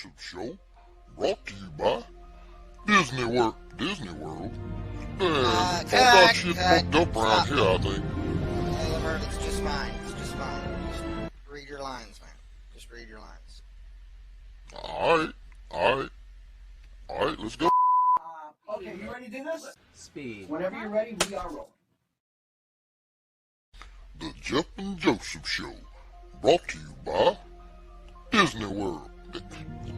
Joseph Show, brought to you by Disney World. Man, all that shit fucked up around here, I think. Hey, Lavert, it's just fine. Just read your lines, man. Just read your lines. Alright, let's go. Okay, you ready to do this? Speed. Whenever you're ready, we are rolling. The Jeff and Joseph Show, brought to you by Disney World.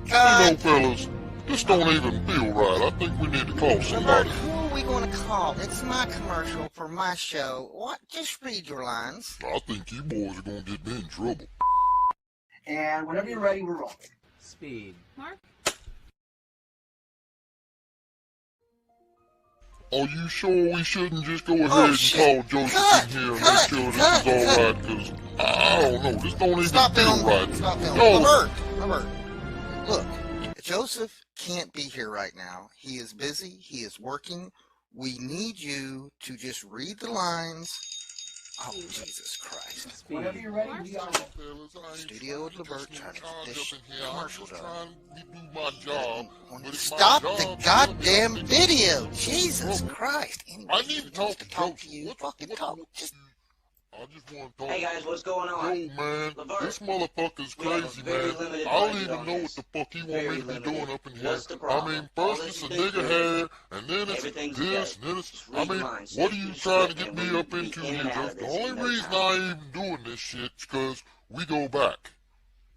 You know, fellas, this don't even feel right. I think we need to call somebody. Lavert, who are we going to call? It's my commercial for my show. What? Just read your lines. I think you boys are going to get me in trouble. And whenever you're ready, we're rolling. Speed. Mark? Are you sure we shouldn't just go ahead and call Joseph in here and make sure this is alright? Because I don't know, this don't even feel right. Stop filming. Lavert, look, Joseph can't be here right now. He is busy. He is working. We need you to just read the lines. Oh, Jesus Christ. Speed. Whenever you're ready, we are rolling. Studio with Lavert trying to get this commercial done. Stop the goddamn video! Jesus Christ! Anyway, I need to talk to Joseph. you. Fucking talk. I just want to talk. Hey guys, what's going on? Yo, man, Lavert, this motherfucker's we have a crazy, very man. limited I don't budget even on know what this. the fuck he want Very me to be limited. doing up in here. What's the I problem? mean, All first this it's a is nigga good. hair, and then it's Everything's this, good. and then it's... Just I read mean, lines. what are you Just trying to and get we me will up be into in here, and out Jeff? of The this only in no reason time. I ain't doing this shit is because we go back.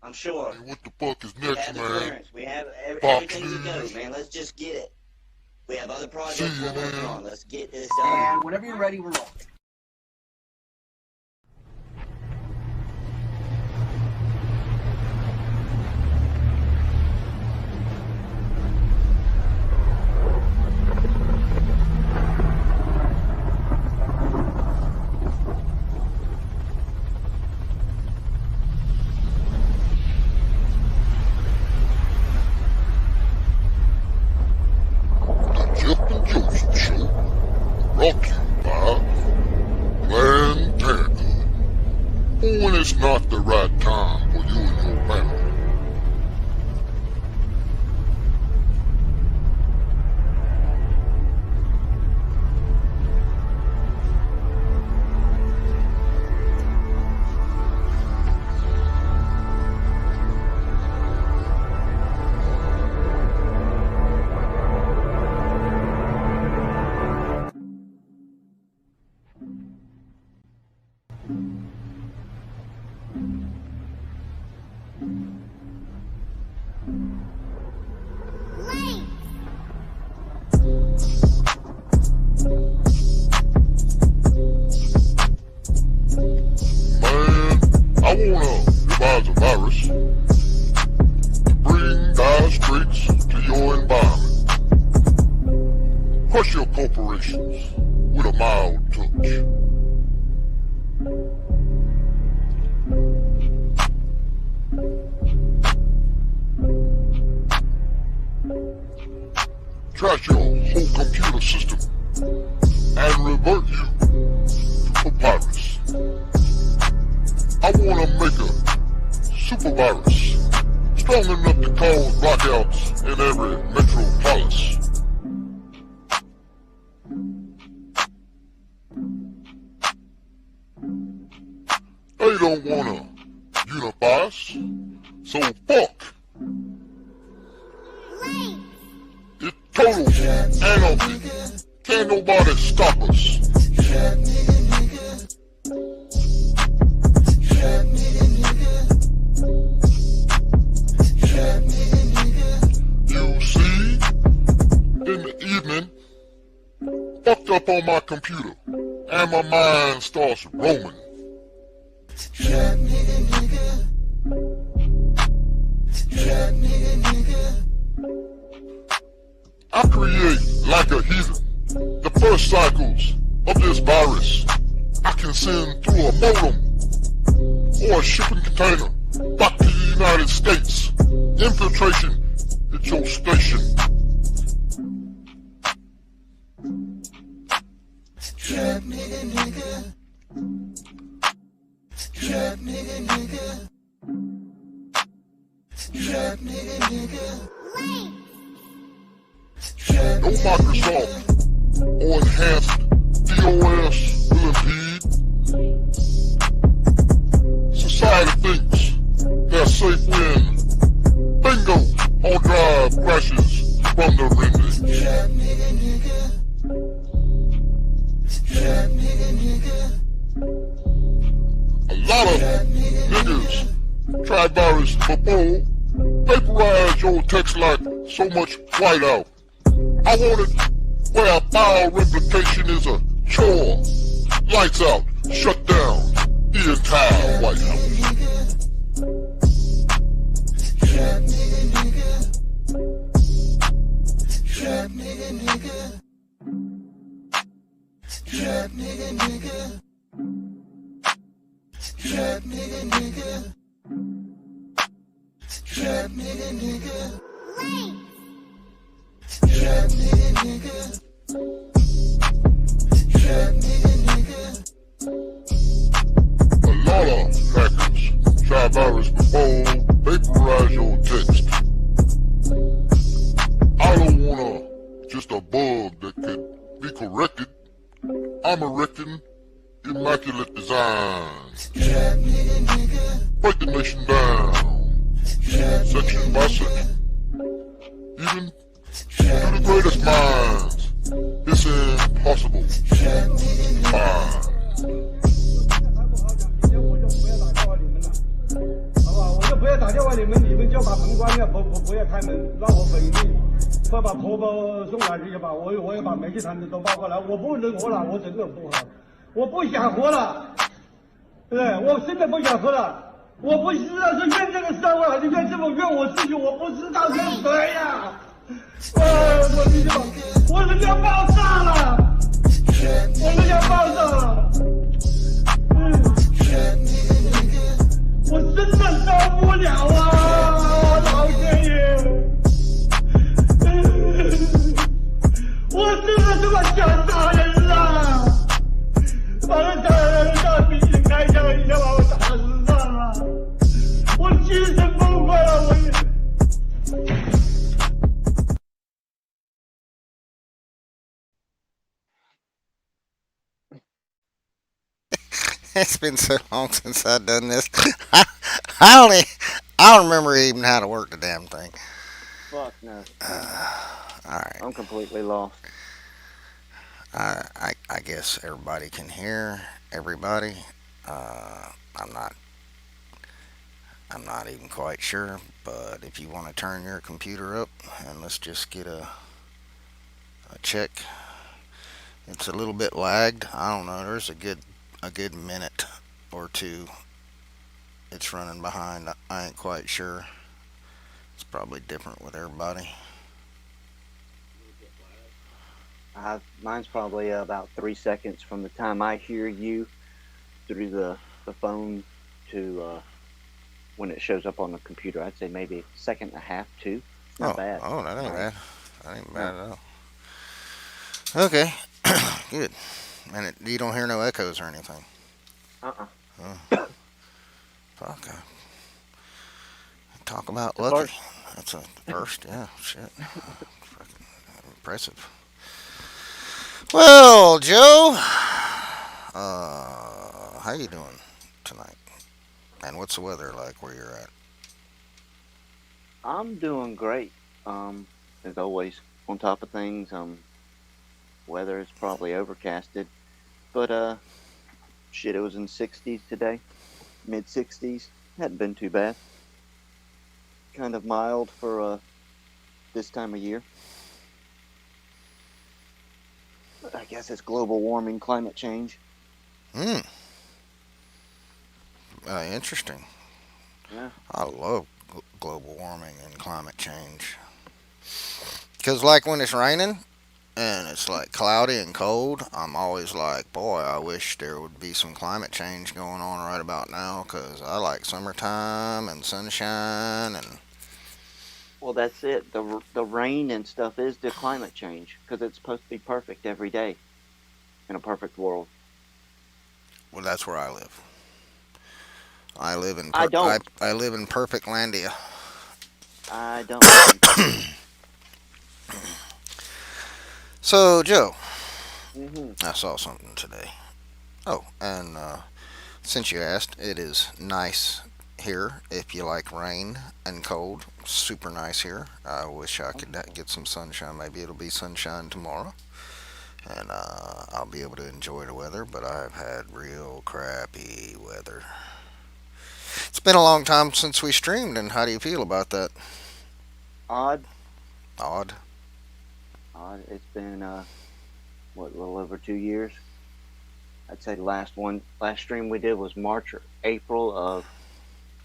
I'm sure. And what the fuck is We next, have the man? clearance. We have Fox everything to go, News. man. Let's just get it. We have other projects See we're you, working man. on. Let's get this done. And whenever you're ready, we're rolling. The Jeff and Joseph Show, brought to you by Planned Parenthood. For when it's not the right time for you and your family. Man, I wanna devise a virus to bring dire straits to your environment. Crush your corporations with a mild touch. Trash your whole computer system and revert you to papyrus. I wanna make a super virus strong enough to cause blackouts in every metropolis. They don't wanna unify us, so fuck. It's total anarchy. Can't nobody stop us. You see, in the evening, fucked up on my computer, and my mind starts roaming. I create like a heathen the first cycles of this virus. I can send through a modem or a shipping container back to the United States. Infiltration at your station. Trap nigga, nigga. Trap nigga, nigga. Trap No Microsoft or enhanced DOS will impede. Society thinks they're safe when bingo hard drive crashes from the rendering. A lot of niggas tried virus before. Vaporize your text like so much whiteout. I want it where file replication is a chore. Lights out, shut down the entire White House. A lot of hackers try virus before, vaporize your text. I don't wanna just a bug that could be corrected. I'm erecting immaculate designs. Break the nation down, section by section. Even to the greatest minds, it's impossible. Fine. 我就不要打电话你们，你们就把门关掉，不要开门，让我本地快把婆婆送来就把我也把煤气团子都抱过来，我不能活了，我真的不活，我不想活了，对，我真的不想活了，我不知道是怨这个社会还是怨这么怨我自己，我不知道怨谁呀、我人要爆炸了，我人要爆炸了。我真的受不了啊，老天爷！我真的这么想打人啊！把人打人让鼻子开枪一下把我打死算了，我精神崩溃了，我。It's been so long since I've done this. I don't remember even how to work the damn thing. Fuck no. All right. I'm completely lost. I guess everybody can hear everybody. I'm not even quite sure, but if you want to turn your computer up and let's just get a check. It's a little bit lagged. I don't know. There's a good minute or two. It's running behind. I ain't quite sure. It's probably different with everybody. Mine's probably about 3 seconds from the time I hear you through the phone to when it shows up on the computer. I'd say maybe a second and a half, too. It's not bad. Oh, that ain't bad. That ain't bad at all. Okay, good. And you don't hear no echoes or anything. Uh-uh. Fuck. Talk about It's a lucky. first. That's a first, yeah. Shit. Fucking impressive. Well, Joe, how you doing tonight? And what's the weather like where you're at? I'm doing great. As always, on top of things. Weather is probably overcasted, but shit, it was in 60s today, mid 60s. Hadn't been too bad. Kind of mild for this time of year. I guess it's global warming, climate change. Hmm. Interesting. Yeah. I love global warming and climate change. Because, like, when it's raining and it's, like, cloudy and cold, I'm always like, boy, I wish there would be some climate change going on right about now. Because I like summertime and sunshine and. Well, that's it. The rain and stuff is the climate change because it's supposed to be perfect every day in a perfect world. Well, that's where I live. I live in I don't. I live in perfect Landia. I don't think so. So, Joe, Hmm. I saw something today. Oh, and since you asked, it is nice here if you like rain and cold. Super nice here. I wish I could get some sunshine. Maybe it'll be sunshine tomorrow, and I'll be able to enjoy the weather. But I've had real crappy weather. It's been a long time since we streamed, and how do you feel about that? Odd, Odd. odd. It's been what, a little over 2 years. I'd say the last stream we did was March or April of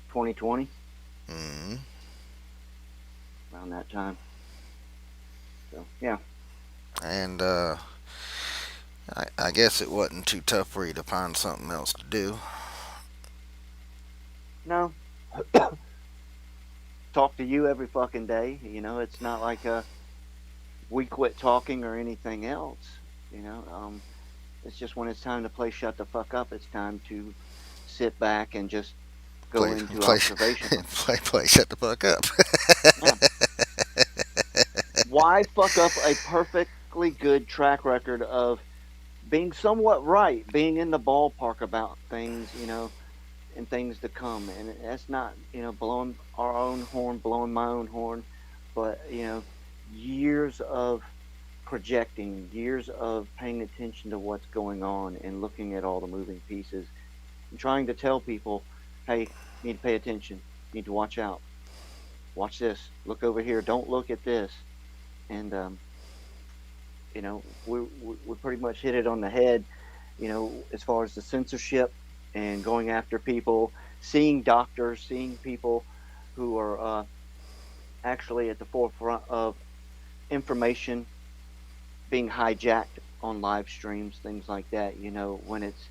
2020, Mm. around that time. So yeah, And I guess it wasn't too tough for you to find something else to do. no, talk to you every fucking day. It's not like we quit talking or anything else. It's just when it's time to play shut the fuck up, it's time to sit back and just go Play, into play, observation mode. play. Shut the fuck up. Yeah. Why fuck up a perfectly good track record of being somewhat right, being in the ballpark about things, and things to come? And that's not, blowing our own horn, blowing my own horn, but, years of projecting, years of paying attention to what's going on and looking at all the moving pieces and trying to tell people, hey, you need to pay attention, you need to watch out, watch this, look over here, don't look at this. And we pretty much hit it on the head, as far as the censorship and going after people, seeing doctors, seeing people who are actually at the forefront of information being hijacked on live streams, things like that. When it's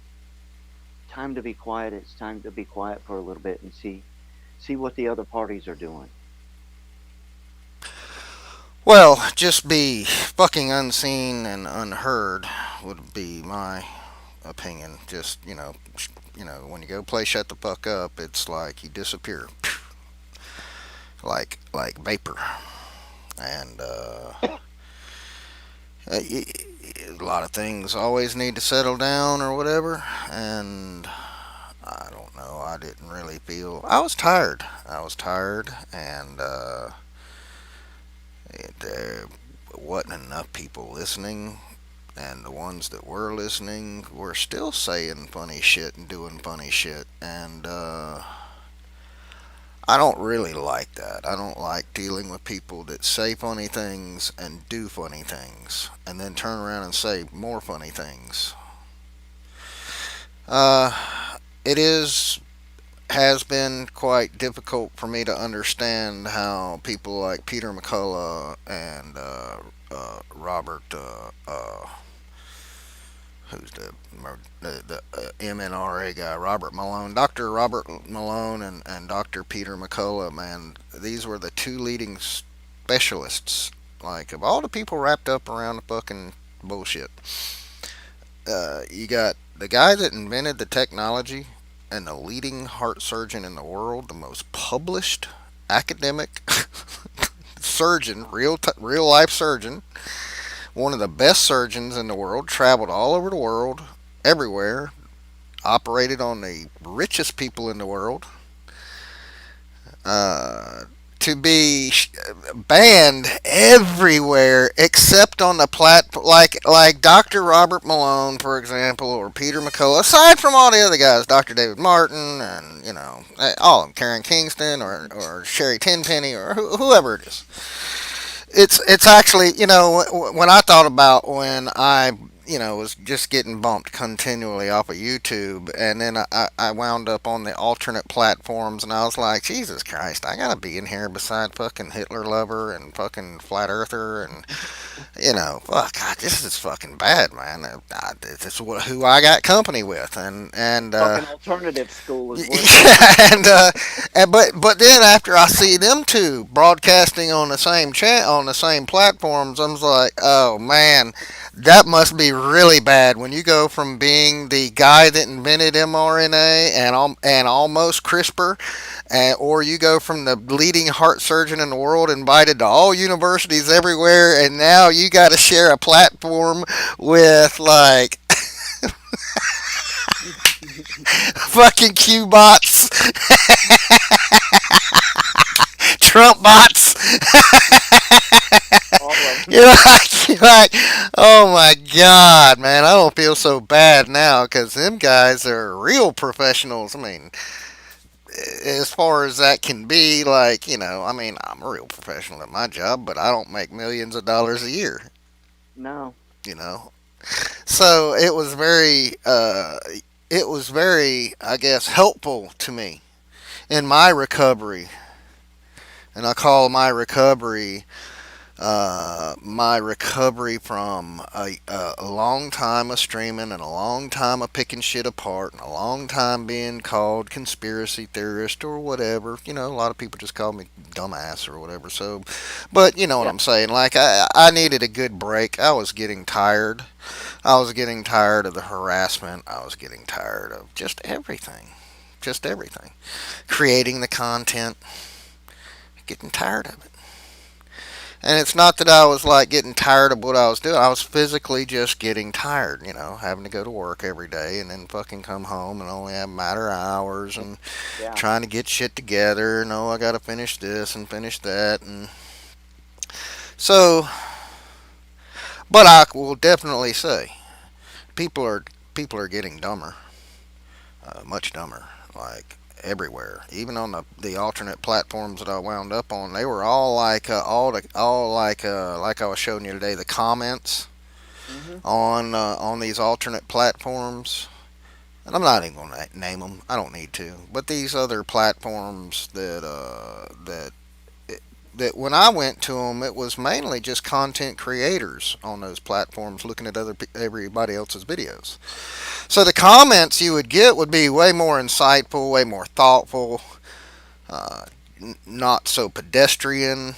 time to be quiet, it's time to be quiet for a little bit and see what the other parties are doing. Well, just be fucking unseen and unheard would be my opinion. Just when you go play shut the fuck up, it's like you disappear, like vapor, and a lot of things always need to settle down or whatever. And I don't know. I didn't really feel. I was tired. And there wasn't enough people listening, and the ones that were listening were still saying funny shit and doing funny shit, and I don't really like that. I don't like dealing with people that say funny things and do funny things and then turn around and say more funny things. uh, it has been quite difficult for me to understand how people like Peter McCullough and Robert, who's the MNRA guy, Robert Malone, Dr. Robert Malone, and Dr. Peter McCullough, man, these were the two leading specialists. Like, of all the people wrapped up around the fucking bullshit, you got the guy that invented the technology and the leading heart surgeon in the world, the most published academic surgeon, real life surgeon, one of the best surgeons in the world, traveled all over the world, everywhere, operated on the richest people in the world, uh, to be banned everywhere except on the like Dr. Robert Malone, for example, or Peter McCullough. Aside from all the other guys, Dr. David Martin, and all of them, Karen Kingston, or Sherry Tenpenny, or whoever it is. It's actually, when I thought about when I was just getting bumped continually off of YouTube, and then I wound up on the alternate platforms, and I was like, Jesus Christ, I gotta be in here beside fucking Hitler lover and fucking flat earther, and fuck, God, this is fucking bad, man. this is who I got company with, and Fucking alternative school is what it is. yeah, but then after I see them two broadcasting on the same on the same platforms, I'm like, oh man, that must be really bad when you go from being the guy that invented mRNA and almost CRISPR, or you go from the leading heart surgeon in the world, invited to all universities everywhere, and now you got to share a platform with like fucking Q bots, Trump bots. All of them. You're like, oh my god, man, I don't feel so bad now because them guys are real professionals. I mean, as far as that can be, like, I mean, I'm a real professional at my job, but I don't make millions of dollars a year, No. you know. So it was very, I guess, helpful to me in my recovery, and I call my recovery from a long time of streaming and a long time of picking shit apart and a long time being called conspiracy theorist or whatever. A lot of people just call me dumbass or whatever. So, but you know what Yeah. I'm saying. Like I needed a good break. I was getting tired. I was getting tired of the harassment. I was getting tired of just everything. Just everything. Creating the content. Getting tired of it. And it's not that I was like getting tired of what I was doing. I was physically just getting tired, having to go to work every day and then fucking come home and only have a matter of hours and Yeah. trying to get shit together. No, I got to finish this and finish that. And so, but I will definitely say people are people are getting dumber, much dumber. Like everywhere, even on the alternate platforms that I wound up on, they were all like all like I was showing you today. The comments Hmm. on these alternate platforms, and I'm not even going to name them. I don't need to. But these other platforms that when I went to them, it was mainly just content creators on those platforms looking at everybody else's videos. So the comments you would get would be way more insightful, way more thoughtful, uh, not so pedestrian,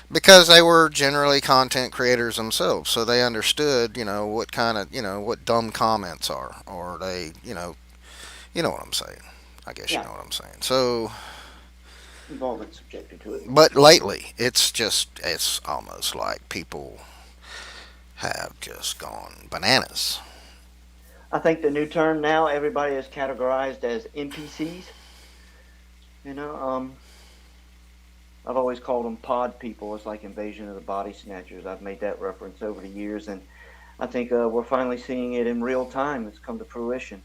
because they were generally content creators themselves. So they understood, what kind of, what dumb comments are, or you know what I'm saying. I guess you Yeah. know what I'm saying. So, We've all been subjected to it. but lately, it's almost like people have just gone bananas. I think the new term now, everybody is categorized as NPCs. You know, I've always called them pod people. It's like Invasion of the Body Snatchers. I've made that reference over the years, and I think we're finally seeing it in real time. It's come to fruition.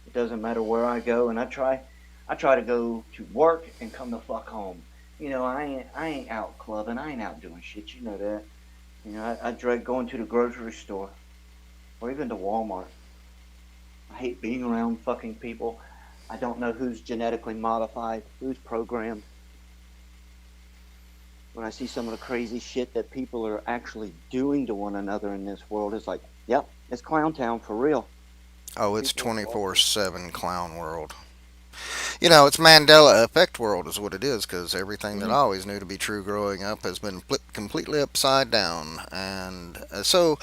It doesn't matter where I go, and I try to go to work and come the fuck home. I ain't out clubbing. I ain't out doing shit. You know that. I dread going to the grocery store or even to Walmart. I hate being around fucking people. I don't know who's genetically modified, who's programmed. When I see some of the crazy shit that people are actually doing to one another in this world, it's like, yep, it's Clown Town for real. Oh, it's People are fucking. 24/7 clown world. It's Mandela effect world is what it is, because everything that I Mhm. always knew to be true growing up has been flipped completely upside down. And so,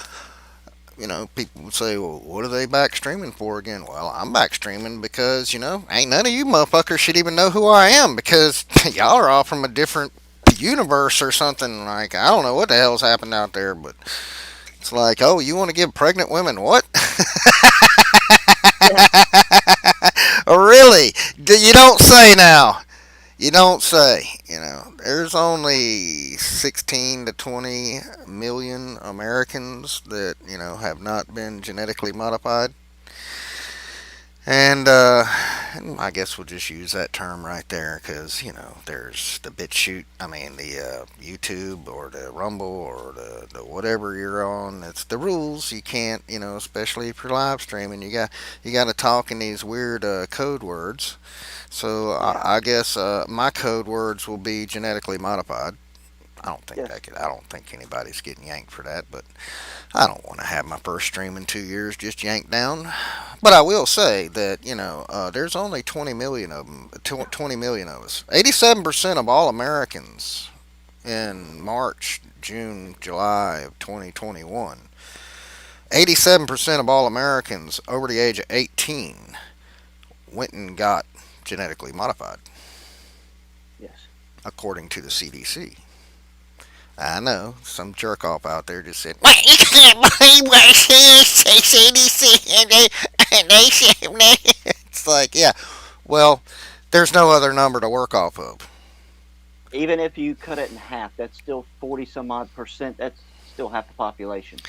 people would say, well, what are they back streaming for again? Well, I'm back streaming because, ain't none of you motherfuckers should even know who I am, because y'all are all from a different universe or something. Like, I don't know what the hell's happened out there, but it's like, oh, you want to give pregnant women what? Yeah. Really? You don't say now. You don't say. There's only 16 to 20 million Americans that, have not been genetically modified. And I guess we'll just use that term right there because, there's the BitChute, I mean, the YouTube or the Rumble or the whatever you're on. It's the rules. You can't, especially if you're live streaming, you got to talk in these weird code words. So Yeah. I guess my code words will be genetically modified. Yeah. I don't think anybody's getting yanked for that. But I don't want to have my first stream in 2 years just yanked down. But I will say that there's only 20 million of them. 20 million of us. 87% of all Americans in March, June, July of 2021. 87% of all Americans over the age of 18 went and got genetically modified, Yes. according to the CDC. I know some jerk off out there just said, "Well, you can't believe what CDC and they said." It's like, yeah, well, there's no other number to work off of. Even if you cut it in half, that's still 40 some odd percent. That's still half the population.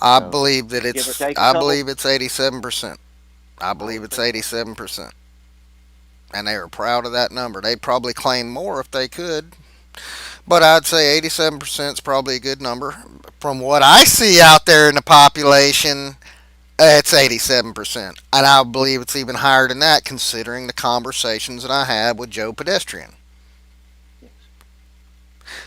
So give or take a I couple. believe it's 87%. I I believe would it's think so. 87%. And they are proud of that number. They'd probably claim more if they could. But I'd say 87% is probably a good number. From what I see out there in the population, it's 87%. And I believe it's even higher than that considering the conversations that I had with Joe Pedestrian. Yes.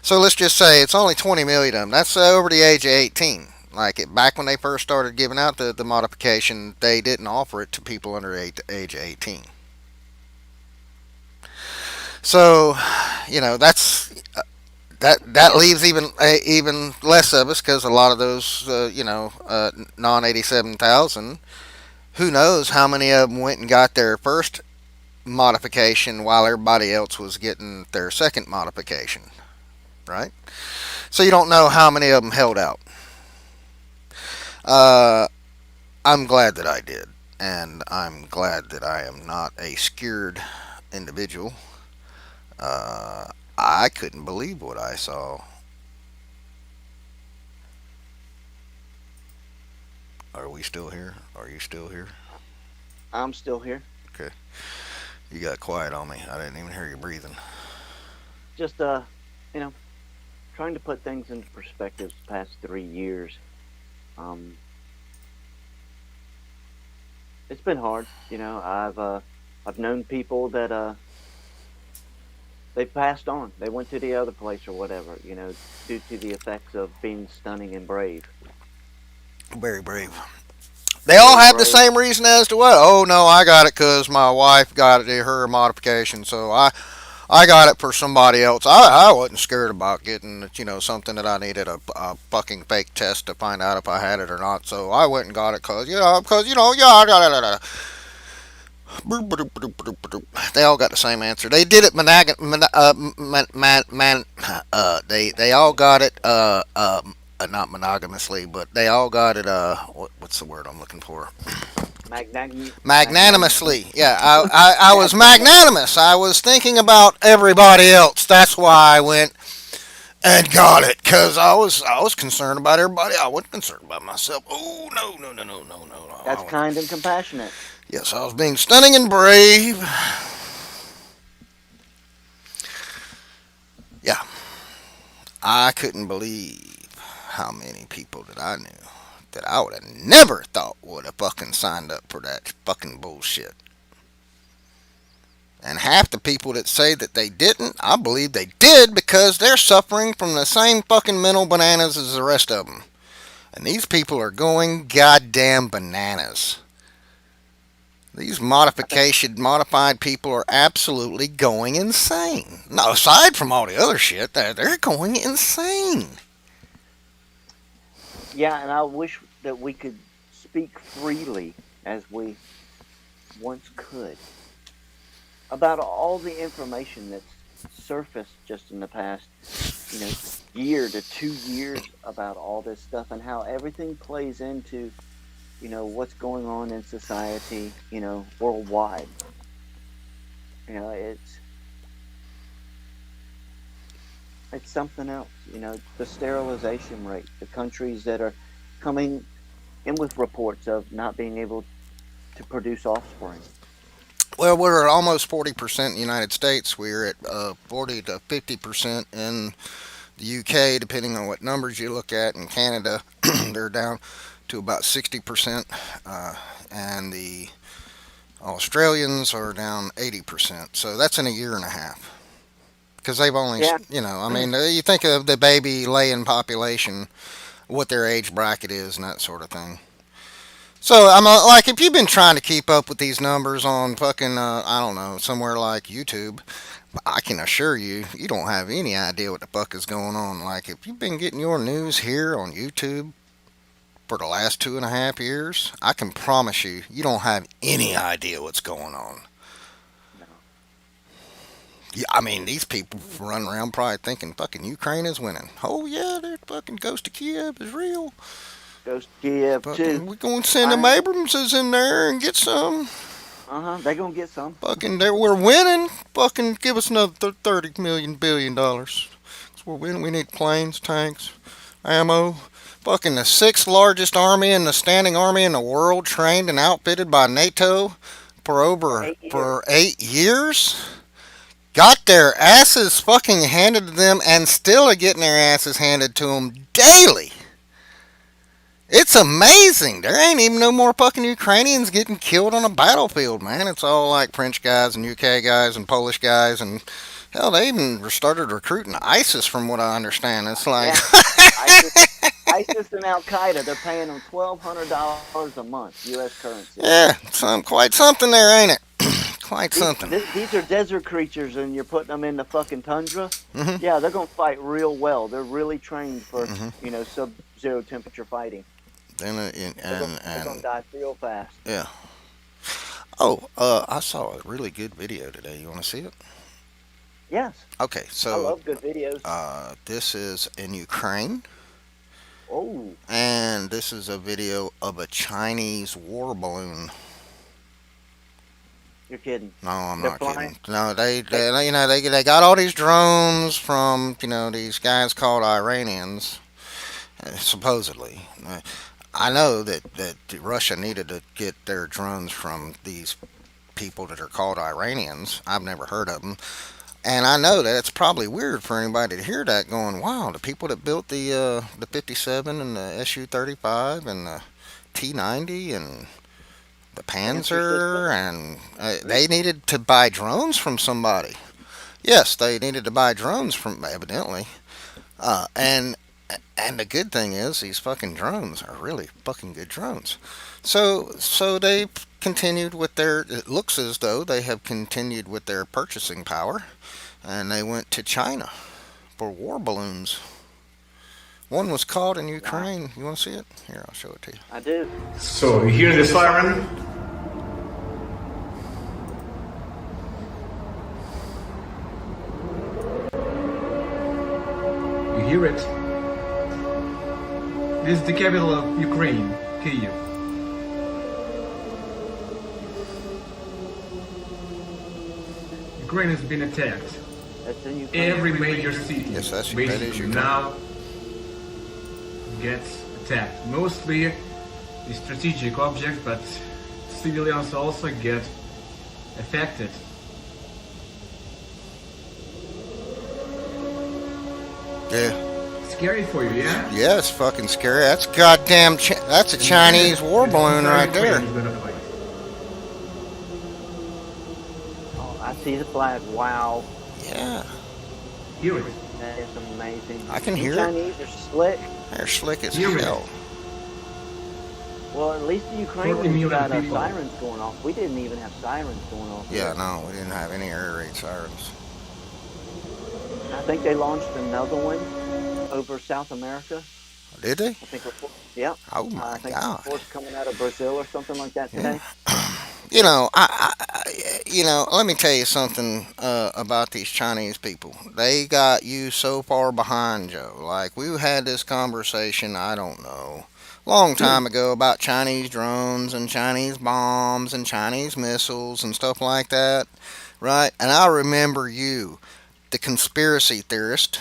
So let's just say it's only 20 million of them. That's over the age of 18. Like back when they first started giving out the modification, they didn't offer it to people under the age of 18. So, that's that leaves even less of us because a lot of those non 87,000, who knows how many of them went and got their first modification while everybody else was getting their second modification, right? So you don't know how many of them held out. Uh, I'm glad that I did, and I'm glad that I am not a scared individual. Uh, I couldn't believe what I saw. Are we still here? Are you still here? I'm still here. Okay. You got quiet on me. I didn't even hear you breathing. Just you know, trying to put things into perspective the past 3 years. Um, it's been hard. I've known people that they passed on. They went to the other place or whatever. Due to the effects of being stunning and brave. Very brave. They all Very have the brave. same reason as to what. Oh no, I got it because my wife got it her modification, so I got it for somebody else. I wasn't scared about getting something that I needed a fucking fake test to find out if I had it or not. So I went and got it because yeah. They all got the same answer. They did it they all got it not monogamously, but they all got it what's the word I'm looking for? Magnanimously. Magnanimously. Yeah, I was magnanimous. I was thinking about everybody else. That's why I went and got it because I was concerned about everybody. I wasn't concerned about myself. Oh no. That's kind and compassionate. Yes, I was being stunning and brave. Yeah, I couldn't believe how many people that I knew that I would have never thought would have fucking signed up for that fucking bullshit. And half the people that say that they didn't, I believe they did because they're suffering from the same fucking mental bananas as the rest of them. And these people are going goddamn bananas. These I think, modified people are absolutely going insane. Now, aside from all the other shit, they're going insane. yeah, and I wish that we could speak freely as we once could about all the information that's surfaced just in the past, you know, year to 2 years about all this stuff and how everything plays into, what's going on in society, worldwide. It's something else. The sterilization rate, the countries that are coming in with reports of not being able to produce offspring. Well, we're at almost 40% in the United States. We're at 40 to 50% in the UK, depending on what numbers you look at. In Canada, they're down to about 60%. And the Australians are down 80%. So that's in a year and a half. because they've only, Yeah. I mean, you think of the baby laying population, what their age bracket is, and that sort of thing. So I'm like, if you've been trying to keep up with these numbers on fucking, I don't know, somewhere like YouTube, I can assure you, you don't have any idea what the fuck is going on. Like, if you've been getting your news here on YouTube for the last 2.5 years, I can promise you, you don't have any idea what's going on. No. Yeah, I mean, these people run around probably thinking fucking Ukraine is winning. Oh yeah, their fucking Ghost of Kiev is real. Ghost Kiev too. Fucking, we're going to send them I. Abramses in there and get some. They gonna get some. Fucking, we're winning. Fucking, give us another 30 million billion dollars. 'Cause we're winning. We need planes, tanks, ammo. Fucking the sixth largest army and the standing army in the world, trained and outfitted by NATO For 8 years. for 8 years. Got their asses fucking handed to them and still are getting their asses handed to them daily. It's amazing. There ain't even no more fucking Ukrainians getting killed on a battlefield, man. It's all like French guys and UK guys and Polish guys, and hell, they even started recruiting ISIS, from what I understand. It's like, Yeah. ISIS, ISIS and Al Qaeda. They're paying them $1,200 a month, U.S. currency. yeah, quite something there, ain't it? Quite These, something. these are desert creatures, and you're putting them in the fucking tundra. Hmm. Yeah, they're gonna fight real well. They're really trained for Hmm. sub-zero temperature fighting. And, They're gonna die real fast. yeah. Oh, I saw a really good video today. You want to see it? Yes, Okay, I so love good videos. this is in Ukraine, Oh, and this is a video of a Chinese war balloon. you're kidding. No, I'm They're not flying? kidding. No, they got all these drones from these guys called Iranians, supposedly. I know that Russia needed to get their drones from these people that are called Iranians. I've never heard of them. And I know that it's probably weird for anybody to hear that, going, "Wow, the people that built the 57 and the Su-35 and the T-90 and the Panzer, and they needed to buy drones from somebody." Yes, they needed to buy drones from, evidently. And the good thing is, these fucking drones are really fucking good drones. So they continued with their. It looks as though they have continued with their purchasing power, and they went to China for war balloons. One was caught in Wow, Ukraine. You want to see it? Here, I'll show it to you. I do. So, you hear the siren? You hear it? This is the capital of Ukraine, Kyiv. Ukraine has been attacked. That's in Ukraine. Every major city Yes, that is basically Ukraine. now gets attacked. Mostly the strategic objects, but civilians also get affected. Yeah. Scary for you, yeah? Yeah, it's fucking scary. That's goddamn. That's a Chinese war balloon right there. Oh, I see the flag. Wow, Yeah, Hear it. that is amazing. I can You hear it. Chinese are slick. they're slick as Hear it. hell. Well, at least the 40 Ukrainians million got people. sirens going off. We didn't even have sirens going off. Yeah, here. no, we didn't have any air raid sirens. I think they launched another one over South America. Did they? I think yeah. Oh my I think god. reports coming out of Brazil or something like that today. Let me tell you something about these Chinese people. They got you so far behind, Joe. Like, we had this conversation, I don't know, long time ago, about Chinese drones and Chinese bombs and Chinese missiles and stuff like that, right? And I remember you, the conspiracy theorist,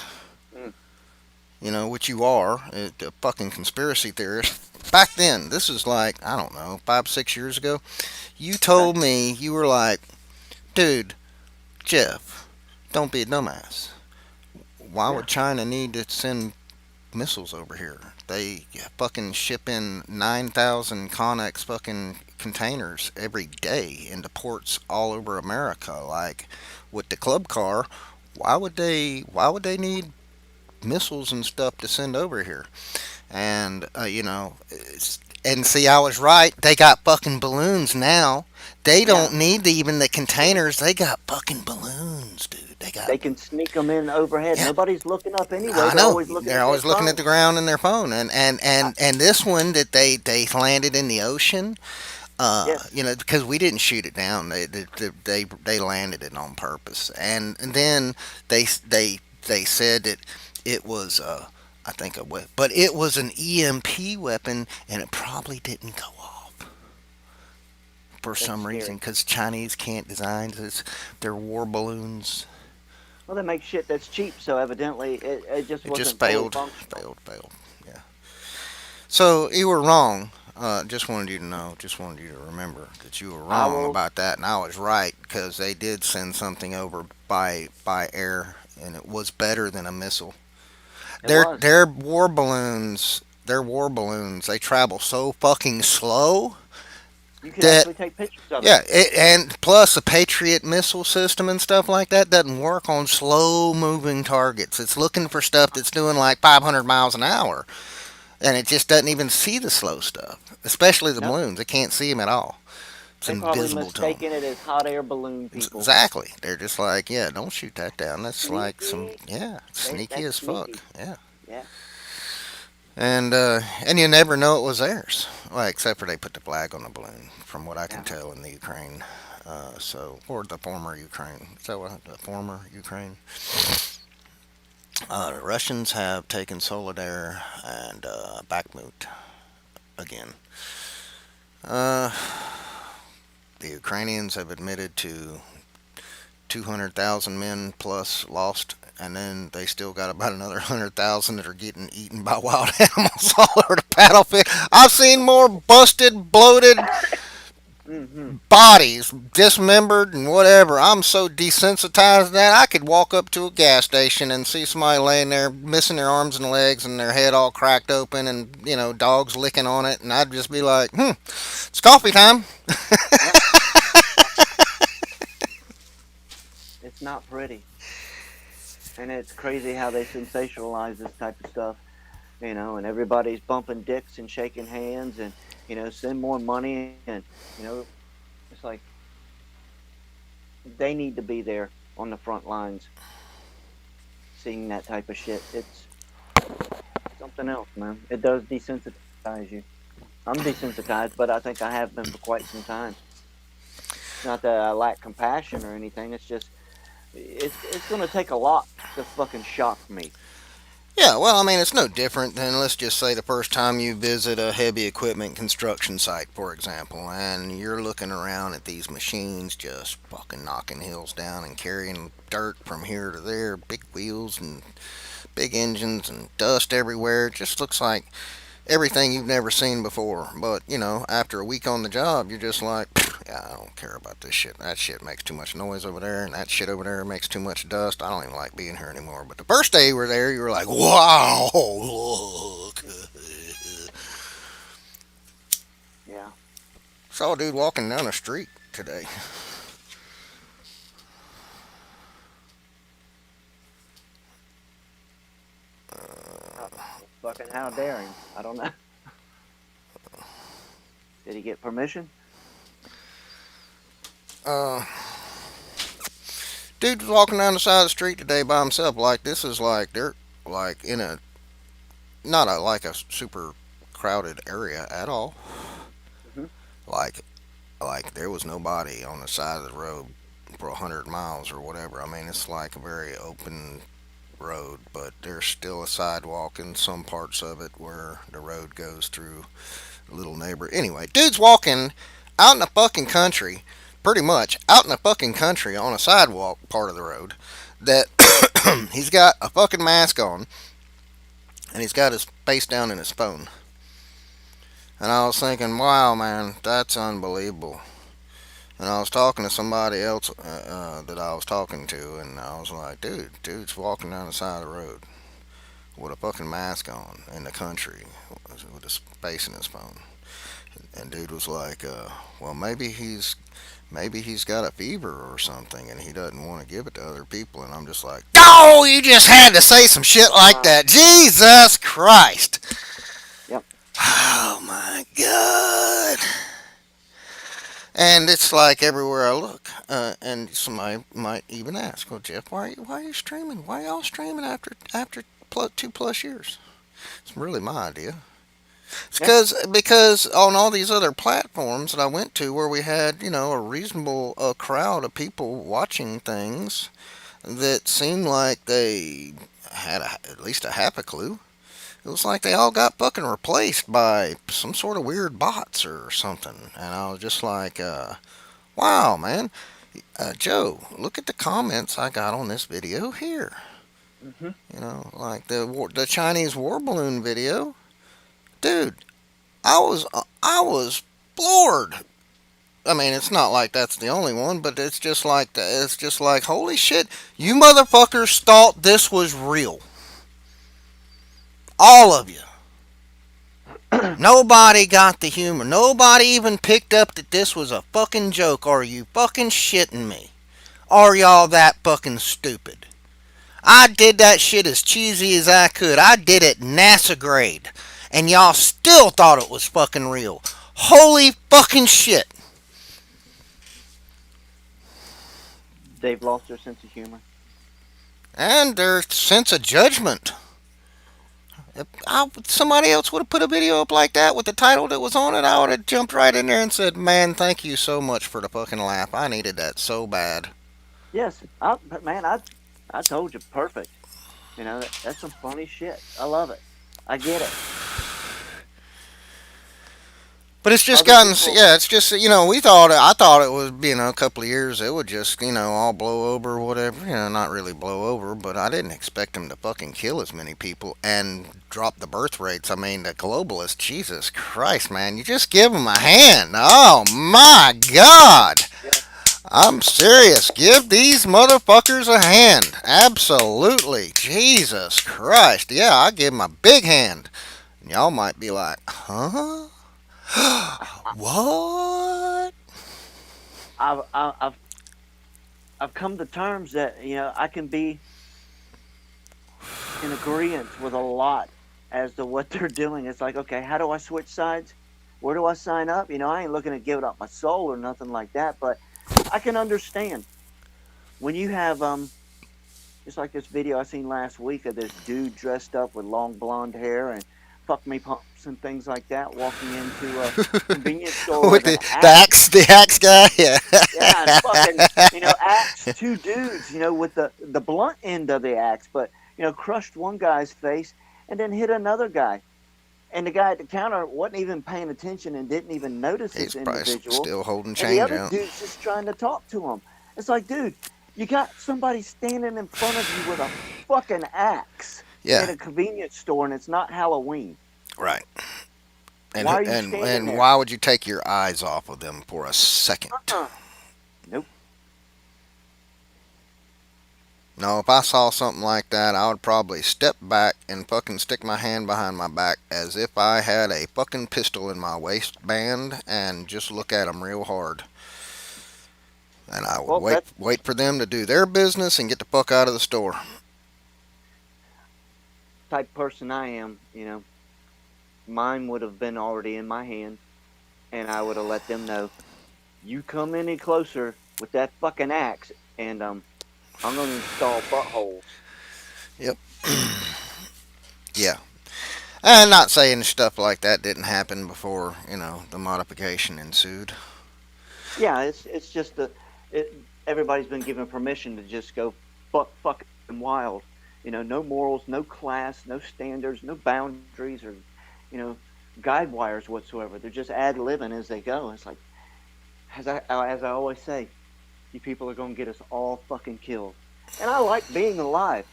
Mm. which you are, a fucking conspiracy theorist. Back then, this is like, I don't know, 5, 6 years ago, you told me, you were like, "Dude, Jeff, don't be a dumbass. Why Yeah. would China need to send missiles over here? They fucking ship in 9,000 Connex fucking containers every day into ports all over America. Like, with the club car, Why would they need missiles and stuff to send over here? And and see, I was right. They got fucking balloons now. They Yeah, don't need even the containers. They got fucking balloons, dude. They got, they can sneak them in overhead. yeah. Nobody's looking up anyway. I They're know. always looking They're at their always looking at phone. the ground in their phone, and and I, and and this one that they landed in the ocean. yes, Because we didn't shoot it down. They landed it on purpose, and then they said that it was I think a weapon, but it was an EMP weapon, and it probably didn't go off for that's some reason scary. because Chinese can't design this. Their war balloons. Well, they make shit that's cheap, so evidently it just It just wasn't fully failed, functional. failed. Yeah. So you were wrong. Just wanted you to know. Just wanted you to remember that you were I wrong will. about that, and I was right because they did send something over by air, and it was better than a missile. It Their was. their war balloons. Their war balloons. They travel so fucking slow You could that, actually take pictures of it. yeah, and plus the Patriot missile system and stuff like that doesn't work on slow moving targets. It's looking for stuff that's doing like 500 miles an hour, and it just doesn't even see the slow stuff, especially the No, balloons. It can't see them at all. It's they probably invisible to them. mistaken it as hot air balloon people. Exactly. They're just like, yeah, don't shoot that down. That's like some, Sneaky. yeah, sneaky That's as fuck. sneaky. Yeah. Yeah. And you never know it was theirs. Well, except for they put the flag on the balloon, from what I can Yeah. tell in the Ukraine. Or the former Ukraine. Is that what the former Ukraine? The Russians have taken Solidar and Bakhmut again. Uh, the Ukrainians have admitted to 200,000 men plus lost, and then they still got about another 100,000 that are getting eaten by wild animals all over the battlefield. I've seen more busted, bloated Mm-hmm. bodies, dismembered and whatever. I'm so desensitized to that I could walk up to a gas station and see somebody laying there missing their arms and legs and their head all cracked open and dogs licking on it, and I'd just be like, it's coffee time. Yeah. It's not pretty, and it's crazy how they sensationalize this type of stuff. And everybody's bumping dicks and shaking hands, and send more money, and you know, it's like they need to be there on the front lines, seeing that type of shit. It's something else, man. It does desensitize you. I'm desensitized, but I think I have been for quite some time. Not that I lack compassion or anything. It's just it's gonna take a lot to fucking shock me. Yeah, well, I mean, it's no different than, let's just say, the first time you visit a heavy equipment construction site, for example, and you're looking around at these machines just fucking knocking hills down and carrying dirt from here to there, big wheels and big engines and dust everywhere. It just looks like everything you've never seen before. But, after a week on the job, you're just like, yeah, I don't care about this shit. That shit makes too much noise over there, and that shit over there makes too much dust. I don't even like being here anymore. But the first day you were there, you were like, wow, look. Yeah. Saw a dude walking down the street today. Uh, Fucking how dare him? I don't know. Did he get permission? Uh, Dude was walking down the side of the street today by himself. Like, this is like, they're like in a, not a, like a super crowded area at all. Hmm. Like, there was nobody on the side of the road for 100 miles or whatever. I mean, it's like a very open road, but there's still a sidewalk in some parts of it where the road goes through a little neighbor. Anyway, dude's walking out in the fucking country, pretty much out in the fucking country on a sidewalk part of the road that he's got a fucking mask on and he's got his face down in his phone. And I was thinking, wow, man, that's unbelievable. And I was talking to somebody else that I was talking to, and I was like, dude's walking down the side of the road with a fucking mask on in the country with his face in his phone. And dude was like, well, maybe Maybe he's got a fever or something and he doesn't want to give it to other people. And I'm just like, oh, you just had to say some shit like that. Jesus Christ. Yep. Oh my God. And it's like everywhere I look, and somebody might even ask, "Well, Jeff, why are you streaming? Why y'all streaming after 2+ years?" It's really my idea. It's Yep. because on all these other platforms that I went to, where we had a reasonable crowd of people watching things that seemed like they had at least a half a clue. It was like they all got fucking replaced by some sort of weird bots or something, and I was just like, wow, man. Joe, look at the comments I got on this video here. Hmm. Like the Chinese war balloon video. Dude, I was floored. I mean, it's not like that's the only one, but it's just like holy shit, you motherfuckers thought this was real. All of you. Nobody got the humor. Nobody even picked up that this was a fucking joke. Are you fucking shitting me? Are y'all that fucking stupid? I did that shit as cheesy as I could. I did it NASA grade. And y'all still thought it was fucking real. Holy fucking shit. They've lost their sense of humor. And their sense of judgment. If somebody else would have put a video up like that with the title that was on it, I would have jumped right in there and said, man, thank you so much for the fucking laugh. I needed that so bad. Yes, but man, I told you, perfect. That's some funny shit. I love it. I get it. But it's just Other gotten, people, yeah, it's just, I thought it was, a couple of years, it would just, all blow over or whatever. Not really blow over, but I didn't expect them to fucking kill as many people and drop the birth rates. I mean, the globalists, Jesus Christ, man, you just give them a hand. Oh my God. yeah, I'm serious. Give these motherfuckers a hand. Absolutely. Jesus Christ. Yeah, I give them a big hand. And y'all might be like, huh? I, What? I've I've come to terms that I can be in agreement with a lot as to what they're doing. It's like, okay, how do I switch sides? Where do I sign up? I ain't looking to give up my soul or nothing like that, but I can understand when you have just like this video I seen last week of this dude dressed up with long blonde hair and fuck me pumps and things like that, walking into a convenience store With with an the axe. axe guy? Yeah. Yeah, and fucking, axe two dudes, with the blunt end of the axe, but crushed one guy's face and then hit another guy. And the guy at the counter wasn't even paying attention and didn't even notice He's this probably individual. still holding And the change other out. dude's just trying to talk to him. It's like, dude, you got somebody standing in front of you with a fucking axe in Yeah, a convenience store and it's not Halloween. right. And Why are you and standing and there? why would you take your eyes off of them for a second? Uh-uh. Nope. No, if I saw something like that, I would probably step back and fucking stick my hand behind my back as if I had a fucking pistol in my waistband and just look at them real hard. And I would Well, wait for them to do their business and get the fuck out of the store. type of person I am, mine would have been already in my hand and I would have let them know, you come any closer with that fucking axe and I'm going to install buttholes. Yep. Yeah. And not saying stuff like that didn't happen before, the modification ensued. Yeah, it's just it. Everybody's been given permission to just go fucking wild. No morals, no class, no standards, no boundaries, or you know, guide wires whatsoever. They're just ad libbing as they go. It's like, as I always say, you people are gonna get us all fucking killed. And I like being alive.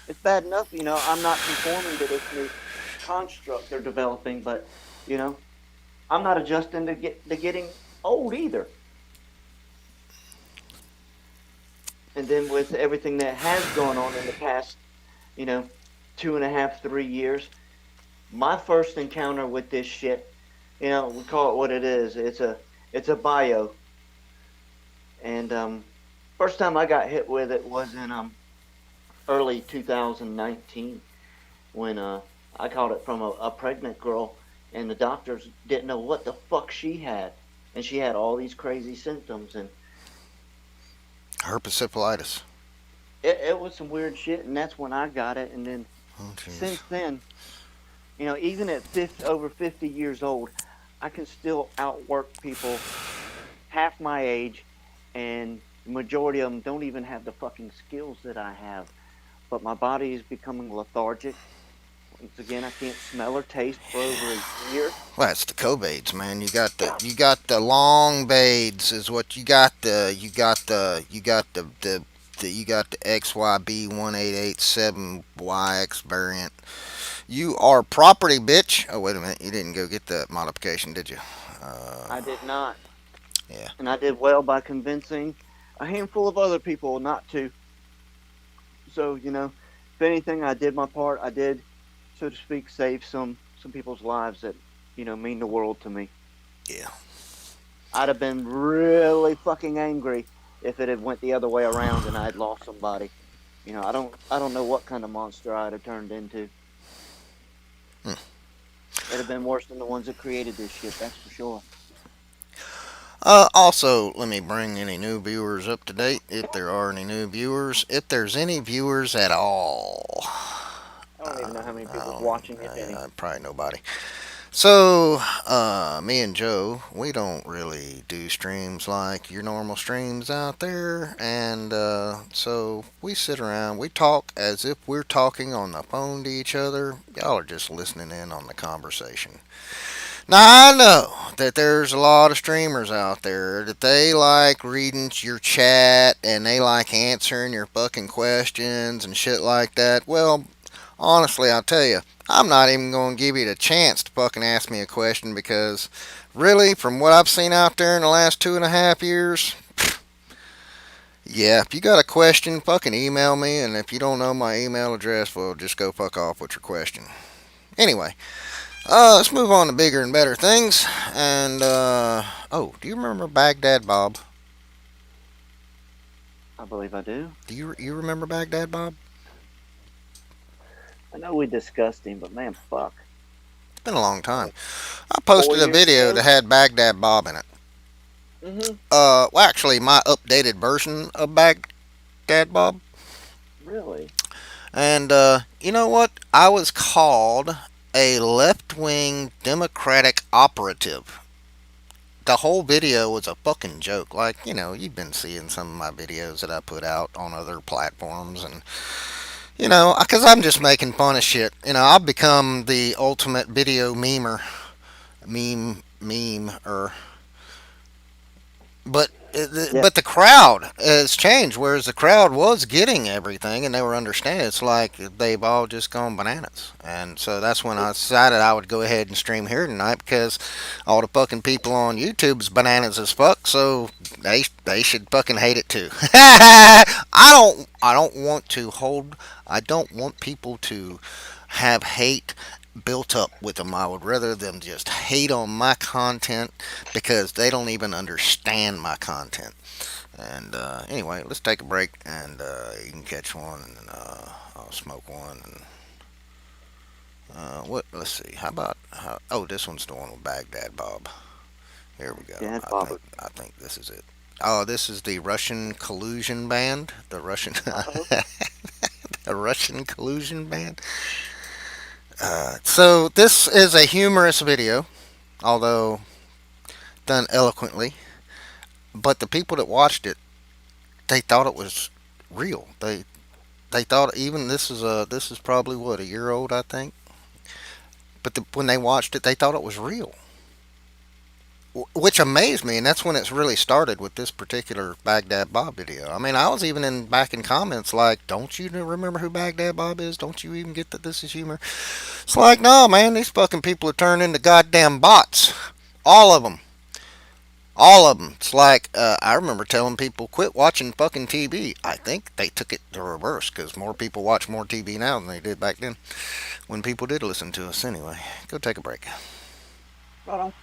It's bad enough, I'm not conforming to this new construct they're developing, but you know, I'm not adjusting to getting old either. And then with everything that has gone on in the past, you know, 2.5, 3 years, my first encounter with this shit, we call it what it is. It's a bio, and first time I got hit with it was in early 2019 when I caught it from a pregnant girl, and the doctors didn't know what the fuck she had, and she had all these crazy symptoms, and Herpes it was some weird shit, and that's when I got it, and then Oh, jeez. since then, even at over 50 years old, I can still outwork people half my age, and the majority of them don't even have the fucking skills that I have. But my body is becoming lethargic. Once again, I can't smell or taste for over a year. Well, that's the Cobades, man. You got the long bades is what you got. You got the XYB1887YX variant. You are property, bitch. Oh, wait a minute. You didn't go get the modification, did you? I did not. Yeah. And I did well by convincing a handful of other people not to. So, if anything, I did my part. I did, so to speak, save some people's lives that, mean the world to me. Yeah. I'd have been really fucking angry if it had went the other way around and I had lost somebody. I don't know what kind of monster I'd have turned into. Hmm. It'd have been worse than the ones that created this shit, that's for sure. Also, let me bring any new viewers up to date, if there are any new viewers, if there's any viewers at all. I don't even know how many I people's don't, watching, if any. probably nobody. So, me and Joe, we don't really do streams like your normal streams out there, and so we sit around, we talk as if we're talking on the phone to each other. Y'all are just listening in on the conversation. Now I know that there's a lot of streamers out there that they like reading your chat and they like answering your fucking questions and shit like that. Well, honestly, I'll tell you, I'm not even going to give you the chance to fucking ask me a question because, really, from what I've seen out there in the last 2.5 years, yeah, if you got a question, fucking email me, and if you don't know my email address, well, just go fuck off with your question. Anyway, let's move on to bigger and better things. And, oh, do you remember Baghdad Bob? I believe I do. Do you remember Baghdad Bob? I know we discussed him, but man, fuck. It's been a long time. Like I 4 posted a years video ago? that had Baghdad Bob in it. Mm-hmm. Well, actually, my updated version of Baghdad Bob. Really? And, you know what? I was called a left wing Democratic operative. The whole video was a fucking joke. Like, you've been seeing some of my videos that I put out on other platforms, and, because I'm just making fun of shit. I've become the ultimate video memer. Or but Yeah. but the crowd has changed. Whereas the crowd was getting everything and they were understanding, it's like they've all just gone bananas. And so that's when I decided I would go ahead and stream here tonight because all the fucking people on YouTube's bananas as fuck. So they should fucking hate it too. I don't want people to have hate built up with them. I would rather them just hate on my content because they don't even understand my content. And anyway, let's take a break and you can catch one and I'll smoke one. And what? Let's see. How about? Oh, this one's the one with Baghdad Bob. Here we go. Yeah, I think Robert. I think this is it. Oh, this is the Russian collusion band. The Russian, Uh-oh. the Russian collusion band. So this is a humorous video, although done eloquently. But the people that watched it, they thought it was real. They thought even this is probably what, a year old, I think. But when they watched it, they thought it was real, which amazed me, and that's when it's really started with this particular Baghdad Bob video. I mean, I was even back in comments like, "Don't you remember who Baghdad Bob is? Don't you even get that this is humor?" It's like, no, man, these fucking people are turned into goddamn bots, all of them. All of them. It's like, I remember telling people, quit watching fucking TV. I think they took it the reverse because more people watch more TV now than they did back then when people did listen to us. Anyway, go take a break. Right on.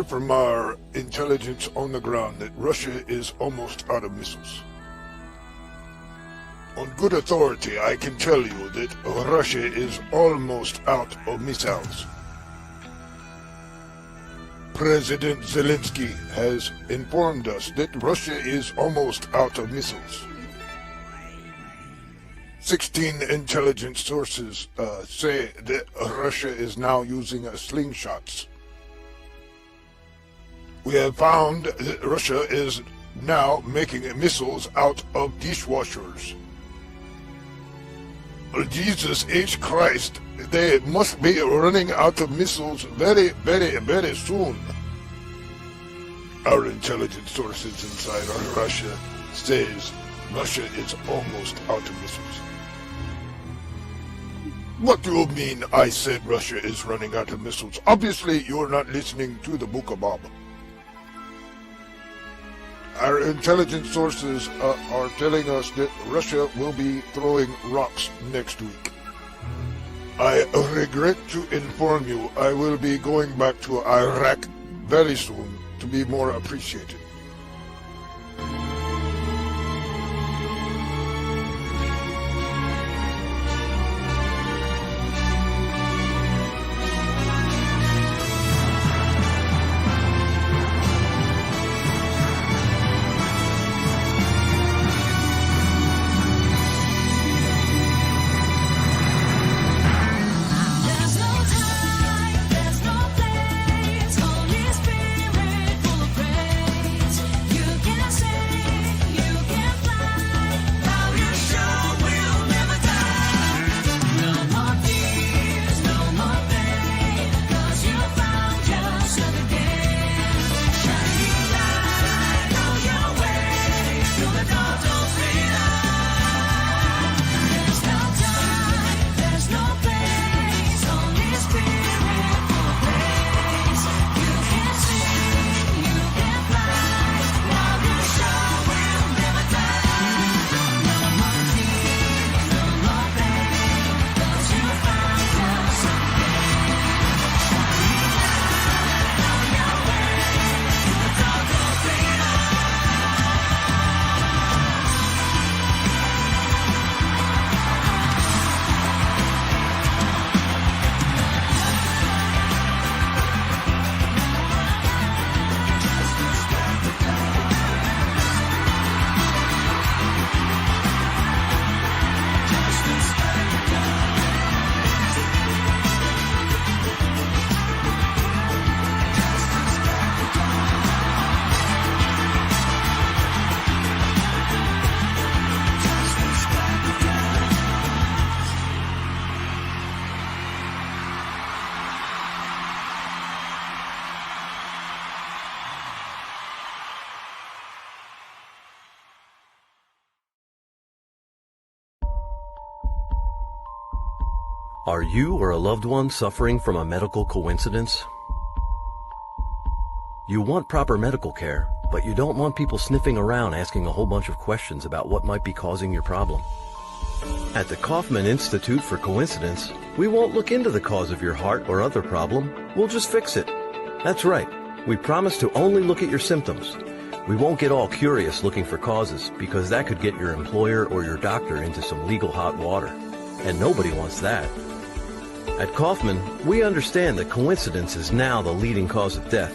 from our intelligence on the ground that Russia is almost out of missiles. On good authority, I can tell you that Russia is almost out of missiles. President Zelensky has informed us that Russia is almost out of missiles. 16 intelligence sources say that Russia is now using slingshots. We have found that Russia is now making missiles out of dishwashers. Jesus H. Christ, they must be running out of missiles very, very, very soon. Our intelligence sources inside Russia says Russia is almost out of missiles. What do you mean I said Russia is running out of missiles? Obviously you're not listening to the Book of Bob. Our intelligence sources are telling us that Russia will be throwing rocks next week. I regret to inform you I will be going back to Iraq very soon to be more appreciated. Are you or a loved one suffering from a medical coincidence? You want proper medical care, but you don't want people sniffing around asking a whole bunch of questions about what might be causing your problem. At the Kaufman Institute for Coincidence, we won't look into the cause of your heart or other problem. We'll just fix it. That's right. We promise to only look at your symptoms. We won't get all curious looking for causes, because that could get your employer or your doctor into some legal hot water. And nobody wants that. At Kaufman, we understand that coincidence is now the leading cause of death.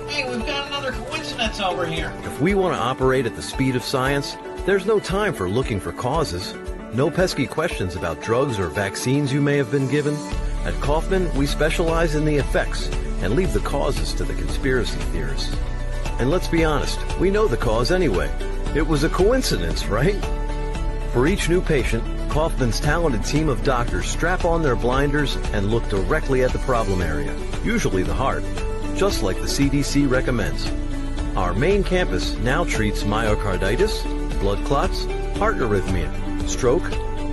Hey, we've got another coincidence over here. If we want to operate at the speed of science, there's no time for looking for causes. No pesky questions about drugs or vaccines you may have been given. At Kaufman, we specialize in the effects and leave the causes to the conspiracy theorists. And let's be honest, we know the cause anyway. It was a coincidence, right? For each new patient, Kaufman's talented team of doctors strap on their blinders and look directly at the problem area, usually the heart, just like the CDC recommends. Our main campus now treats myocarditis, blood clots, heart arrhythmia, stroke,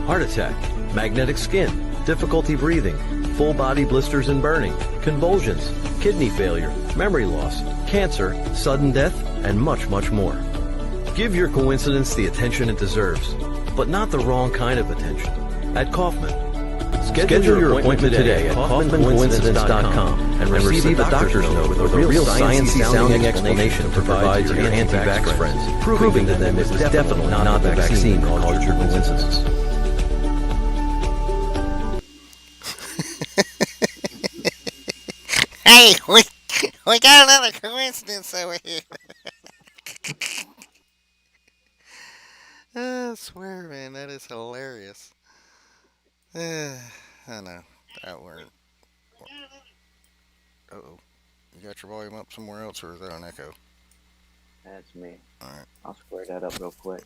heart attack, magnetic skin, difficulty breathing, full body blisters and burning, convulsions, kidney failure, memory loss, cancer, sudden death, and much, much more. Give your coincidence the attention it deserves, but not the wrong kind of attention. At Kaufman, Schedule your appointment today at KaufmanCoincidence.com and receive a doctor's note with a real sciencey-sounding explanation to provide to your anti-vax friends, proving to them it was definitely not the vaccine that caused your coincidence. Hey, we got another coincidence over here. I swear, man, that is hilarious. I know. That word. Uh-oh. You got your volume up somewhere else, or is that an echo? That's me. Alright. I'll square that up real quick.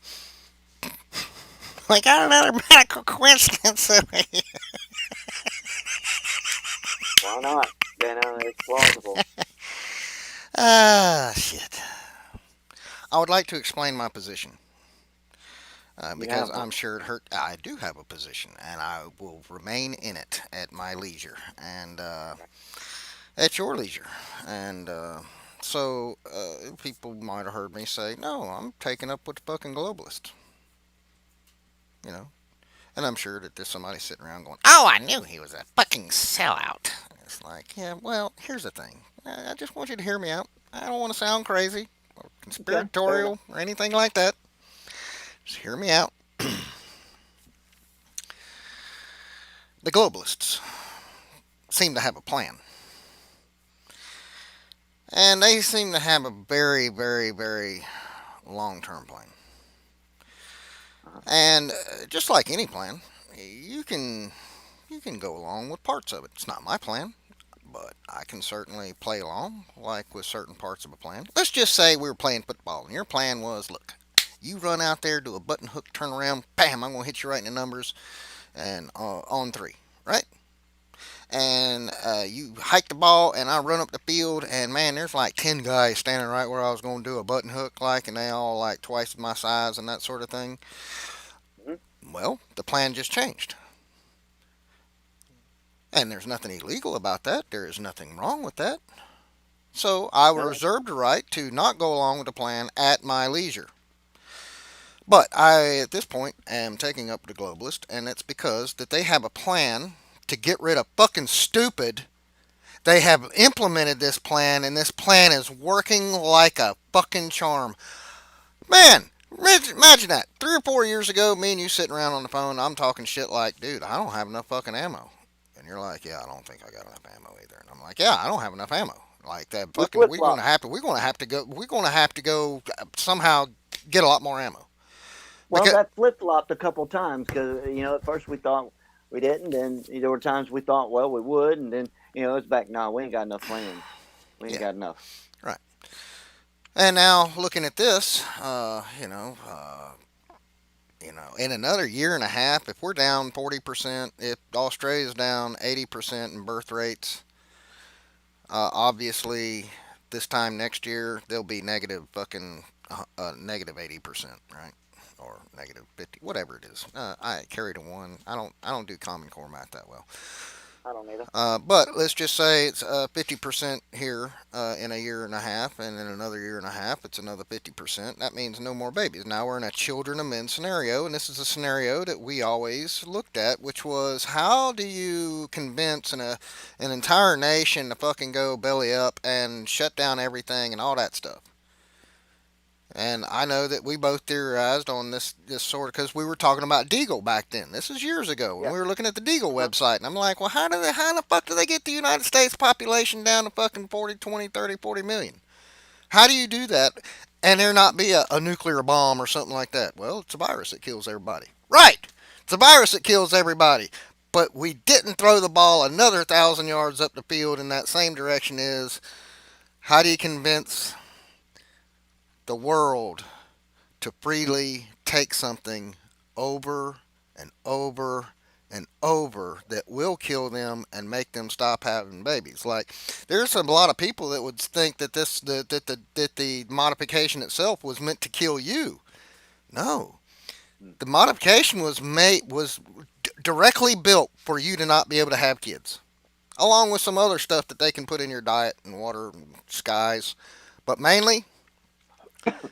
We got another medical coincidence over here. Why not? It's plausible. Shit. I would like to explain my position. Because I'm sure it hurt. I do have a position, and I will remain in it at my leisure, and at your leisure. And so people might have heard me say, "No, I'm taking up with the fucking globalist." You know, and I'm sure that there's somebody sitting around going, "Oh, I knew he was a fucking sellout." It's like, yeah, well, here's the thing. I just want you to hear me out. I don't want to sound crazy or conspiratorial or anything like that. Just hear me out. The globalists seem to have a plan. And they seem to have a very, very, very long-term plan. And just like any plan, you can go along with parts of it. It's not my plan, but I can certainly play along, like with certain parts of a plan. Let's just say we were playing football, and your plan was, look, you run out there, do a button hook, turn around, bam, I'm going to hit you right in the numbers, and on three, right? And you hike the ball, and I run up the field, and man, there's like 10 guys standing right where I was going to do a button hook, like, and they all like twice my size and that sort of thing. Well, the plan just changed. And there's nothing illegal about that. There is nothing wrong with that. So I will reserve the right to not go along with the plan at my leisure. But I, at this point, am taking up the globalist, and it's because that they have a plan to get rid of fucking stupid. They have implemented this plan, and this plan is working like a fucking charm. Man, imagine that. 3 or 4 years ago, me and you sitting around on the phone, I'm talking shit like, dude, I don't have enough fucking ammo. And you're like, yeah, I don't think I got enough ammo either. And I'm like, yeah, I don't have enough ammo. Like that fucking, we're gonna have to go somehow get a lot more ammo. Well, that flip-flopped a couple times because, at first we thought we didn't, and there were times we thought, well, we would, and then, it's back, no, we ain't got enough plans. We ain't got enough. Right. And now, looking at this, in another year and a half, if we're down 40%, if Australia's down 80% in birth rates, obviously, this time next year, they'll be negative fucking negative 80%, right? Or negative 50, whatever it is. I carried a one. I don't do Common Core math that well. I don't either. But let's just say it's 50% here in a year and a half, and in another year and a half, it's another 50%. That means no more babies. Now we're in a children of men scenario, and this is a scenario that we always looked at, which was how do you convince an entire nation to fucking go belly up and shut down everything and all that stuff? And I know that we both theorized on this sort of, because we were talking about Deagle back then. This is years ago when we were looking at the Deagle website, and I'm like, well, how the fuck do they get the United States population down to fucking 40, 20, 30, 40 million? How do you do that and there not be a nuclear bomb or something like that? Well, it's a virus that kills everybody. Right! It's a virus that kills everybody. But we didn't throw the ball another 1,000 yards up the field in that same direction. Is how do you convince the world to freely take something over and over and over that will kill them and make them stop having babies? Like, there's a lot of people that would think that the modification itself was meant to kill you. No, the modification was directly built for you to not be able to have kids, along with some other stuff that they can put in your diet and water and skies, but mainly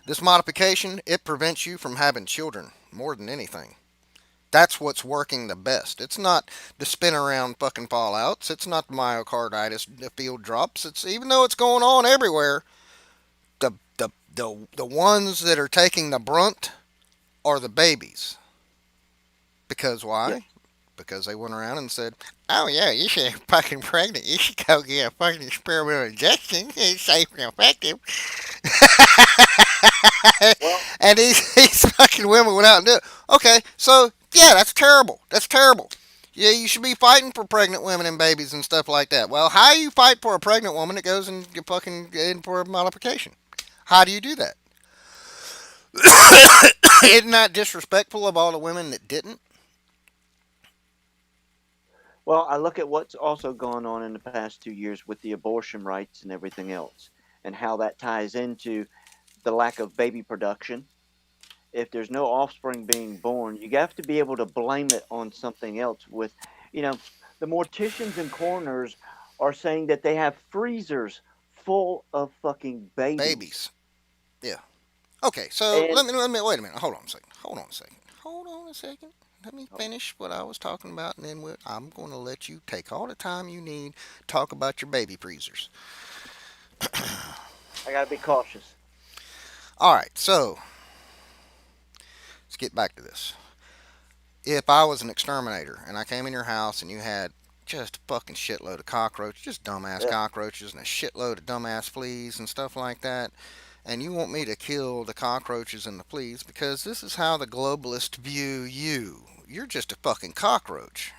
this modification, it prevents you from having children more than anything. That's what's working the best. It's not the spin around fucking fallouts. It's not the myocarditis, the field drops. It's even though it's going on everywhere, the ones that are taking the brunt are the babies. Because Yep. why? Because they went around and said, "Oh yeah, you should get fucking pregnant. You should go get a fucking experimental injection. It's safe and effective." Well, And these fucking women went out and did it. Okay, so yeah, that's terrible. That's terrible. Yeah, you should be fighting for pregnant women and babies and stuff like that. Well, how do you fight for a pregnant woman that goes and you fucking in for a modification? How do you do that? Isn't that disrespectful of all the women that didn't? well, I look at what's also gone on in the past 2 years with the abortion rights and everything else, and how that ties into the lack of baby production. If there's no offspring being born, you have to be able to blame it on something else. With, you know, the morticians and coroners are saying that they have freezers full of fucking babies. Babies. Yeah. Okay, so And let me wait a minute. Hold on a second. Hold on a second. Hold on a second. Let me finish what I was talking about, and then I'm going to let you take all the time you need to talk about your baby freezers. I gotta be cautious. All right, so let's get back to this. If I was an exterminator and I came in your house and you had just a fucking shitload of cockroaches, just dumbass Yeah, cockroaches and a shitload of dumbass fleas and stuff like that, and you want me to kill the cockroaches and the fleas because this is how the globalists view you. You're just a fucking cockroach.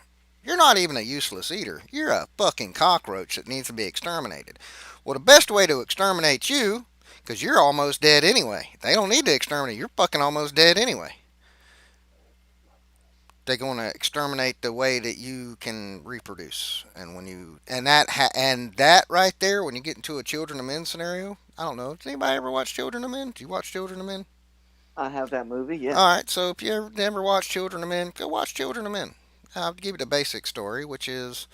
You're not even a useless eater. You're a fucking cockroach that needs to be exterminated. Well, the best way to exterminate you, because you're almost dead anyway. They don't need to exterminate. You're fucking almost dead anyway. They're going to exterminate the way that you can reproduce, and when you and that right there, when you get into a Children of Men scenario, I don't know. Does anybody ever watch Children of Men? Do you watch Children of Men? I have that movie. Yeah. All right, so if you ever never watched Children of Men, go watch Children of Men. I'll give you the basic story, which is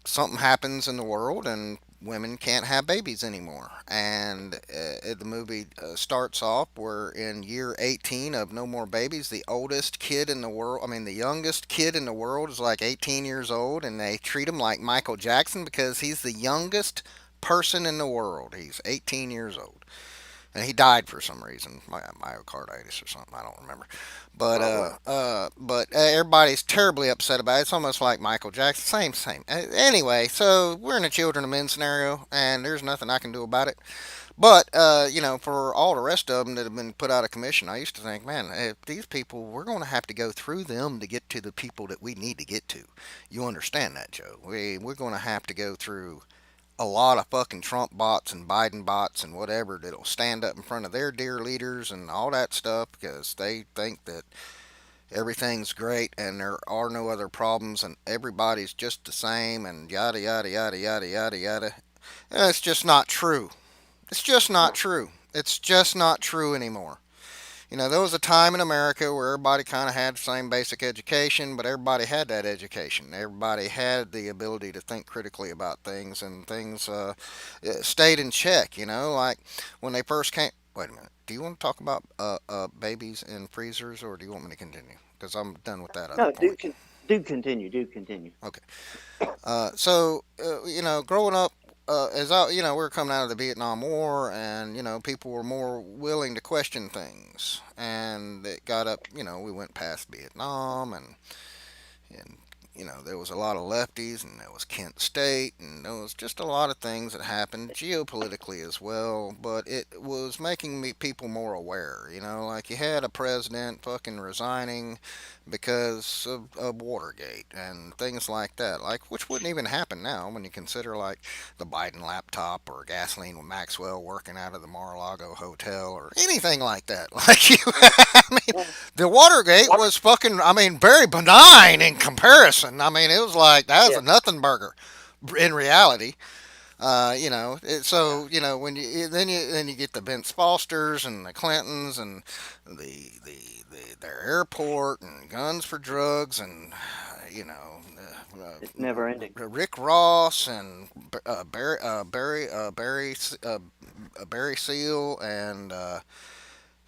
something happens in the world and women can't have babies anymore. And the movie starts off where in year 18 of No More Babies, the oldest kid in the world, I mean, the youngest kid in the world is like 18 years old, and they treat him like Michael Jackson because he's the youngest person in the world. He's 18 years old and he died for some reason, myocarditis or something. I don't remember. But Probably. everybody's terribly upset about it. It's almost like Michael Jackson. Same. Anyway, so we're in a Children of Men scenario, and there's nothing I can do about it. But for all the rest of them that have been put out of commission, I used to think, man, if these people, we're going to have to go through them to get to the people that we need to get to. You understand that, Joe? We're going to have to go through a lot of fucking Trump bots and Biden bots and whatever that'll stand up in front of their dear leaders and all that stuff because they think that everything's great and there are no other problems and everybody's just the same and yada yada yada yada yada yada. And it's just not true. It's just not No. true. It's just not true anymore. There was a time in America where everybody kind of had the same basic education, but everybody had that education. Everybody had the ability to think critically about things, and things stayed in check. Like when they first came. Wait a minute. Do you want to talk about babies in freezers, or do you want me to continue? Because I'm done with that other No, point. do continue. Do continue. Okay. Growing up, as I, we were coming out of the Vietnam War, and people were more willing to question things, and it got up. We went past Vietnam, and there was a lot of lefties, and there was Kent State, and there was just a lot of things that happened geopolitically as well. But it was making people more aware. Like you had a president fucking resigning because of Watergate and things like that. Like which wouldn't even happen now when you consider like the Biden laptop or gasoline with Maxwell working out of the Mar-a-Lago hotel or anything like that. Like I mean, Well, the Watergate was fucking, I mean, very benign in comparison. I mean, it was like that was yeah, a nothing burger in reality. When you get the Vince Fosters and the Clintons and their airport and guns for drugs and you know it's never ending. Rick Ross and Barry Seal and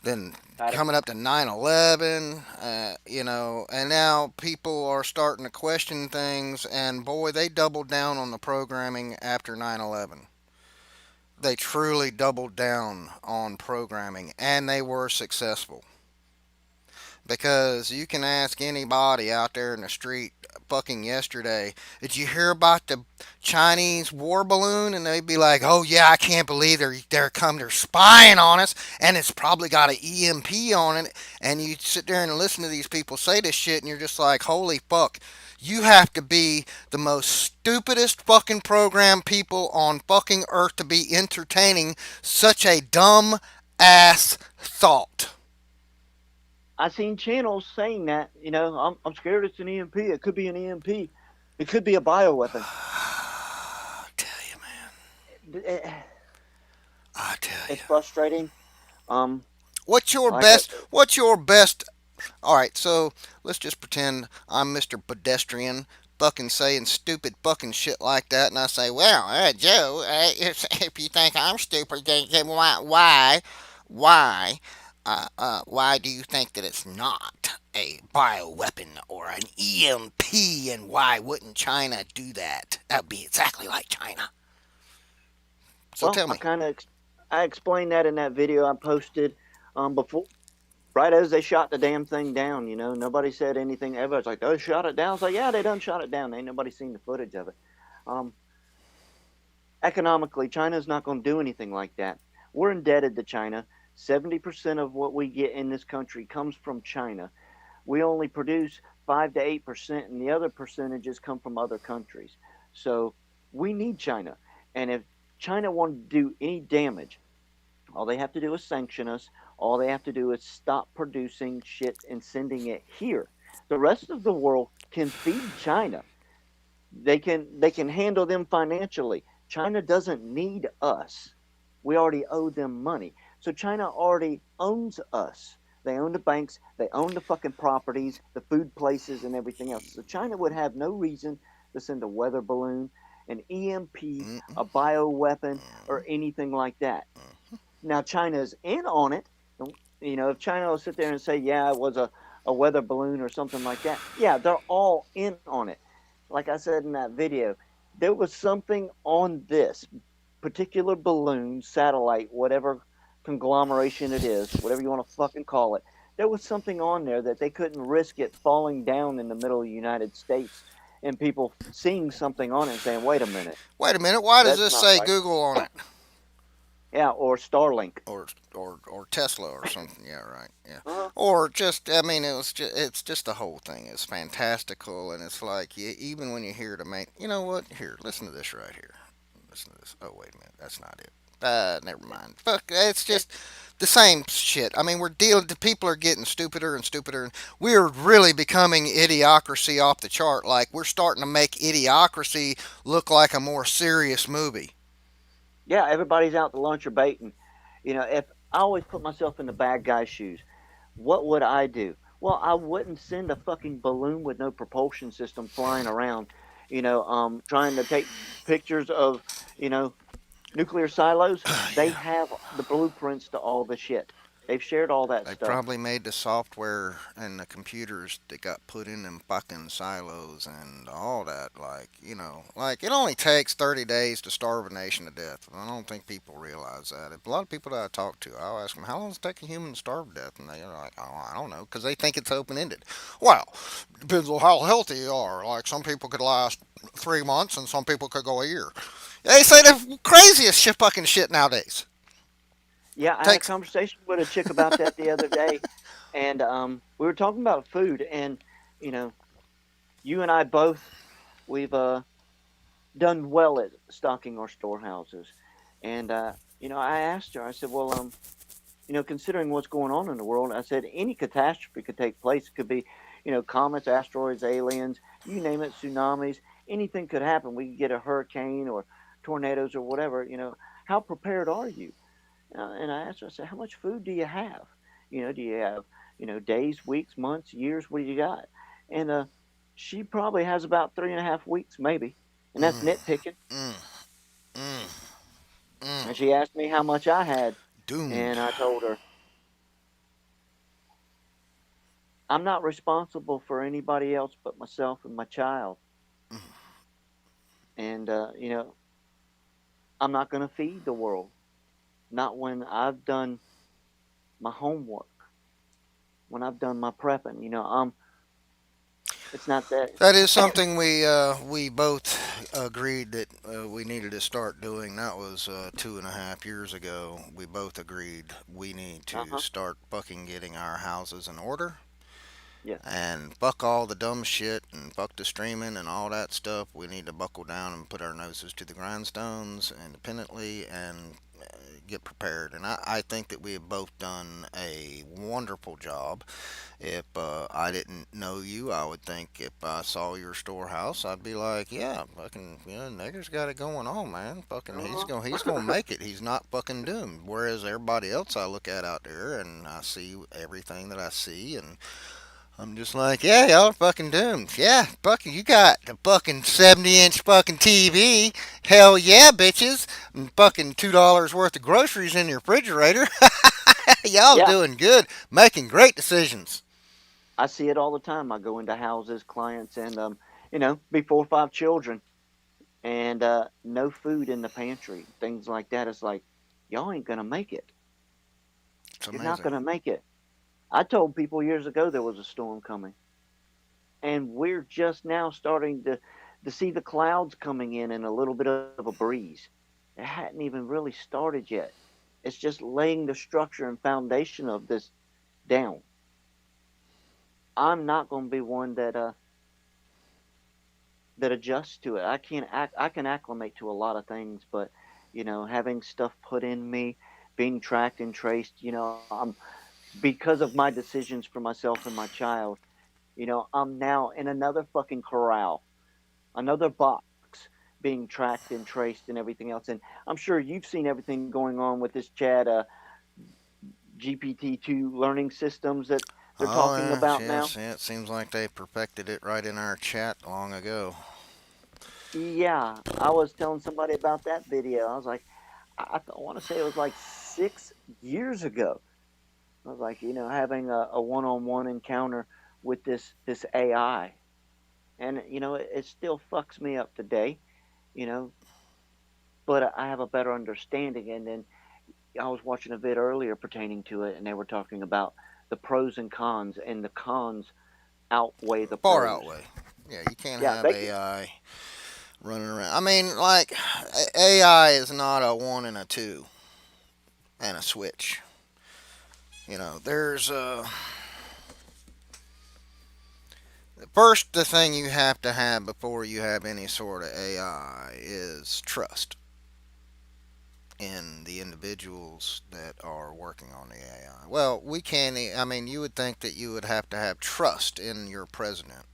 Then Had it. coming up to 9/11, and now people are starting to question things. And boy, they doubled down on the programming after 9/11. They truly doubled down on programming, and they were successful. Because you can ask anybody out there in the street fucking yesterday, did you hear about the Chinese war balloon? And they'd be like, oh yeah, I can't believe they're spying on us, and it's probably got an EMP on it. And you sit there and listen to these people say this shit, and you're just like, holy fuck. You have to be the most stupidest fucking program people on fucking earth to be entertaining such a dumb ass thought. I seen channels saying that. I'm scared it's an EMP. It could be an EMP. It could be a bioweapon. I tell you, man. It- I tell you. It's frustrating. Um, What's your like I, best? What's your best? All right, so let's just pretend I'm Mr. Pedestrian, fucking saying stupid fucking shit like that, and I say, well, Joe, if you think I'm stupid, then why, why do you think that it's not a bioweapon or an EMP, and why wouldn't China do that? That would be exactly like China. So well, tell me. I explained that in that video I posted before, right as they shot the damn thing down. Nobody said anything. Everybody's like, "They shot it down." It's like, yeah, they done shot it down. Ain't nobody seen the footage of it. Um, Economically, China's not going to do anything like that. We're indebted to China. 70% of what we get in this country comes from China. We only produce 5 to 8%, and the other percentages come from other countries. So we need China. And if China wanted to do any damage, all they have to do is sanction us. All they have to do is stop producing shit and sending it here. The rest of the world can feed China. They can handle them financially. China doesn't need us. We already owe them money. So China already owns us. They own the banks, they own the fucking properties, the food places and everything else. So China would have no reason to send a weather balloon, an EMP, Mm-mm. a bioweapon, or anything like that. Now China's in on it. If China will sit there and say, yeah, it was a weather balloon or something like that, yeah, they're all in on it. Like I said in that video, there was something on this particular balloon, satellite, whatever conglomeration it is, whatever you want to fucking call it. There was something on there that they couldn't risk it falling down in the middle of the United States and people seeing something on it and saying, wait a minute, Wait a minute. Why does that's this not say right. Google on it? Yeah, or Starlink. Or Tesla or something. Yeah, right. Yeah. Uh-huh. Or just I mean it's just the whole thing is fantastical, and it's like even when you hear the main, you know what? Here, listen to this right here. Listen to this. Oh wait a minute, that's not it. Never mind. Fuck, it's just the same shit. I mean, we're dealing. The people are getting stupider and stupider. We're really becoming idiocracy off the chart. Like we're starting to make idiocracy look like a more serious movie. Yeah, everybody's out to lunch or baiting. If I always put myself in the bad guy's shoes, what would I do? Well, I wouldn't send a fucking balloon with no propulsion system flying around, trying to take pictures of, you know, nuclear silos. They Yeah. have the blueprints to all the shit. They've shared all that They stuff. probably made the software and the computers that got put in them fucking silos and all that. Like it only takes 30 days to starve a nation to death. I don't think people realize that. A lot of people that I talk to, I'll ask them, how long does it take a human to starve to death? And they're like, oh, I don't know, because they think it's open ended. Well, depends on how healthy you are. Like some people could last 3 months and some people could go a year. They say the craziest shit fucking shit nowadays. Yeah, I had a Takes. conversation with a chick about that the other day, and we were talking about food, and you know, you and I both we've done well at stocking our storehouses, and I asked her, I said, well, considering what's going on in the world, I said any catastrophe could take place. It could be, comets, asteroids, aliens, you name it, tsunamis, anything could happen. We could get a hurricane or tornadoes or whatever. How prepared are you? And I asked her, I said, how much food do you have? Do you have, days, weeks, months, years? What do you got? And she probably has about 3.5 weeks, maybe. And that's Mm, nitpicking. mm, mm, And mm. she asked me how much I had. Doomed. And I told her, I'm not responsible for anybody else but myself and my child. And, I'm not going to feed the world. Not when I've done my homework, when I've done my prepping. It's not that. That is something we both agreed that we needed to start doing. That was 2.5 years ago. We both agreed we need Uh to huh. start fucking getting our houses in order Yes. and fuck all the dumb shit and fuck the streaming and all that stuff. We need to buckle down and put our noses to the grindstones independently and get prepared. And I think that we have both done a wonderful job. If I didn't know you, I would think if I saw your storehouse, I'd be like, yeah, fucking, nigger's got it going on, man. Fucking, Uh he's gonna make it. He's not fucking doomed. Whereas everybody else I look at out there, and I see everything that I see, and I'm just like, yeah, y'all are fucking doomed. Yeah, fucking, you got the fucking 70-inch fucking TV. Hell yeah, bitches. And fucking $2 worth of groceries in your refrigerator. Y'all Yeah. doing good, making great decisions. I see it all the time. I go into houses, clients, and be 4 or 5 children, and no food in the pantry, things like that. It's like, y'all ain't gonna make it. It's You're not amazing. gonna make it. I told people years ago there was a storm coming, and we're just now starting to see the clouds coming in and a little bit of a breeze. It hadn't even really started yet. It's just laying the structure and foundation of this down. I'm not going to be one that adjusts to it. I can acclimate to a lot of things, but having stuff put in me, being tracked and traced, I'm because of my decisions for myself and my child, I'm now in another fucking corral, another box being tracked and traced and everything else. And I'm sure you've seen everything going on with this chat GPT-2 learning systems that they're Oh talking yes, about now. yes, yeah. It seems like they perfected it right in our chat long ago. Yeah, I was telling somebody about that video. I was like, I want to say it was like 6 years ago. I was like, having a one-on-one encounter with this AI, and it still fucks me up today, you know, but I have a better understanding. And then I was watching a vid earlier pertaining to it, and they were talking about the pros and cons, and the cons outweigh the Far pros. outweigh. Yeah, you can't Yeah, have they can. AI running around. I mean, like AI is not a one and a two and a switch. There's first the thing you have to have before you have any sort of AI is trust in the individuals that are working on the AI. Well, we can't. I mean, you would think that you would have to have trust in your president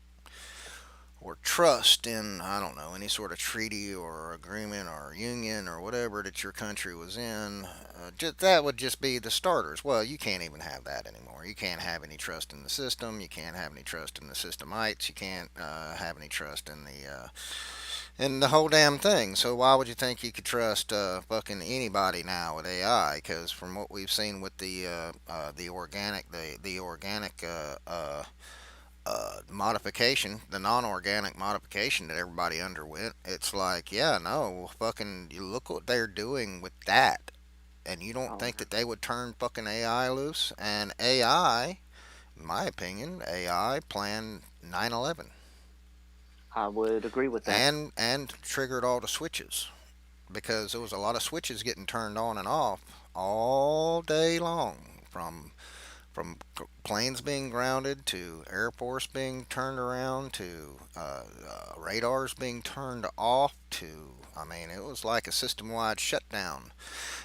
or trust in, I don't know, any sort of treaty or agreement or union or whatever that your country was in. That would just be the starters. Well, you can't even have that anymore. You can't have any trust in the system. You can't have any trust in the systemites. You can't have any trust in the whole damn thing. So why would you think you could trust fucking anybody now with AI? Because from what we've seen with the organic modification, the non-organic modification that everybody underwent, it's like, yeah, no, fucking, you look what they're doing with that, and you don't Oh, think that they would turn fucking AI loose? And AI, in my opinion, AI planned 9/11 I would agree with that. and triggered all the switches because there was a lot of switches getting turned on and off all day long from planes being grounded to Air Force being turned around to radars being turned off to, I mean, it was like a system-wide shutdown.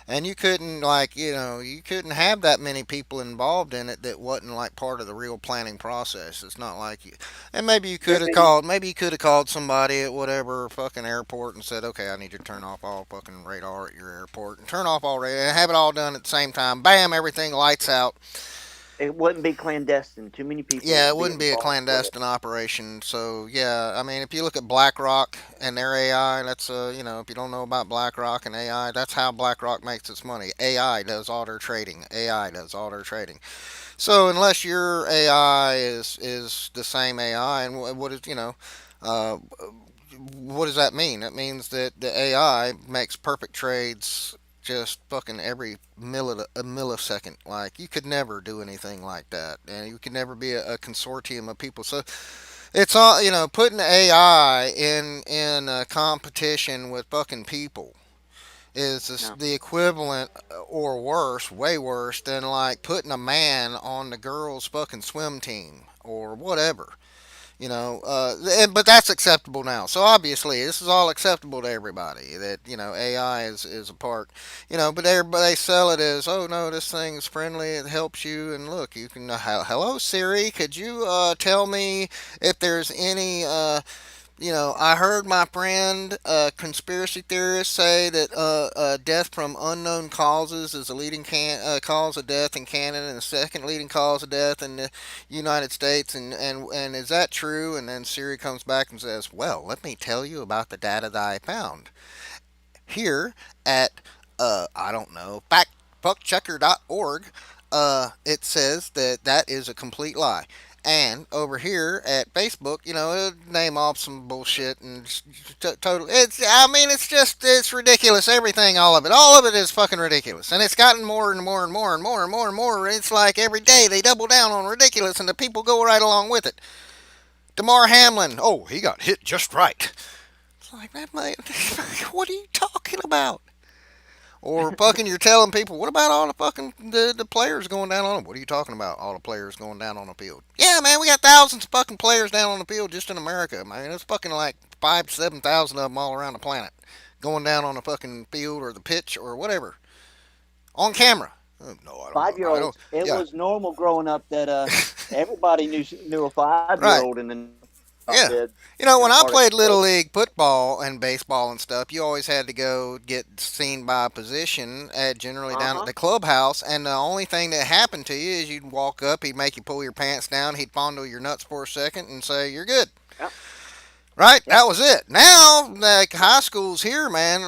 And you couldn't, like, you couldn't have that many people involved in it that wasn't like part of the real planning process. It's not like you, and maybe you could have called somebody at whatever fucking airport and said, okay, I need you to turn off all fucking radar at your airport and turn off all radar and have it all done at the same time. Bam, everything lights out. It wouldn't be clandestine. Too many people Yeah, it would be wouldn't be a involved with it. clandestine operation. So yeah, I mean, if you look at BlackRock and their AI, that's if you don't know about BlackRock and AI, that's how BlackRock makes its money. AI does all their trading. AI does all their trading. So unless your AI is the same AI, and what is uh, what does that mean? That means that the AI makes perfect trades just fucking every a millisecond. Like you could never do anything like that, and you could never be a consortium of people. So it's all putting AI in a competition with fucking people is No. the equivalent or worse, way worse than like putting a man on the girls' fucking swim team or whatever. But that's acceptable now. So obviously, this is all acceptable to everybody. That AI is a part. But they sell it as, oh no, this thing's friendly. It helps you. And look, you can hello Siri, could you tell me if there's any I heard my friend, conspiracy theorist, say that death from unknown causes is the leading cause of death in Canada and the second leading cause of death in the United States. And is that true? And then Siri comes back and says, well, let me tell you about the data that I found here at I don't know factchecker.org. It says that that is a complete lie. And over here at Facebook, it'll name off some bullshit and total. It's ridiculous. Everything, all of it is fucking ridiculous. And it's gotten more and more and more and more and more and more. It's like every day they double down on ridiculous, and the people go right along with it. Damar Hamlin, oh, he got hit just right. It's like that man. What are you talking about? Or fucking, you're telling people, what about all the fucking the players going down on them? What are you talking about? All the players going down on the field? Yeah, man, we got thousands of fucking players down on the field just in America. Man, it's fucking like 7,000 of them all around the planet going down on the fucking field or the pitch or whatever on camera. No, I don't know. 5 year I don't. olds. It Yeah, was normal growing up that everybody knew a 5 year right. old, and then Yeah. did When I heart played Little exploded. League football and baseball and stuff, you always had to go get seen by a position at generally Uh down at huh. the clubhouse. And the only thing that happened to you is you'd walk up, he'd make you pull your pants down, he'd fondle your nuts for a second and say, you're good. Yep. Right? Yep. That was it. Now, like high schools here, man,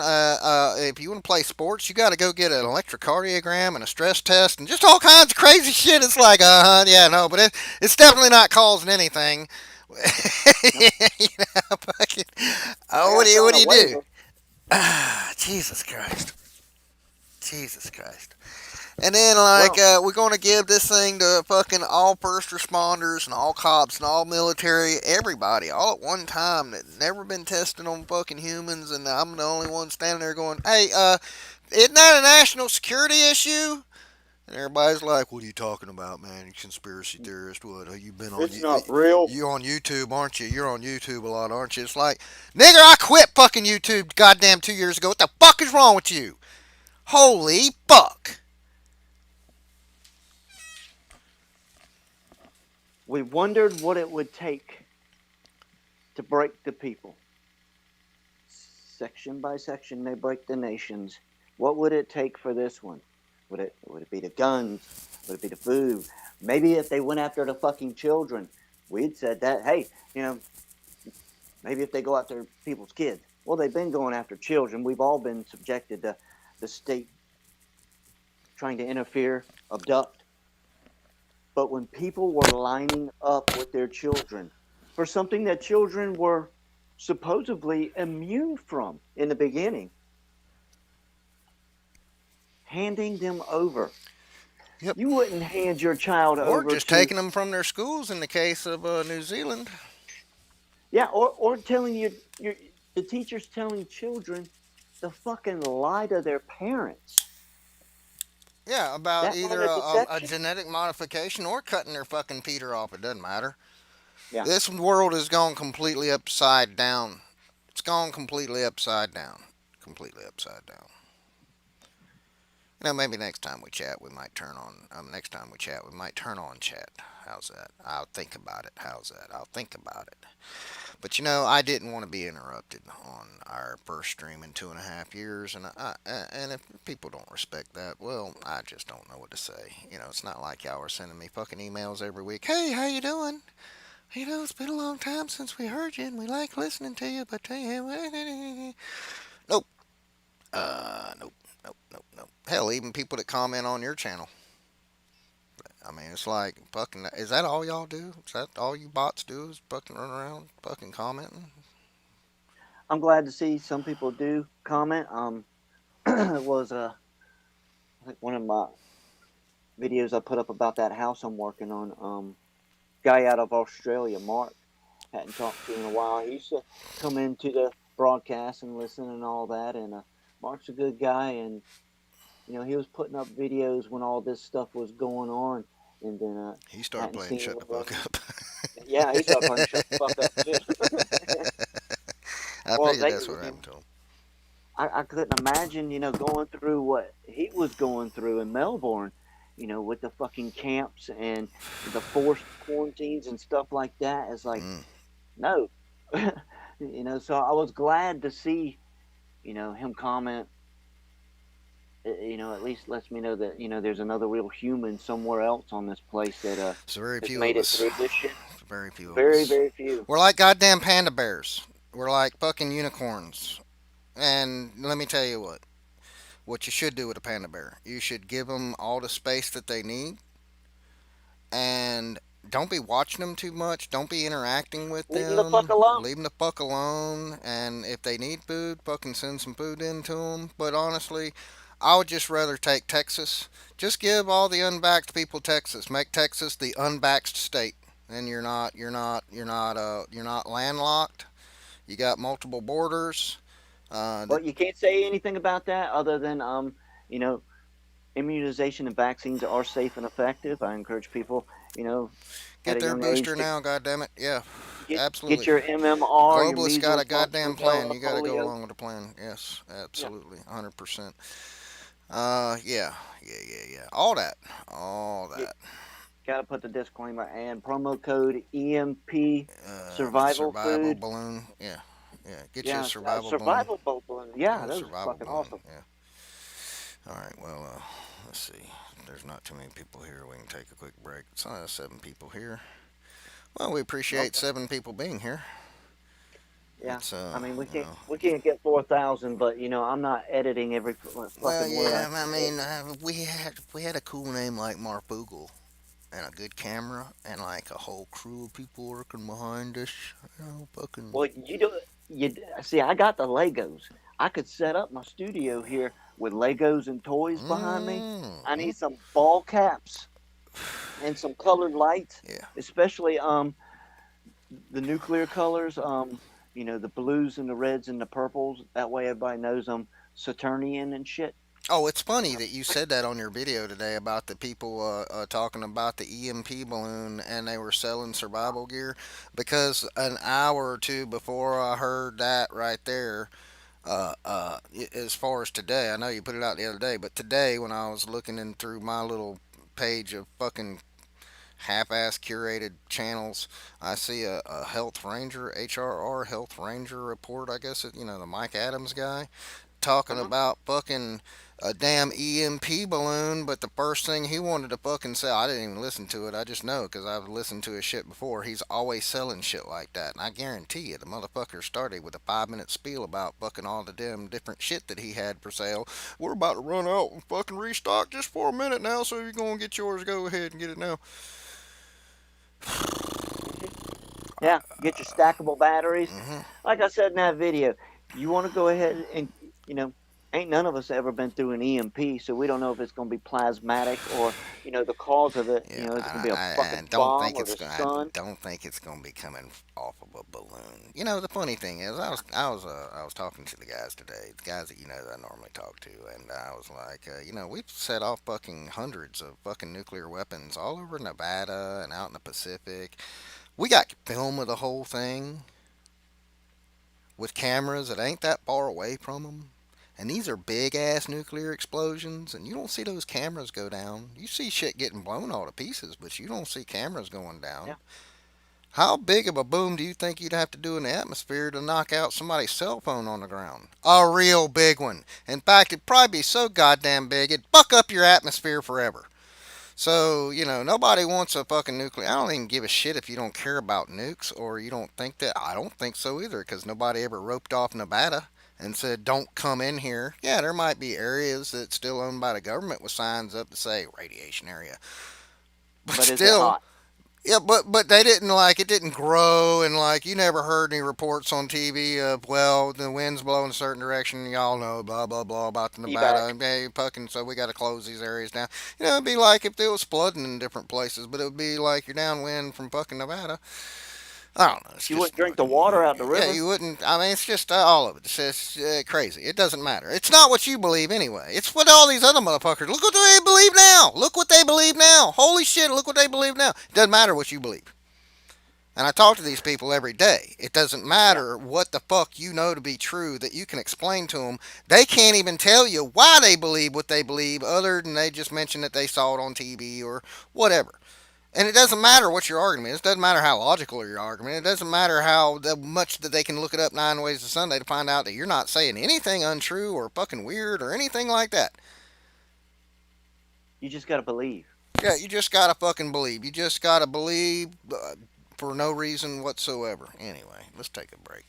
if you want to play sports, you got to go get an electrocardiogram and a stress test and just all kinds of crazy shit. It's like, yeah, no, but it's definitely not causing anything. Yep. Fucking, I oh, got to what sign do a you do? waiver. Jesus Christ. Jesus Christ. And then, like, Well, we're going to give this thing to fucking all first responders and all cops and all military, everybody, all at one time that never been tested on fucking humans. And I'm the only one standing there going, hey, isn't that a national security issue? And everybody's like, "What are you talking about, man? You conspiracy theorist? What? You've been on it's not real. you on YouTube, aren't you? You're on YouTube a lot, aren't you?" It's like, nigger, I quit fucking YouTube goddamn 2 years ago. What the fuck is wrong with you? Holy fuck! We wondered what it would take to break the people. Section by section, they break the nations. What would it take for this one? Would it be the guns? Would it be the food? Maybe if they went after the fucking children, we'd said that. Hey, maybe if they go after people's kids. Well, they've been going after children. We've all been subjected to the state trying to interfere, abduct. But when people were lining up with their children for something that children were supposedly immune from in the beginning, handing them over. Yep. You wouldn't hand your child Or over just to, taking them from their schools in the case of New Zealand. yeah, or telling the teachers telling children to fucking lie to their parents. Yeah, about That either line of a deception. genetic modification or cutting their fucking Peter off. It doesn't matter. Yeah. This world has gone completely upside down. It's gone completely upside down. Completely upside down. Maybe next time we chat, we might turn on. Next time we chat, we might turn on chat. How's that? I'll think about it. How's that? I'll think about it. But I didn't want to be interrupted on our first stream in 2.5 years, and if people don't respect that, well, I just don't know what to say. It's not like y'all are sending me fucking emails every week. Hey, how you doing? It's been a long time since we heard you, and we like listening to you, but nope, nope, nope, nope, nope. Hell, even people that comment on your channel. I mean, it's like fucking. Is that all y'all do? Is that all you bots do? Is fucking run around, fucking commenting? I'm glad to see some people do comment. It was like one of my videos I put up about that house I'm working on. Guy out of Australia, Mark, hadn't talked to in a while. He used to come into the broadcast and listen and all that. And Mark's a good guy, and he was putting up videos when all this stuff was going on, and then He started hadn't playing seen Shut him the in. Fuck Up. Yeah, he started playing Shut the Fuck Up too. I Well, figured that's what happened to him. I couldn't imagine, going through what he was going through in Melbourne, with the fucking camps and the forced quarantines and stuff like that. It's like, no, So I was glad to see, him comment. At least lets me know that there's another real human somewhere else on this place that So very has few made of it us. through this shit. Very few of Very, us. very few. We're like goddamn panda bears. We're like fucking unicorns. And let me tell you what you should do with a panda bear. You should give them all the space that they need, and don't be watching them too much. Don't be interacting with Leave them the fuck them. alone. Leave them the fuck alone. And if they need food, fucking send some food into them. But honestly, I would just rather take Texas. Just give all the unvaxxed people Texas. Make Texas the unvaxxed state. And you're not landlocked. You got multiple borders. Well, you can't say anything about that other than you know, immunization and vaccines are safe and effective. I encourage people, at Get a their young age booster to now, goddammit. Yeah, get absolutely. your MMR, your Globalists got a measles, mumps, goddamn plan. rubella, You got to go polio. along with the plan. Yes, Yeah, absolutely, 100%. Yeah, yeah. All you that. got to put the disclaimer and promo code EMP survival Survival food. balloon. Yeah, yeah. Get you a Yeah, survival balloon. survival balloon. Yeah, Yeah, those are survival fucking balloon. awesome. Yeah. All right. Well, let's see. There's not too many people here. We can take a quick break. It's only 7 people here. Well, we appreciate Okay. 7 people being here. Yeah, It's I mean you know, we can't get 4,000, but I'm not editing every well, fucking word I yeah. I say. mean, we had a cool name like Marfugal and a good camera and like a whole crew of people working behind us. Fucking. Well, see. I got the Legos. I could set up my studio here with Legos and toys behind me. I Mm, need some ball caps and some colored lights, yeah. especially the nuclear colors. The blues and the reds and the purples. That way, everybody knows I'm Saturnian and shit. Oh, it's funny that you said that on your video today about the people talking about the EMP balloon and they were selling survival gear because an hour or two before I heard that right there, as far as today, I know you put it out the other day, but today when I was looking in through my little page of fucking half-ass curated channels, I see a health ranger, HRR health ranger report. I guess the Mike Adams guy talking Uh-huh. about fucking a damn EMP balloon, but the first thing he wanted to fucking sell, I didn't even listen to it. I just know because I've listened to his shit before. He's always selling shit like that, and I guarantee you, the motherfucker started with a 5 minute spiel about fucking all the damn different shit that he had for sale. We're about to run out and fucking restock just for a minute now, so if you're gonna get yours, go ahead and get it now. Hmm. Yeah, get your stackable batteries. Hmm. Like I said in that video, you want to go ahead and, you know, ain't none of us ever been through an EMP, so we don't know if it's going to be plasmatic or, the cause of it. Yeah, Is it going to be a I fucking don't bomb think or it's the gonna. I sun? don't think it's gonna be coming off of a balloon. The funny thing is, I was talking to the guys today, the guys that that I normally talk to, and I was like, we've set off fucking hundreds of fucking nuclear weapons all over Nevada and out in the Pacific. We got film of the whole thing with cameras that ain't that far away from them. And these are big ass nuclear explosions, and you don't see those cameras go down. You see shit getting blown all to pieces, but you don't see cameras going Yeah. down. How big of a boom do you think you'd have to do in the atmosphere to knock out somebody's cell phone on the ground? A real big one. In fact, it'd probably be so goddamn big, it'd buck up your atmosphere forever. So, nobody wants a fucking nuclear. I don't even give a shit if you don't care about nukes or you don't think that. I don't think so either because nobody ever roped off Nevada and said, don't come in here. Yeah, there might be areas that's still owned by the government with signs up to say radiation area. But But is it still, hot? yeah, but they didn't it didn't grow and you never heard any reports on TV of well the wind's blowing a certain direction. Y'all know blah blah blah about the Nevada Feedback. and hey, fucking so we got to close these areas down. It'd be like if there was flooding in different places, but it would be like you're downwind from fucking Nevada. I don't know. It's You just wouldn't drink the water out the yeah, river. you wouldn't. I mean, it's just all of it. It's just crazy. It doesn't matter. It's not what you believe anyway. It's what all these other motherfuckers. Look what they believe now. Look what they believe now. Holy shit! Look what they believe now. It doesn't matter what you believe. And I talk to these people every day. It doesn't matter what the fuck you know to be true that you can explain to them. They can't even tell you why they believe what they believe, other than they just mention that they saw it on TV or whatever. And it doesn't matter what your argument is. It doesn't matter how logical your argument. It doesn't matter how much that they can look it up 9 ways to Sunday to find out that you're not saying anything untrue or fucking weird or anything like that. You just gotta believe. Yeah, you just gotta fucking believe. You just gotta believe for no reason whatsoever. Anyway, let's take a break.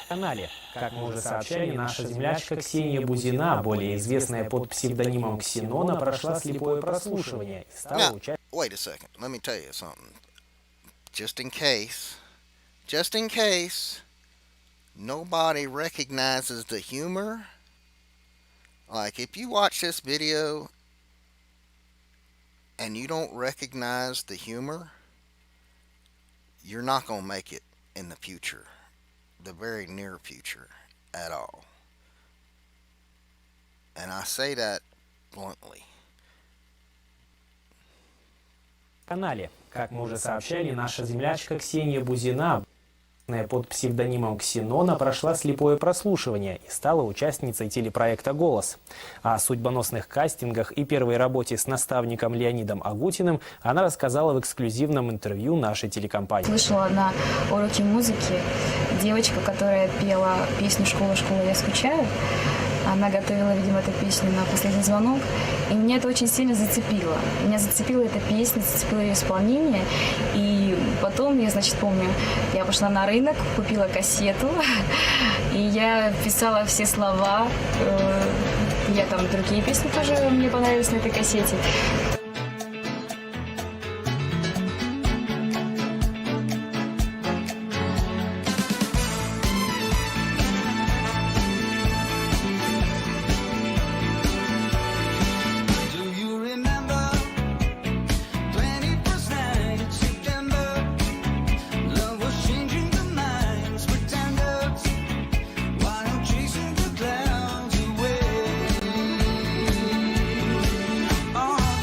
Канале. Как мы уже сообщали, наша землячка Ксения Бузина, более известная под псевдонимом Ксенона, прошла слепое прослушивание и стала Now, участницей. wait a second. Let me tell you something. Just in case nobody recognizes the humor. Like, if you watch this video and you don't recognize the humor, you're not going to make it in the future, the very near future at all. And I say that bluntly. Канале. Как мы уже сообщали, наша землячка Ксения Бузина, под псевдонимом Ксенона, прошла слепое прослушивание и стала участницей телепроекта «Голос». О судьбоносных кастингах и первой работе с наставником Леонидом Агутиным она рассказала в эксклюзивном интервью нашей телекомпании. Слышала на уроке музыки девочка, которая пела песню «Школа, школа, я скучаю». Она готовила, видимо, эту песню на последний звонок. И меня это очень сильно зацепило. Меня зацепила эта песня, зацепило ее исполнение. И потом, я, помню, я пошла на рынок, купила кассету. И я писала все слова. Я там другие песни тоже мне понравились на этой кассете.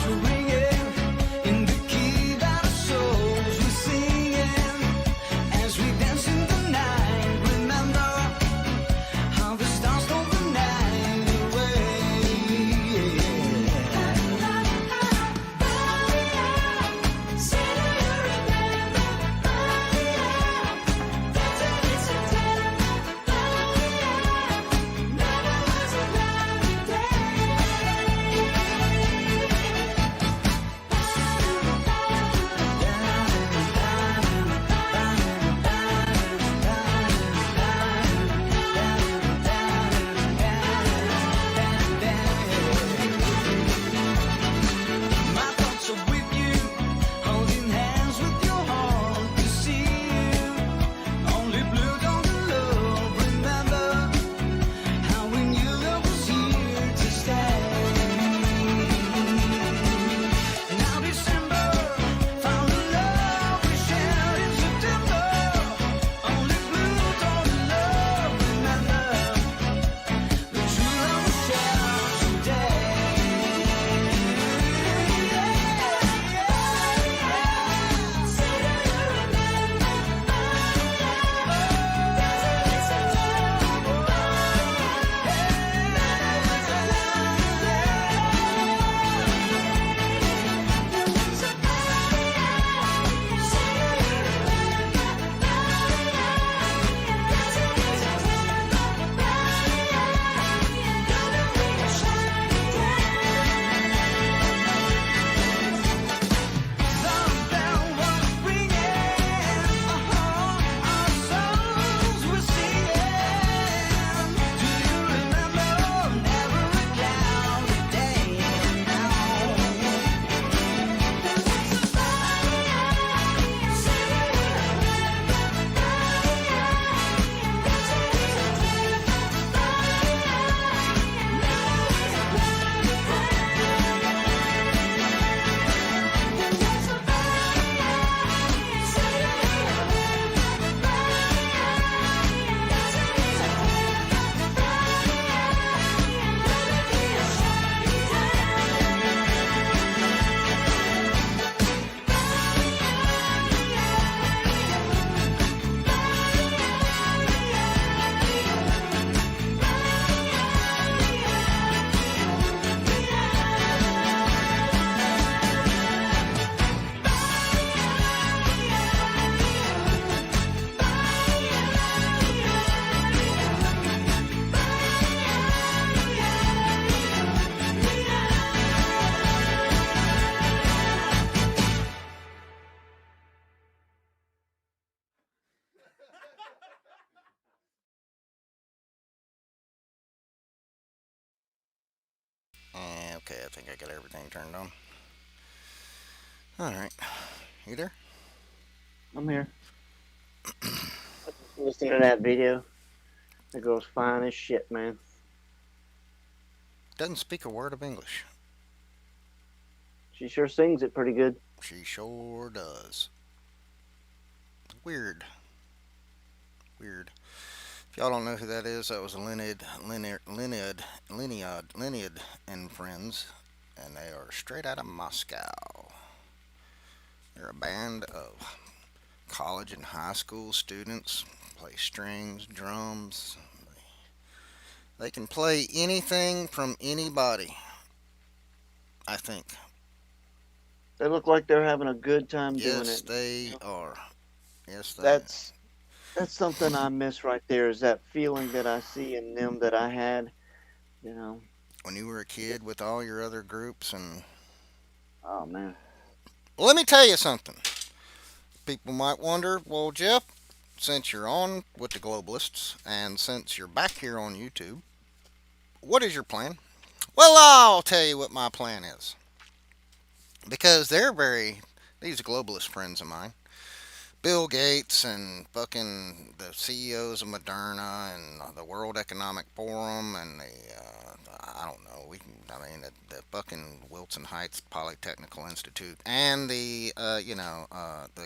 To Okay, I think I got everything turned on. All right. You there? I'm here. Listening to that video. The girl's fine as shit, man. Doesn't speak a word of English. She sure sings it pretty good. She sure does. Weird. Weird. If y'all don't know who that is, that was Leonid and Friends, and they are straight out of Moscow. They're a band of college and high school students, play strings, drums. They can play anything from anybody, I think. They look like they're having a good time doing Yes, it. they are. Yes, they are. That's something I miss right there. Is that feeling that I see in them that I had. You know. When you were a kid with all your other groups and. Oh man. Well, let me tell you something. People might wonder, well, Jeff, since you're on with the globalists and since you're back here on YouTube, what is your plan? Well, I'll tell you what my plan is. Because these globalist friends of mine, Bill Gates and fucking the CEOs of Moderna and the World Economic Forum and I don't know, the fucking Wilson Heights Polytechnical Institute and the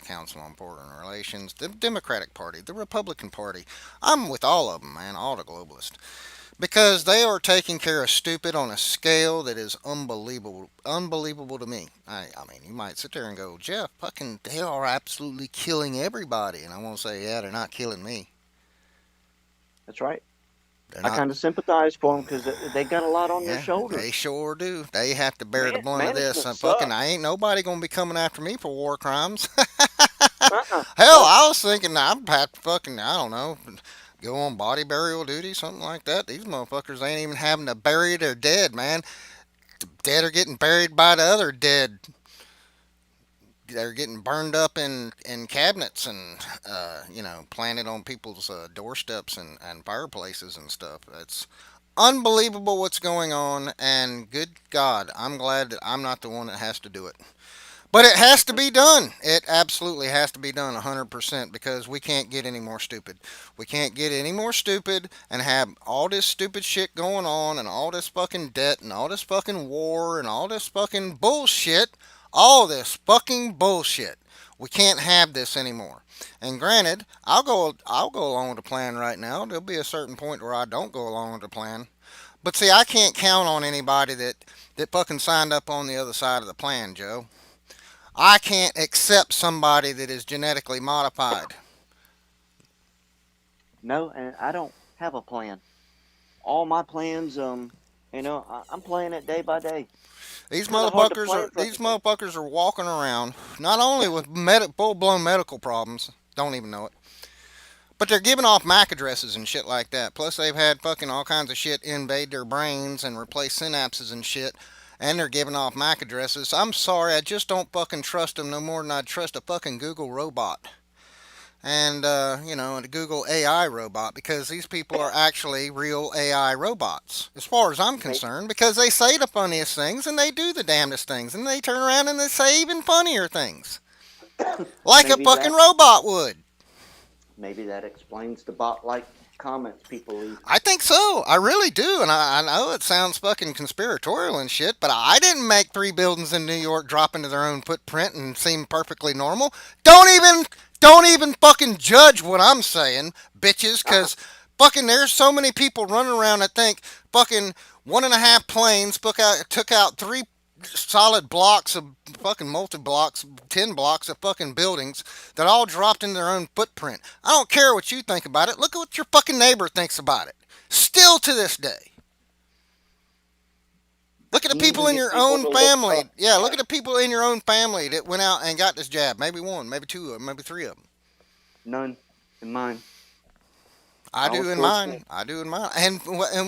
Council on Foreign Relations, the Democratic Party, the Republican Party. I'm with all of them, man, all the globalists. Because they are taking care of stupid on a scale that is unbelievable to me. I mean, you might sit there and go, Jeff, fucking, they are absolutely killing everybody. And I want to say, yeah, they're not killing me. That's right. They're I not. kind of sympathize for them because they got a lot on their Yeah, shoulders. they sure do. They have to bear the blunt of this. Management Fucking, sucks. I ain't nobody gonna be coming after me for war crimes. Uh-uh. Hell, I was thinking I'd have to fucking, I don't know, go on body burial duty, something like that. These motherfuckers ain't even having to bury their dead, man. The dead are getting buried by the other dead. They're getting burned up in cabinets and, planted on people's doorsteps and fireplaces and stuff. It's unbelievable what's going on, and good God, I'm glad that I'm not the one that has to do it. But it has to be done. It absolutely has to be done 100% because we can't get any more stupid. We can't get any more stupid and have all this stupid shit going on and all this fucking debt and all this fucking war and all this fucking bullshit. All this fucking bullshit. We can't have this anymore. And granted, I'll go along with the plan right now. There'll be a certain point where I don't go along with the plan. But see, I can't count on anybody that fucking signed up on the other side of the plan, Joe. I can't accept somebody that is genetically modified. No, and I don't have a plan. All my plans, I'm playing it day by day. These Kind of hard to motherfuckers plan are for these everything. motherfuckers are walking around not only with full-blown medical problems, don't even know it, but they're giving off MAC addresses and shit like that. Plus, they've had fucking all kinds of shit invade their brains and replace synapses and shit. And they're giving off MAC addresses. I'm sorry, I just don't fucking trust them no more than I'd trust a fucking Google robot. And, the Google AI robot because these people are actually real AI robots, as far as I'm concerned, because they say the funniest things and they do the damnedest things and they turn around and they say even funnier things. Like a Maybe fucking that robot would. maybe that explains the bot-like comments people leave. I think so. I really do. And I know it sounds fucking conspiratorial and shit, but I didn't make 3 buildings in New York drop into their own footprint and seem perfectly normal. Don't even fucking judge what I'm saying, bitches, because fucking there's so many people running around that think fucking 1.5 planes took out 3 solid blocks of fucking multi blocks, 10 blocks of fucking buildings that all dropped in their own footprint. I don't care what you think about it. Look at what your fucking neighbor thinks about it. Still to this day. I Look at the can't people even in get your people own to look family. up. Yeah, look at the people in your own family that went out and got this jab. Maybe one, maybe two of them, maybe 3 of them. None in mine. I I was do in fortunate. mine. I do in mine. And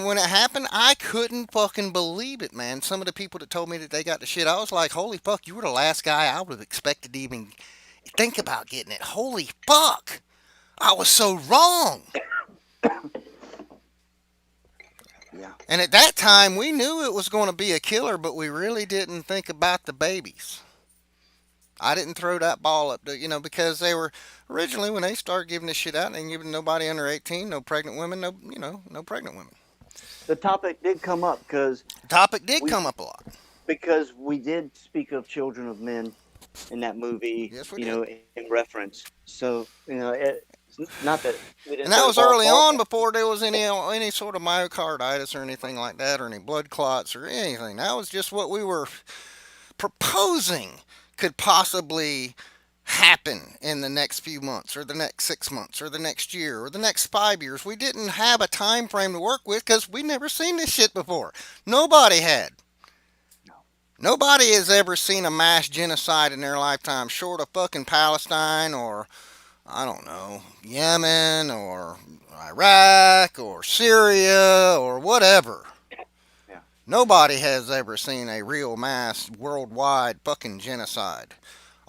when it happened, I couldn't fucking believe it, man. Some of the people that told me that they got the shit, I was like, holy fuck, you were the last guy I would have expected to even think about getting it. Holy fuck. I was so wrong. Yeah. And at that time, we knew it was going to be a killer, but we really didn't think about the babies. I didn't throw that ball up, because they were originally when they started giving this shit out, and giving nobody under 18, no pregnant women, no pregnant women. The topic did come up The topic did we come up a lot. because we did speak of Children of Men in that movie, Yes, we did. in reference. So, it's not that we didn't And that throw the was ball early far. on before there was any sort of myocarditis or anything like that, or any blood clots or anything. That was just what we were proposing could possibly happen in the next few months, or the next 6 months, or the next year, or the next 5 years. We didn't have a time frame to work with because we never seen this shit before. Nobody had. No. Nobody has ever seen a mass genocide in their lifetime, short of fucking Palestine, or I don't know, Yemen, or Iraq, or Syria, or whatever. Yeah. Nobody has ever seen a real mass worldwide fucking genocide.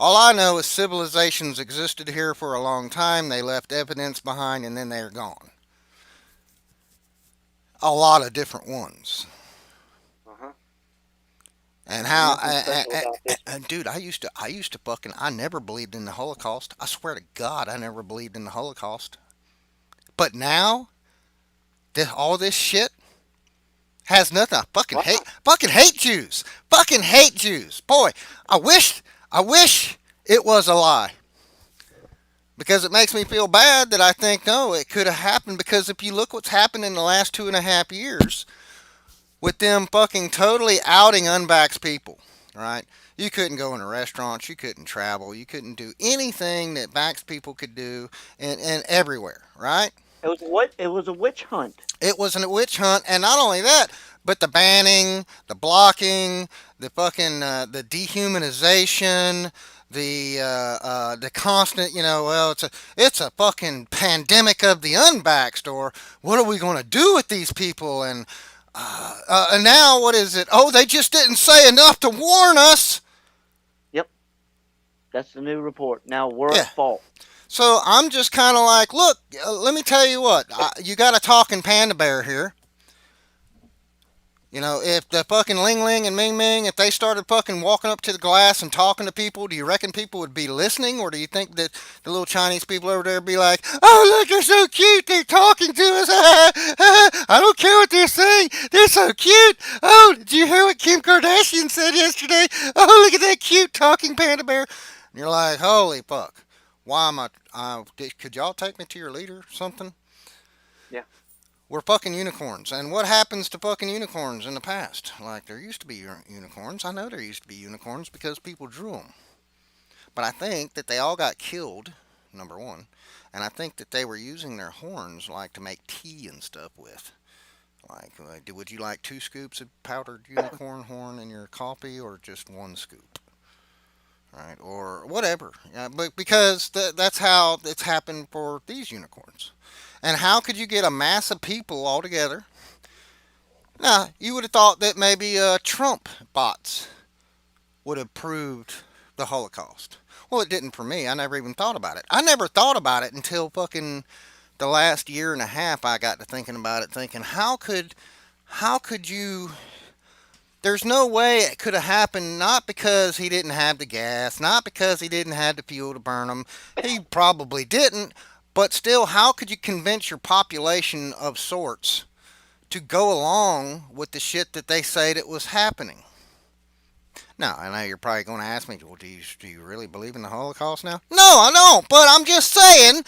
All I know is civilizations existed here for a long time, they left evidence behind, and then they're gone. A lot of different ones. Uh-huh. And And how, nothing special about this. dude, I used to fucking, I never believed in the Holocaust. I swear to God, I never believed in the Holocaust. But now, all this shit has nothing. I Wow. fucking hate Jews. Fucking hate Jews. Boy, I wish it was a lie. Because it makes me feel bad that I think, no, it could have happened. Because if you look what's happened in the last 2.5 years with them fucking totally outing unvaxxed people, right? You couldn't go into restaurants, you couldn't travel, you couldn't do anything that vaxxed people could do, and everywhere, right? It was a witch hunt. It was a witch hunt, and not only that, but the banning, the blocking, the fucking the dehumanization, the constant, well, it's a fucking pandemic of the unvaxxed, or what are we going to do with these people? And now what is it? Oh, they just didn't say enough to warn us. Yep. That's the new report. Now we're Yeah. at fault. So I'm just kind of like, look, let me tell you what, you got a talking panda bear here. If the fucking Ling Ling and Ming Ming, if they started fucking walking up to the glass and talking to people, do you reckon people would be listening? Or do you think that the little Chinese people over there would be like, oh, look, they're so cute, they're talking to us. I don't care what they're saying, they're so cute. Oh, did you hear what Kim Kardashian said yesterday? Oh, look at that cute talking panda bear. And you're like, holy fuck. Why am could y'all take me to your leader or something? Yeah. We're fucking unicorns. And what happens to fucking unicorns in the past? Like, there used to be unicorns. I know there used to be unicorns because people drew them. But I think that they all got killed, number one. And I think that they were using their horns, like, to make tea and stuff with. Like, would you like 2 scoops of powdered unicorn horn in your coffee, or just 1 scoop? Right? Or whatever. Yeah, but because that's how it's happened for these unicorns. And how could you get a mass of people all together? Now, you would have thought that maybe Trump bots would have proved the Holocaust. Well, it didn't for me. I never even thought about it. I never thought about it until fucking the last year and a half. I got to thinking about it, thinking, how could you? There's no way it could have happened, not because he didn't have the gas, not because he didn't have the fuel to burn them. He probably didn't. But still, how could you convince your population of sorts to go along with the shit that they say that was happening? Now, I know you're probably going to ask me, well, do you really believe in the Holocaust now? No, I don't. But I'm just saying,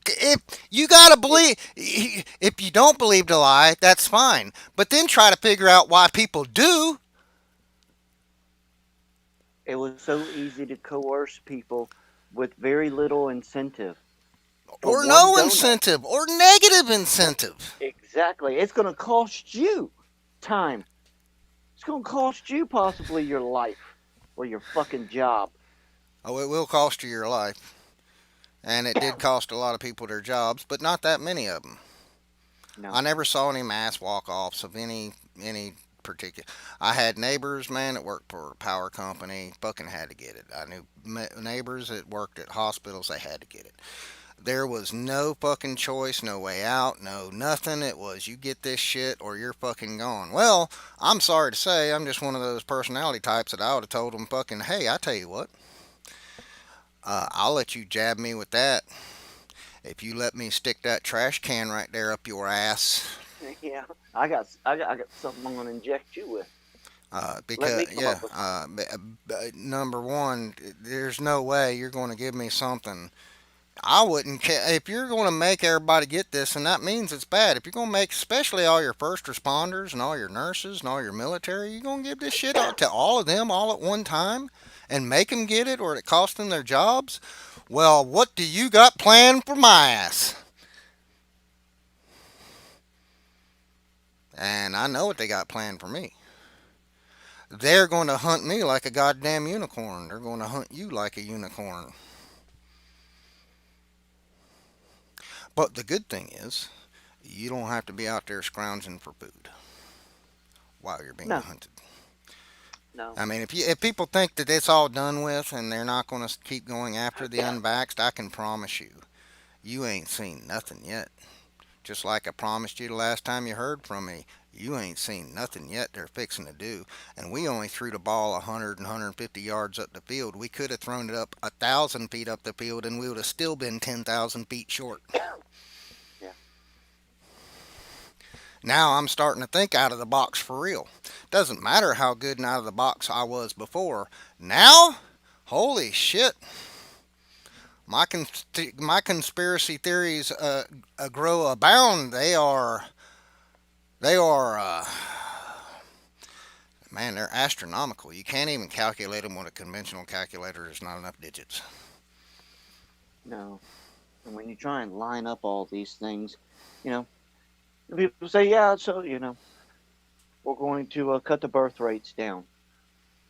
if you got to believe, if you don't believe the lie, that's fine. But then try to figure out why people do. It was so easy to coerce people with very little incentive. Or no incentive, or negative incentive. Exactly. It's going to cost you time. It's going to cost you possibly your life or your fucking job. Oh, it will cost you your life. And it did cost a lot of people their jobs, but not that many of them. No. I never saw any mass walk-offs of any particular. I had neighbors, man, that worked for a power company. Fucking had to get it. I knew neighbors that worked at hospitals. They had to get it. There was no fucking choice, no way out, no nothing. It was you get this shit or you're fucking gone. Well, I'm sorry to say, I'm just one of those personality types that I would have told them fucking, hey, I tell you what, I'll let you jab me with that if you let me stick that trash can right there up your ass. Yeah, I got something I'm gonna inject you with. Let Because me come yeah, up with something. number one, there's no way you're going to give me something. I wouldn't care if you're going to make everybody get this, and that means it's bad. If you're going to make, especially all your first responders and all your nurses and all your military, you're going to give this shit out to all of them all at one time and make them get it, or it cost them their jobs. Well, what do you got planned for my ass? And I know what they got planned for me. They're going to hunt me like a goddamn unicorn. They're going to hunt you like a unicorn. But the good thing is, you don't have to be out there scrounging for food while you're being No, hunted. no. I mean, if people think that it's all done with and they're not going to keep going after the unvaxxed, I can promise you, you ain't seen nothing yet. Just like I promised you the last time you heard from me, you ain't seen nothing yet they're fixing to do. And we only threw the ball 100 and 150 yards up the field. We could have thrown it up 1,000 feet up the field and we would have still been 10,000 feet short. Yeah. Now I'm starting to think out of the box for real. Doesn't matter how good and out of the box I was before. Now, holy shit. My conspiracy theories grow abound. They are man, they're astronomical. You can't even calculate them with a conventional calculator. There's not enough digits. No. And when you try and line up all these things, you know, people say, yeah, so, we're going to cut the birth rates down.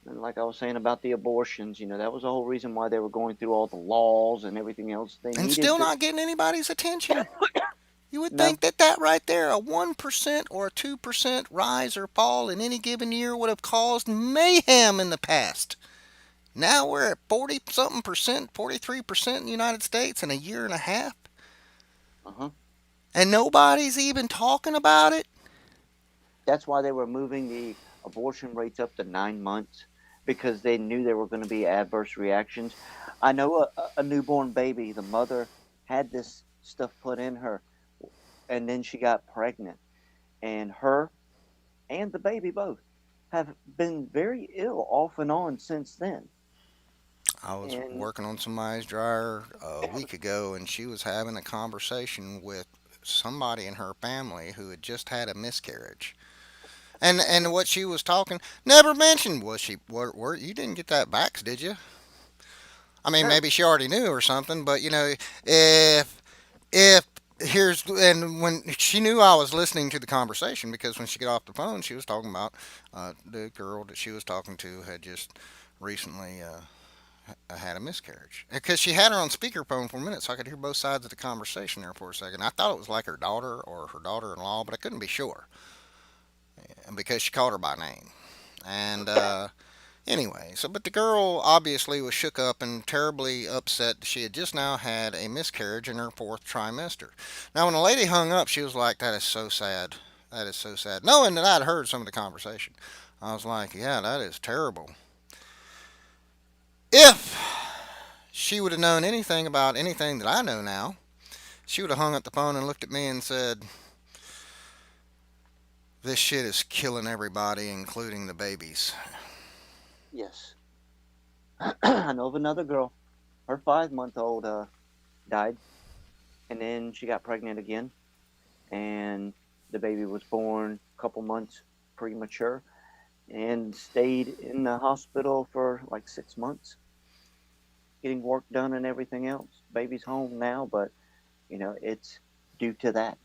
And like I was saying about the abortions, that was the whole reason why they were going through all the laws and everything else. They And needed still to. not getting anybody's attention. You would No. think that right there, a 1% or a 2% rise or fall in any given year would have caused mayhem in the past. Now we're at 40 something percent, 43% in the United States in a year and a half. Uh-huh. And nobody's even talking about it. That's why they were moving the abortion rates up to 9 months, because they knew there were going to be adverse reactions. I know a newborn baby, the mother had this stuff put in her, and then she got pregnant. And her and the baby both have been very ill off and on since then. I was And working on somebody's dryer a week ago, and she was having a conversation with somebody in her family who had just had a miscarriage. And what she was talking never mentioned was she were you didn't get that vax, did you? I mean, no, maybe she already knew or something, but if here's and when she knew I was listening to the conversation because when she got off the phone, she was talking about the girl that she was talking to had just recently had a miscarriage because she had her on speakerphone for a minute, so I could hear both sides of the conversation there for a second. I thought it was like her daughter or her daughter-in-law, but I couldn't be sure because she called her by name. And anyway, so but the girl obviously was shook up and terribly upset. She had just now had a miscarriage in her fourth trimester. Now, when the lady hung up, she was like, "That is so sad. That is so sad." Knowing that I'd heard some of the conversation, I was like, "Yeah, that is terrible." If she would have known anything about anything that I know now, she would have hung up the phone and looked at me and said, "This shit is killing everybody, including the babies." yes. I know of another girl. Her 5-month-old died, and then she got pregnant again, and the baby was born a couple months premature, and stayed in the hospital for like 6 months, getting work done and everything else. Baby's home now, but it's due to that.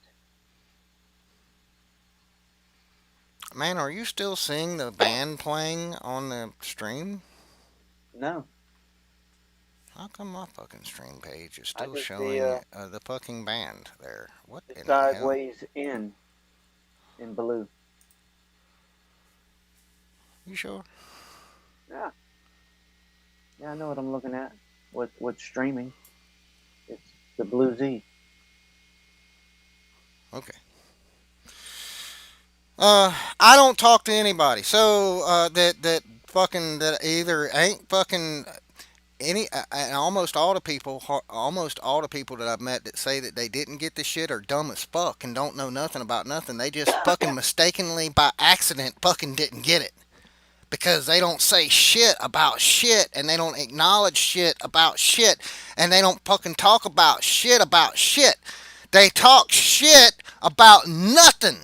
Man, are you still seeing the band playing on the stream? No, How come my fucking stream page is I still just see showing the fucking band there? What the in the hell? sideways in blue. You sure? Yeah, yeah, I know what I'm looking at. What's streaming? It's The Blue Z. Okay. I don't talk to anybody, so that fucking that either ain't fucking any and almost all the people that I've met that say that they didn't get the shit are dumb as fuck and don't know nothing about nothing. They just fucking mistakenly by accident fucking didn't get it because they don't say shit about shit and they don't acknowledge shit about shit and they don't fucking talk about shit about shit. They talk shit about nothing.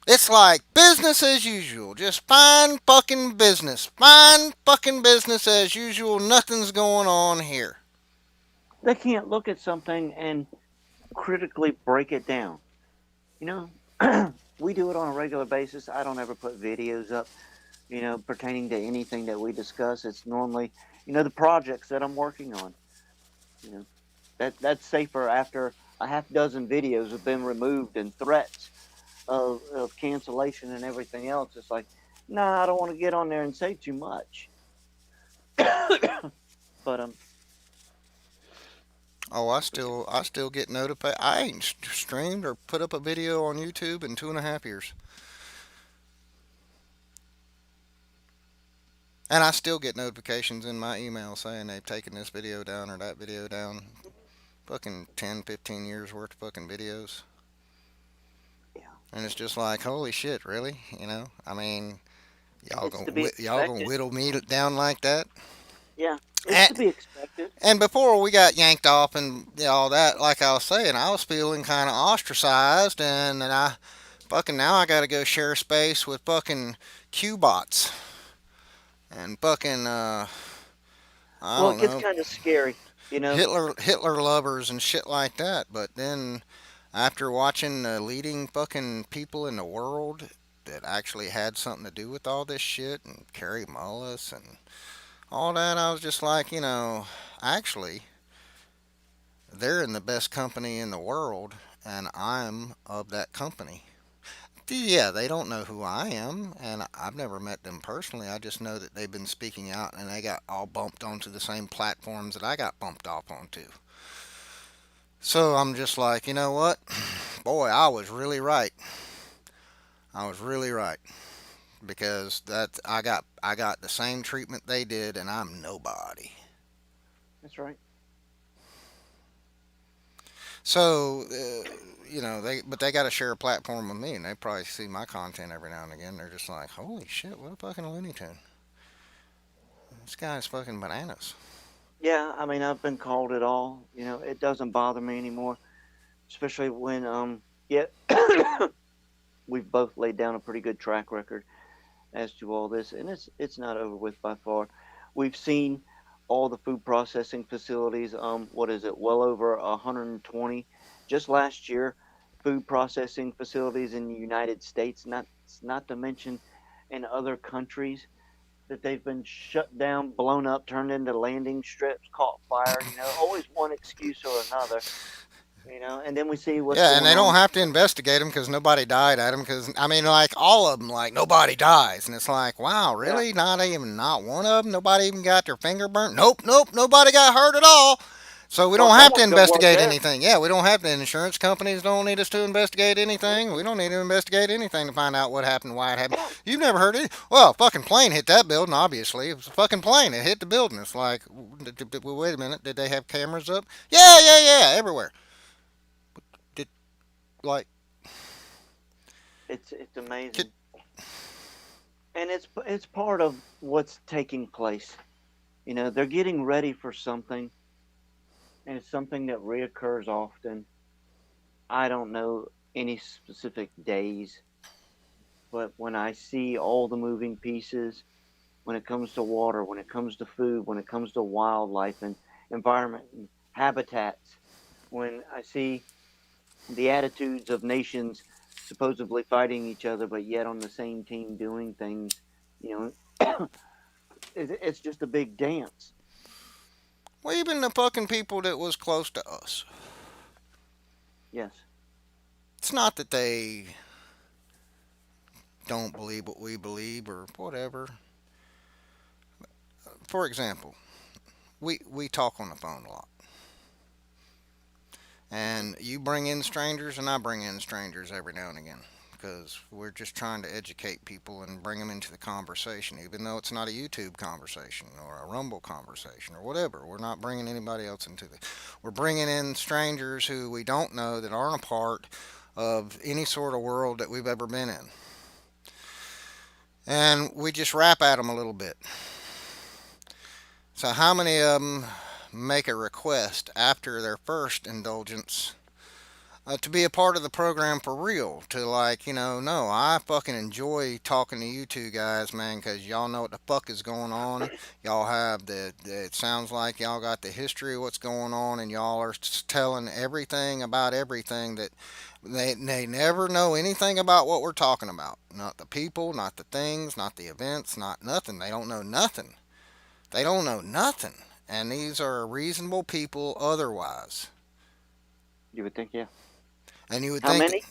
It's like business as usual. Just fine fucking business. Fine fucking business as usual. Nothing's going on here. They can't look at something and critically break it down. You know, we do it on a regular basis. I don't ever put videos up, pertaining to anything that we discuss. It's normally, the projects that I'm working on. You know, that's safer after a half dozen videos have been removed and threats of cancellation and everything else. It's like, nah, I don't want to get on there and say too much. But Oh, I still get notified. I ain't streamed or put up a video on YouTube in 2.5 years, and I still get notifications in my email saying they've taken this video down or that video down. Fucking 10, 15 years worth of fucking videos, yeah, and it's just like, holy shit, really? I mean, it's to be y'all gonna expected. whittle me down like that? Yeah, it's And, to be expected. and before we got yanked off and all that, like I was saying, I was feeling kind of ostracized, and I fucking now I got to go share space with fucking Qbots and fucking I Well, don't it gets know, kind of scary. Hitler lovers and shit like that. But then after watching the leading fucking people in the world that actually had something to do with all this shit and Carrie Mullis and all that, I was just like, actually, they're in the best company in the world, and I'm of that company. Yeah, they don't know who I am, and I've never met them personally. I just know that they've been speaking out, and they got all bumped onto the same platforms that I got bumped off onto. So I'm just like, you know what? Boy, I was really right. I was really right because I got the same treatment they did, and I'm nobody. That's right. So, they got to share a platform with me, and they probably see my content every now and again. They're just like, holy shit, what a fucking Looney Tune. This guy's fucking bananas. Yeah, I mean, I've been called it all. It doesn't bother me anymore, especially when yeah, we've both laid down a pretty good track record as to all this, and it's not over with by far. We've seen all the food processing facilities. What is it? Well over 120 just last year. Food processing facilities in the United States, not to mention in other countries that they've been shut down, blown up, turned into landing strips, caught fire. Always one excuse or another. And then we see what's Yeah, and going they don't on. have to investigate them because nobody died at them. Because I mean, like all of them, like nobody dies, and it's like, wow, Yeah. really? Not one of them. Nobody even got their finger burnt. Nope, nope. Nobody got hurt at all. So we Well, don't have to someone's gonna work investigate there. anything. Yeah, we don't have to. Insurance companies don't need us to investigate anything. We don't need to investigate anything to find out what happened, why it happened. You've never heard it? Well, a fucking plane hit that building. Obviously, it was a fucking plane. It hit the building. It's like, wait a minute. Did they have cameras up? Yeah, yeah, yeah, everywhere. Did like It's amazing, and it's part of what's taking place. They're getting ready for something, and it's something that reoccurs often. I don't know any specific days, but when I see all the moving pieces, when it comes to water, when it comes to food, when it comes to wildlife and environment and habitats, when I see the attitudes of nations supposedly fighting each other, but yet on the same team doing things, you know, it's just a big dance. Well, even the fucking people that was close to us. Yes. It's not that they don't believe what we believe or whatever. For example, we talk on the phone a lot. And you bring in strangers, and I bring in strangers every now and again because we're just trying to educate people and bring them into the conversation, even though it's not a YouTube conversation or a Rumble conversation or whatever. We're not bringing anybody else into the. We're bringing in strangers who we don't know that aren't a part of any sort of world that we've ever been in. And we just rap at them a little bit. So, how many of them make a request after their first indulgence to be a part of the program for real? To, like, no, I fucking enjoy talking to you two guys, man, because y'all know what the fuck is going on. Y'all have it sounds like y'all got the history of what's going on, and y'all are telling everything about everything that they never know anything about what we're talking about. Not the people, not the things, not the events, not nothing. They don't know nothing. They don't know nothing. And these are reasonable people otherwise. You would think, yeah. And you would How think many?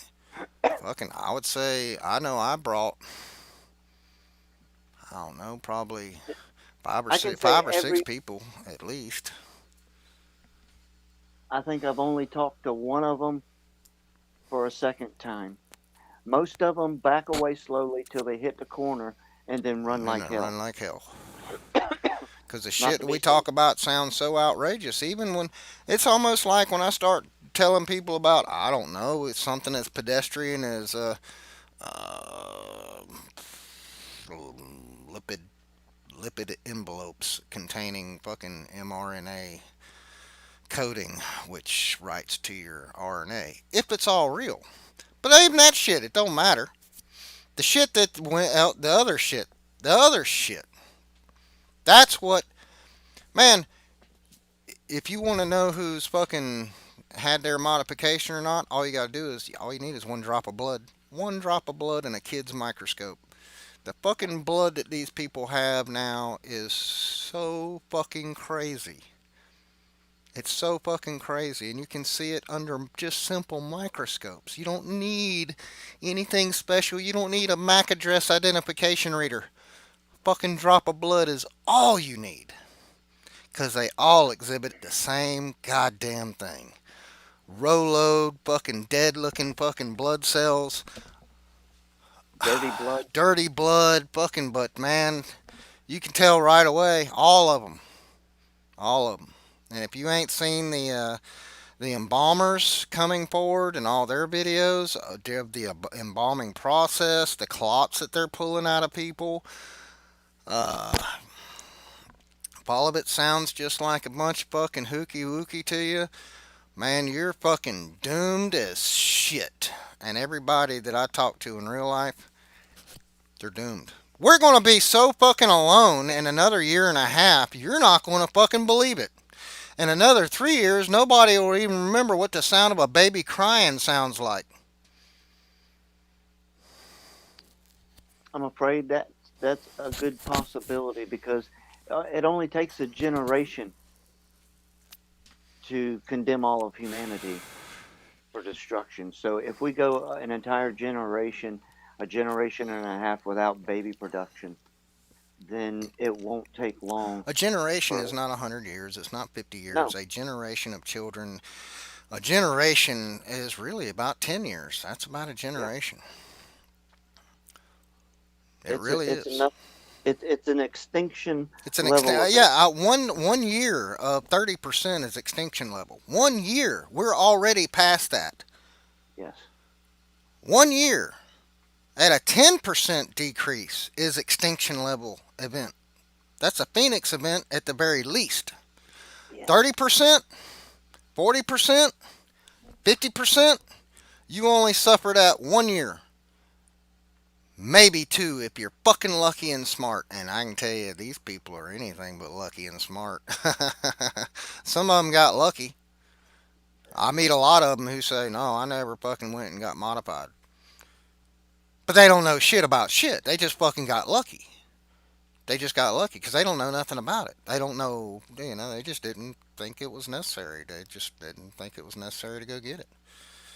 fucking, I would say, I know I brought, I don't know, probably I can say five or six every. people at least. I think I've only talked to one of them for a second time. Most of them back away slowly till they hit the corner and then run And like then hell. run like hell. Because the Not shit to that be we funny. talk about sounds so outrageous. Even when it's almost like when I start telling people about, I don't know, it's something as pedestrian as uh, lipid lipid envelopes containing fucking mRNA coding, which writes to your RNA. If it's all real, but even that shit, it don't matter. The shit that went out, the other shit. That's what, man. If you want to know who's fucking had their modification or not, all you need is one drop of blood. One drop of blood in a kid's microscope. The fucking blood that these people have now is so fucking crazy. It's so fucking crazy, and you can see it under just simple microscopes. You don't need anything special. You don't need a MAC address identification reader. Fucking drop of blood is all you need. Because they all exhibit the same goddamn thing. Roloed, fucking dead looking fucking blood cells. Dirty blood. Dirty blood, fucking, but man, you can tell right away. All of them. All of them. And if you ain't seen the embalmers coming forward and all their videos of the embalming process, the clots that they're pulling out of people, uh, if all of it sounds just like a bunch of fucking hooky wooky to you, man, you're fucking doomed as shit. And everybody that I talk to in real life, they're doomed. We're going to be so fucking alone in another year and a half, you're not going to fucking believe it. In another 3 years, nobody will even remember what the sound of a baby crying sounds like. I'm afraid that's a good possibility because it only takes a generation to condemn all of humanity for destruction. So if we go an entire generation, a generation and a half without baby production, then it won't take long. A generation is not 100 years. It's not 50 No. years. A generation of children, a generation is really about 10 years. That's about a generation. Yeah. It really it's is. enough. It's an extinction It's an level. one year of 30% is extinction level. 1 year, we're already past that. Yes. 1 year at a 10% decrease is extinction level event. That's a Phoenix event at the very least. 30%, 40%, 50%, you only suffer that 1 year. Maybe two if you're fucking lucky and smart. And I can tell you, these people are anything but lucky and smart. Some of them got lucky. I meet a lot of them who say, no, I never fucking went and got modified. But they don't know shit about shit. They just fucking got lucky. They just got lucky because they don't know nothing about it. They don't know, they just didn't think it was necessary. They just didn't think it was necessary to go get it.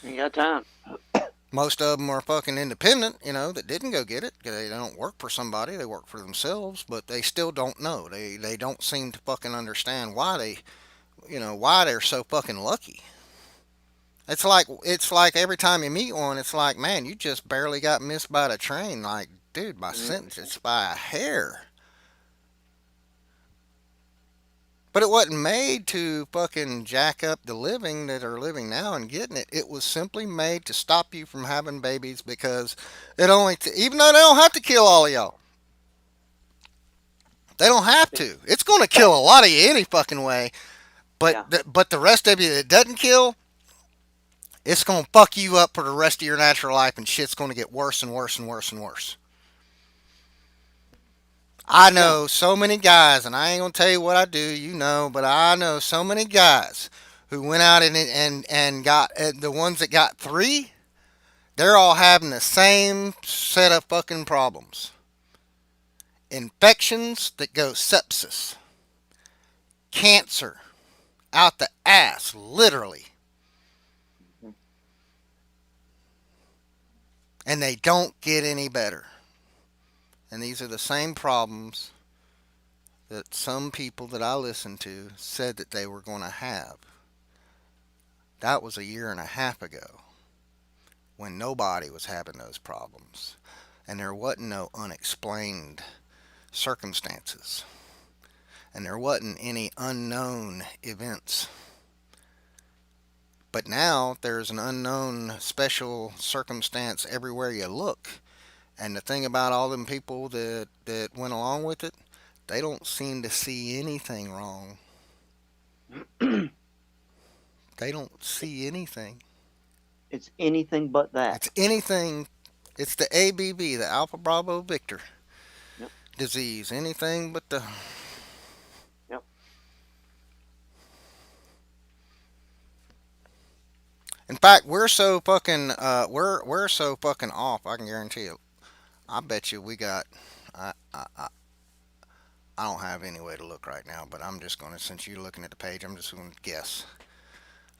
You got time. Most of them are fucking independent, that didn't go get it. They don't work for somebody. They work for themselves, but they still don't know. They don't seem to fucking understand why they're so fucking lucky. It's like every time you meet one, it's like, man, you just barely got missed by the train. Like, dude, by sentence, it's by a hair. But it wasn't made to fucking jack up the living that are living now and getting it. It was simply made to stop you from having babies because even though they don't have to kill all of y'all, they don't have to. It's going to kill a lot of you any fucking way. But Yeah. but the rest of you that doesn't kill, it's going to fuck you up for the rest of your natural life, and shit's going to get worse and worse and worse and worse. I know so many guys, and I ain't gonna tell you what I do, but I know so many guys who went out and got the ones that got three. They're all having the same set of fucking problems. Infections that go sepsis, cancer, out the ass, literally, and they don't get any better. And these are the same problems that some people that I listened to said that they were going to have. That was a year and a half ago when nobody was having those problems. And there wasn't no unexplained circumstances. And there wasn't any unknown events. But now there's an unknown special circumstance everywhere you look. And the thing about all them people that went along with it, they don't seem to see anything wrong. They don't see anything. It's anything but that. It's anything. It's the ABV, the Alpha Bravo Victor Yep. disease. Anything but the. Yep. In fact, we're so fucking off. I can guarantee you. I bet you we got. I don't have any way to look right now, but I'm just gonna. Since you're looking at the page, I'm just gonna guess.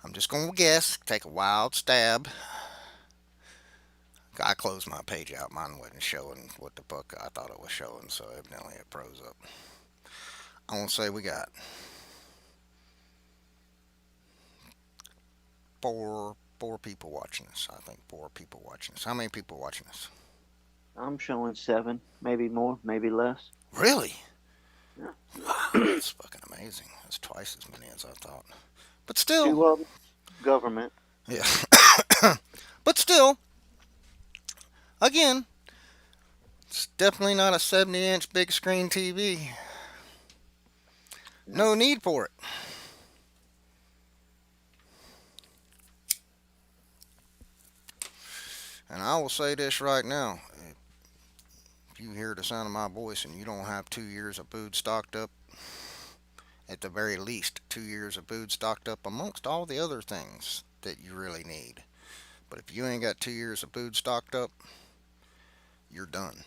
I'm just gonna guess. Take a wild stab. I closed my page out. Mine wasn't showing what the fuck I thought it was showing, so evidently it froze up. I want to say we got four people watching this. I think 4 people watching this. How many people watching this? I'm showing 7, maybe more, maybe less. Really? Yeah. Wow, that's fucking amazing. That's twice as many as I thought. But still. 2 of them, government. Yeah. But still, again, it's definitely not a 70-inch big screen TV. No need for it. And I will say this right now. If you hear the sound of my voice and you don't have 2 years of food stocked up, at the very least 2 years of food stocked up amongst all the other things that you really need. But if you ain't got 2 years of food stocked up, you're done.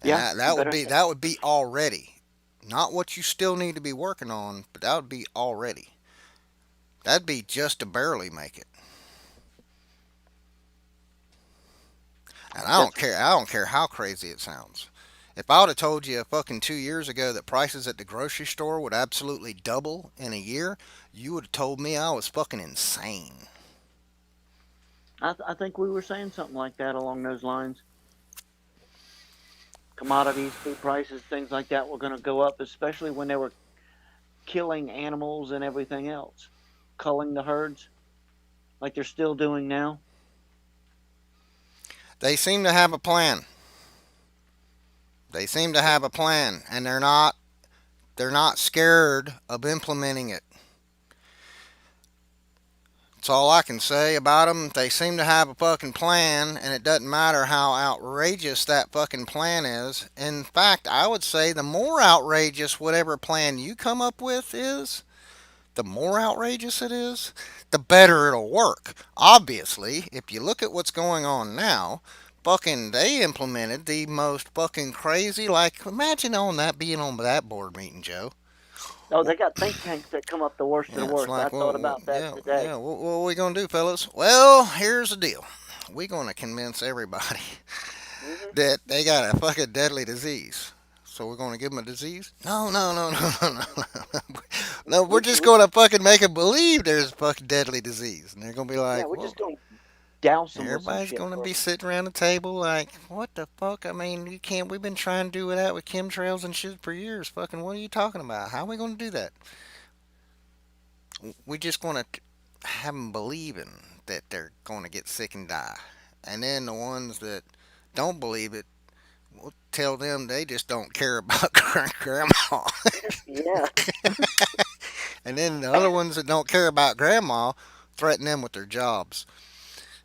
And Yeah, that would be already. Not what you still need to be working on, but that would be already. That'd be just to barely make it. And I don't care how crazy it sounds. If I would have told you fucking 2 years ago that prices at the grocery store would absolutely double in a year, you would have told me I was fucking insane. I think we were saying something like that along those lines. Commodities, food prices, things like that were going to go up, especially when they were killing animals and everything else. Culling the herds, like they're still doing now. They seem to have a plan. They seem to have a plan, and they're not scared of implementing it. That's all I can say about them. They seem to have a fucking plan, and it doesn't matter how outrageous that fucking plan is. In fact, I would say the more outrageous whatever plan you come up with is, the more outrageous it is, the better it'll work. Obviously, if you look at what's going on now, fucking they implemented the most fucking crazy, like, imagine being on that board meeting, Joe. Oh, they got think tanks that come up the worst of Yeah, the it's worst. I like, thought about that yeah, today. yeah. What are we gonna do, fellas? Well, here's the deal. We're gonna convince everybody Hmm. that they got a fucking deadly disease. So we're gonna give them a disease? No, no, no, no, no, no. No, we're just gonna fucking make them believe there's a fucking deadly disease, and they're gonna be Yeah, like, we're "Whoa." just going to douse them with some Everybody's shit gonna for be them. sitting around the table like, "What the fuck? I mean, you can't. We've been trying to do that with chemtrails and shit for years. Fucking, what are you talking about? How are we gonna do that? We just gonna have them believing that they're gonna get sick and die, and then the ones that don't believe it, we'll tell them they just don't care about grandma. Yeah. And then the other ones that don't care about grandma, threaten them with their jobs.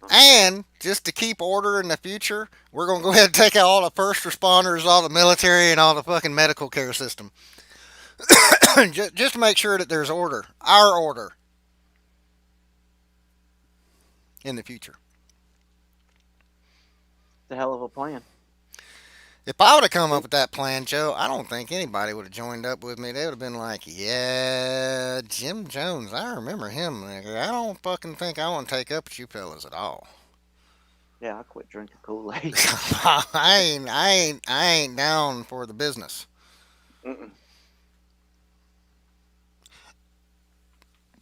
Uh-huh. And just to keep order in the future, we're going to go ahead and take out all the first responders, all the military, and all the fucking medical care system. Just to make sure that there's order, our order, in the future. It's a hell of a plan. If I would have come up with that plan, Joe, I don't think anybody would have joined up with me. They would have been like, yeah, Jim Jones, I remember him. Nigga. I don't fucking think I want to take up with you fellas at all. Yeah, I quit drinking Kool-Aid. I ain't down for the business. Mm-mm.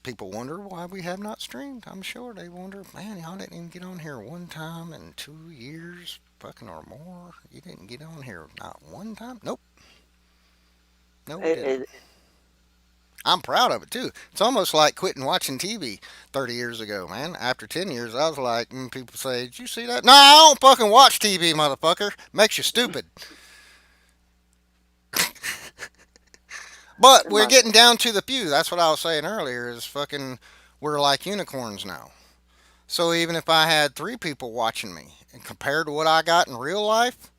People wonder why we have not streamed. I'm sure they wonder, man, y'all didn't even get on here one time in 2 years, fucking or more. You didn't get on here not one time. Nope. No, we It, didn't. it, I'm proud of it too. It's almost like quitting watching TV 30 years ago, man. After 10 years, I was like, people say, "Did you see that?" No, I don't fucking watch TV, motherfucker. Makes you stupid. But we're my, getting down to the few. That's what I was saying earlier. Is fucking we're like unicorns now. So even if I had 3 people watching me, and compared to what I got in real life,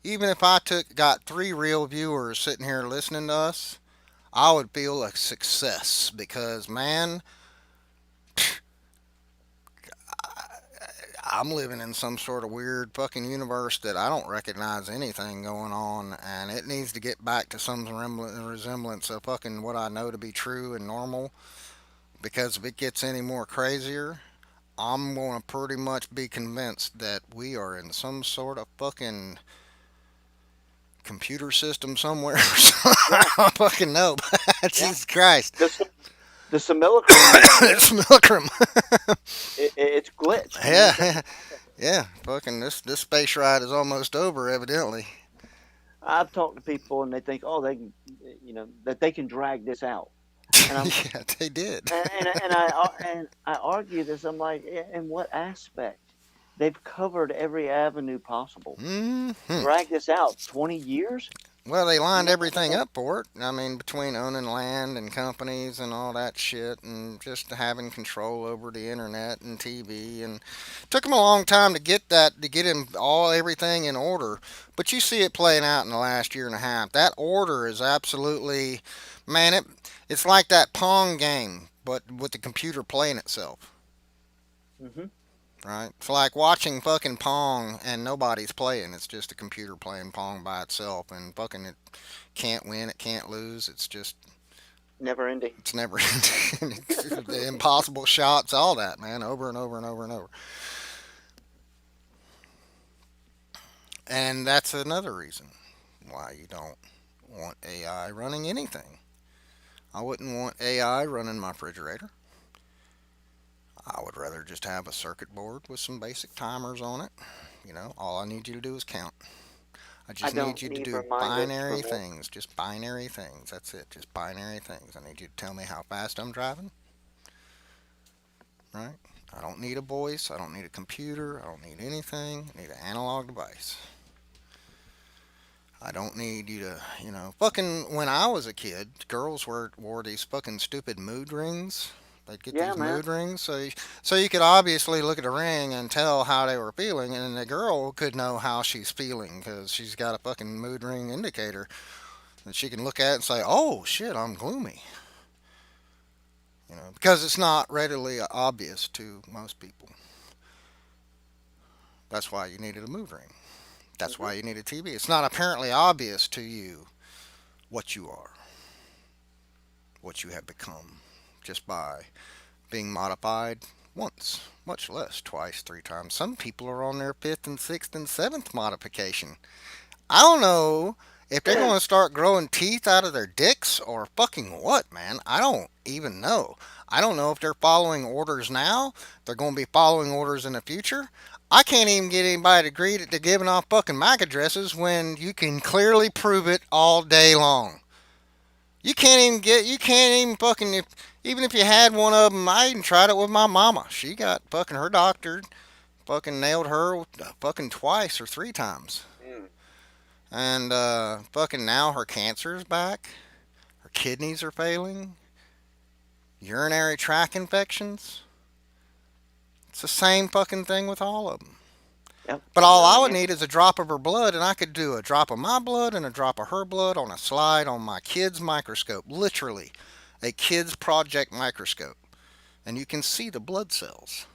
even if I got 3 real viewers sitting here listening to us, I would feel a success because man, I'm living in some sort of weird fucking universe that I don't recognize anything going on, and it needs to get back to some resemblance of fucking what I know to be true and normal. Because if it gets any more crazier, I'm going to pretty much be convinced that we are in some sort of fucking computer system somewhere. I yeah, don't fucking know. yeah. Jesus Christ. The simulacrum is It's Milgram. it's glitched. You know what I'm saying? Yeah, yeah. Fucking this space ride is almost over, evidently. I've talked to people and they think, oh, they can, that they can drag this out, and I'm Yeah, they did. and I argue this. I'm like, in what aspect? They've covered every avenue possible. Hmm. Drag this out 20 years? Well, they You lined know, everything up for it. I mean, between owning land and companies and all that shit, and just having control over the internet and TV, and took them a long time to get that, to get him all everything in order. But you see it playing out in the last year and a half. That order is absolutely, man. It's like that Pong game, but with the computer playing itself. hmm Right? It's like watching fucking Pong and nobody's playing. It's just a computer playing Pong by itself, and fucking it can't win, it can't lose. It's just, never ending. it's never ending. The impossible shots, all that, man, over and over and over and over. And that's another reason why you don't want AI running anything. I wouldn't want AI running my refrigerator. I would rather just have a circuit board with some basic timers on it. All I need you to do is count. I I just need don't you to need do reminders for binary more. things. Just binary things. That's it. Just binary things. I need you to tell me how fast I'm driving. Right? I don't need a voice. I don't need a computer. I don't need anything. I need an analog device. I don't need you to, fucking when I was a kid, girls wore these fucking stupid mood rings. They'd get Yeah, these man. mood rings, so you could obviously look at a ring and tell how they were feeling, and the girl could know how she's feeling because she's got a fucking mood ring indicator that she can look at and say, "Oh shit, I'm gloomy." Because it's not readily obvious to most people. That's why you needed a mood ring. That's hmm why you need a TV. It's not apparently obvious to you what you are. what you have become just by being modified once, much less twice, three times. Some people are on their fifth and sixth and seventh modification. I don't know if they're going to start growing teeth out of their dicks or fucking what, man. I don't even know. I don't know if they're following orders now. They're going to be following orders in the future. I can't even get anybody to agree to giving off fucking MAC addresses when you can clearly prove it all day long. You can't even fucking, even if you had one of them, I even tried it with my mama. She got fucking her doctor, fucking nailed her fucking twice or three times. And fucking now her cancer is back. Her kidneys are failing. Urinary tract infections. It's the same fucking thing with all of them. Yep. But all I would need is a drop of her blood, and I could do a drop of my blood and a drop of her blood on a slide on my kid's microscope. Literally, a kid's project microscope. And you can see the blood cells.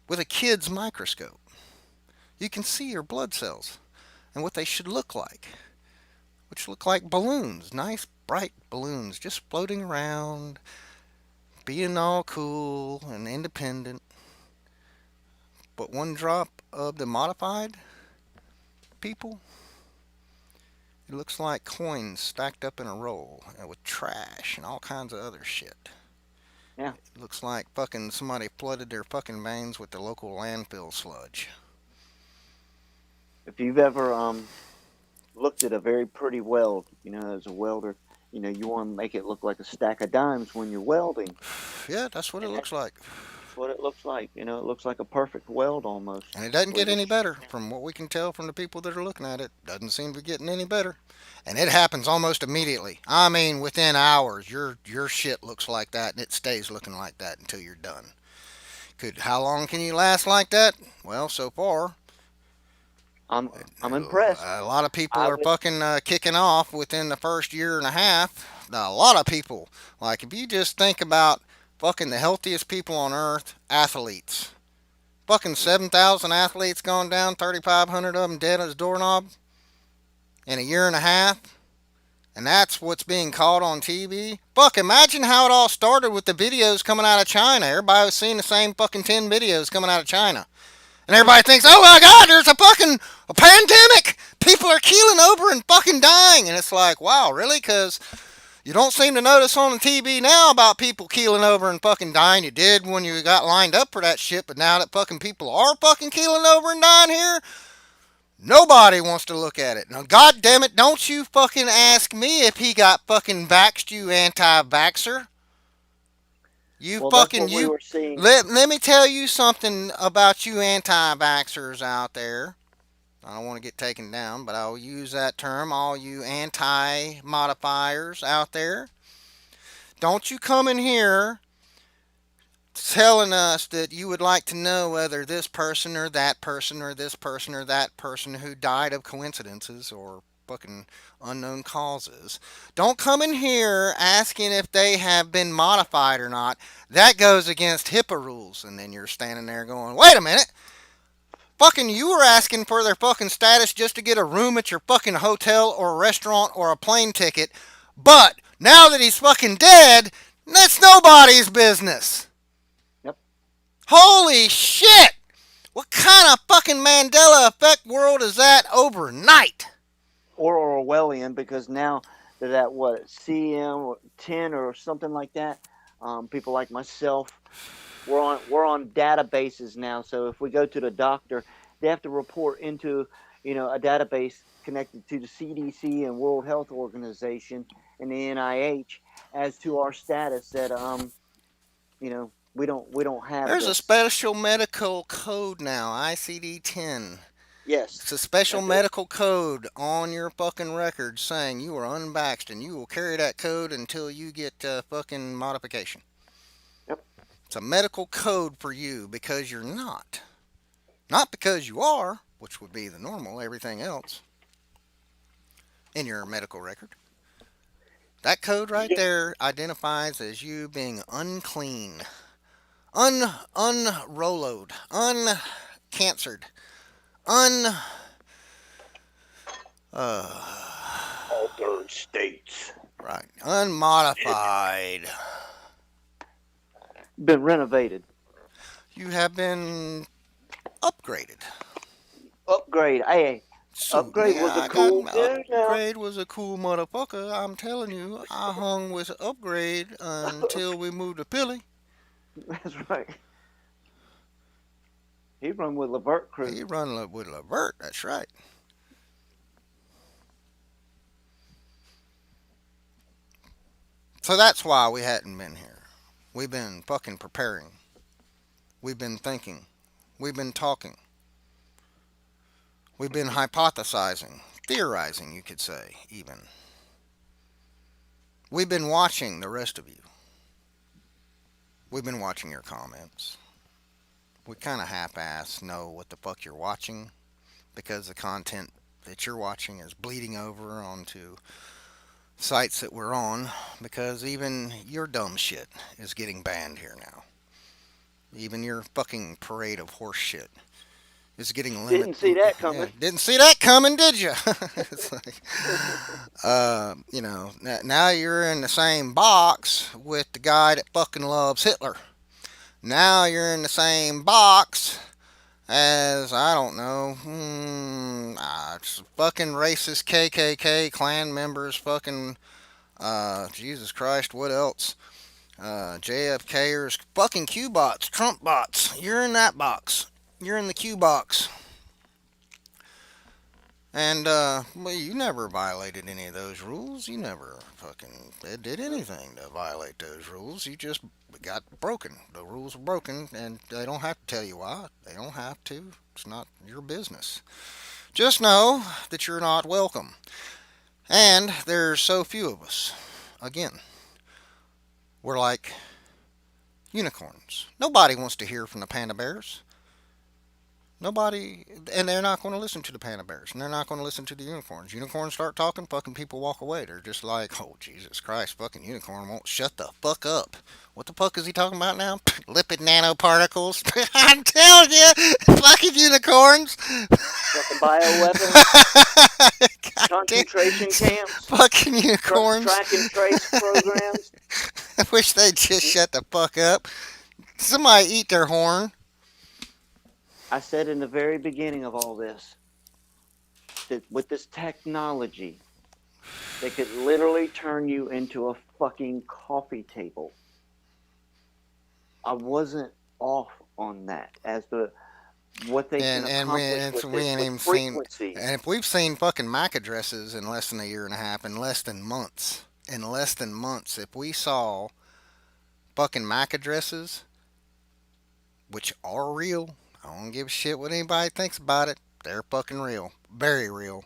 With a kid's microscope, you can see your blood cells and what they should look like, which look like balloons, nice bright balloons just floating around, being all cool and independent. But one drop of the modified people, it looks like coins stacked up in a roll with trash and all kinds of other shit. Yeah. It looks like fucking somebody flooded their fucking veins with the local landfill sludge. If you've ever looked at a very pretty weld, as a welder, you want to make it look like a stack of dimes when you're welding. Yeah, that's what it looks like. That's what it looks like. It looks like a perfect weld almost. And it doesn't get any better from what we can tell from the people that are looking at it. Doesn't seem to be getting any better. And it happens almost immediately. I mean, within hours, your shit looks like that, and it stays looking like that until you're done. How long can you last like that? Well, so far, I'm impressed. a lot of people are fucking kicking off within the first year and a half. Now, a lot of people, like if you just think about fucking the healthiest people on earth, athletes. Fucking 7,000 athletes gone down, 3,500 of them dead as doorknob in a year and a half. And that's what's being caught on TV. Fuck, imagine how it all started with the videos coming out of China. Everybody was seeing the same fucking 10 videos coming out of China. And everybody thinks, oh my God, there's a pandemic. People are keeling over and fucking dying. And it's like, wow, really? Because you don't seem to notice on the TV now about people keeling over and fucking dying. You did when you got lined up for that shit, but now that fucking people are fucking keeling over and dying here, nobody wants to look at it. Now, God damn it, don't you fucking ask me if he got fucking vaxxed, you anti-vaxxer. Well, that's what we were seeing. Let me tell you something about you anti-vaxxers out there. I don't want to get taken down, but I'll use that term. All you anti-modifiers out there. Don't you come in here telling us that you would like to know whether this person or that person or this person or that person who died of coincidences or fucking unknown causes. Don't come in here asking if they have been modified or not. That goes against HIPAA rules. And then you're standing there going, wait a minute. Fucking you were asking for their fucking status just to get a room at your fucking hotel or a restaurant or a plane ticket. But now that he's fucking dead, that's nobody's business. Yep. Holy shit! What kind of fucking Mandela effect world is that overnight? Or Orwellian, because now they're at what, CM10 or something like that. People like myself, we're on databases now. So if we go to the doctor, they have to report into a database connected to the CDC and World Health Organization and the NIH as to our status that we don't have. There's a special medical code now, ICD-10. Yes. It's a special medical code on your fucking record saying you are unvaxxed, and you will carry that code until you get fucking modification. Yep. It's a medical code for you because you're not. Not because you are, which would be the normal, everything else in your medical record. That code right there identifies as you being unclean, unrollowed, uncancered, altered states. Right. Unmodified. Been renovated. You have been upgraded. Upgrade. Hey, So, upgrade yeah, was a I got cool dude now. upgrade was a cool motherfucker. I'm telling you, I hung with upgrade until we moved to Philly. That's right. He run with Levert crew. He run with Levert. That's right. So that's why we hadn't been here. We've been fucking preparing. We've been thinking. We've been talking. We've been hypothesizing, theorizing, you could say, even. We've been watching the rest of you. We've been watching your comments. We kind of half-ass know what the fuck you're watching because the content that you're watching is bleeding over onto sites that we're on because even your dumb shit is getting banned here now. Even your fucking parade of horse shit is getting limited. Didn't see that coming. Yeah, didn't see that coming, did you? It's like, now you're in the same box with the guy that fucking loves Hitler. Now you're in the same box as, I don't know, fucking racist KKK Klan members, fucking, Jesus Christ, what else? JFKers, fucking Q bots, Trump bots. You're in that box. You're in the Q box. And, well, you never violated any of those rules. You never fucking did anything to violate those rules. You just got broken. The rules were broken, and they don't have to tell you why. They don't have to. It's not your business. Just know that you're not welcome. And there's so few of us. Again, we're like unicorns. Nobody wants to hear from the panda bears. Nobody, and they're not going to listen to the panda bears, and they're not going to listen to the unicorns. Unicorns start talking, fucking people walk away. They're just like, oh, Jesus Christ, fucking unicorn won't shut the fuck up. What the fuck is he talking about now? Lipid nanoparticles? I'm telling you, fucking unicorns. Fucking bioweapons. Concentration camps. Fucking unicorns. Track and trace programs. I wish they'd just shut the fuck up. Somebody eat their horn. I said in the very beginning of all this that with this technology, they could literally turn you into a fucking coffee table. I wasn't off on that as to what they can accomplish with we ain't even frequency. seen. And if we've seen fucking MAC addresses in less than a year and a half, in less than months, if we saw fucking MAC addresses, which are real. I don't give a shit what anybody thinks about it. They're fucking real. Very real.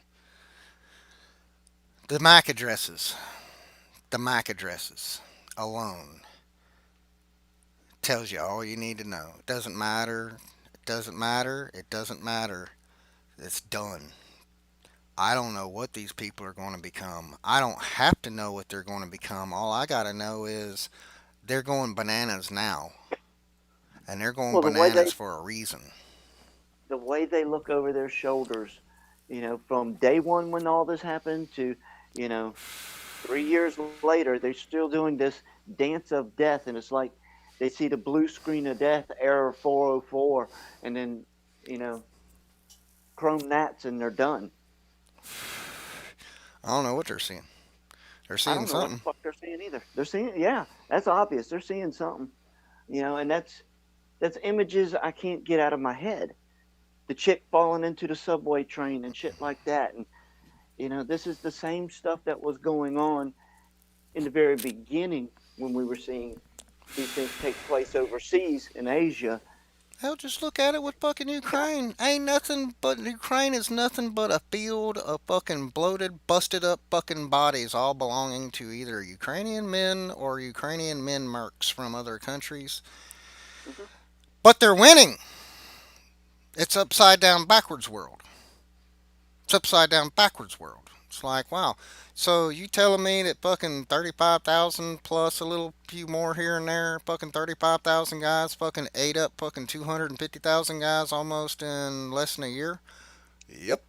The MAC addresses alone tells you all you need to know. It doesn't matter. It doesn't matter. It doesn't matter. It's done. I don't know what these people are going to become. I don't have to know what they're going to become. All I got to know is they're going bananas now. And they're going bananas for a reason. The way they look over their shoulders, from day one when all this happened to, 3 years later, they're still doing this dance of death. And it's like they see the blue screen of death, error 404, and then, chrome nats, and they're done. I don't know what they're seeing. They're seeing something. I don't know what the fuck they're seeing either. They're seeing, yeah, that's obvious. They're seeing something, and that's images I can't get out of my head. The chick falling into the subway train and shit like that. And, this is the same stuff that was going on in the very beginning when we were seeing these things take place overseas in Asia. Hell, just look at it with fucking Ukraine. Ukraine is nothing but a field of fucking bloated, busted up fucking bodies all belonging to either Ukrainian men or Ukrainian men mercs from other countries. Mm-hmm. But they're winning. It's upside down backwards world. It's upside down backwards world. It's like, wow. So you telling me that fucking 35,000 plus a little few more here and there, fucking 35,000 guys fucking ate up fucking 250,000 guys almost in less than a year? Yep.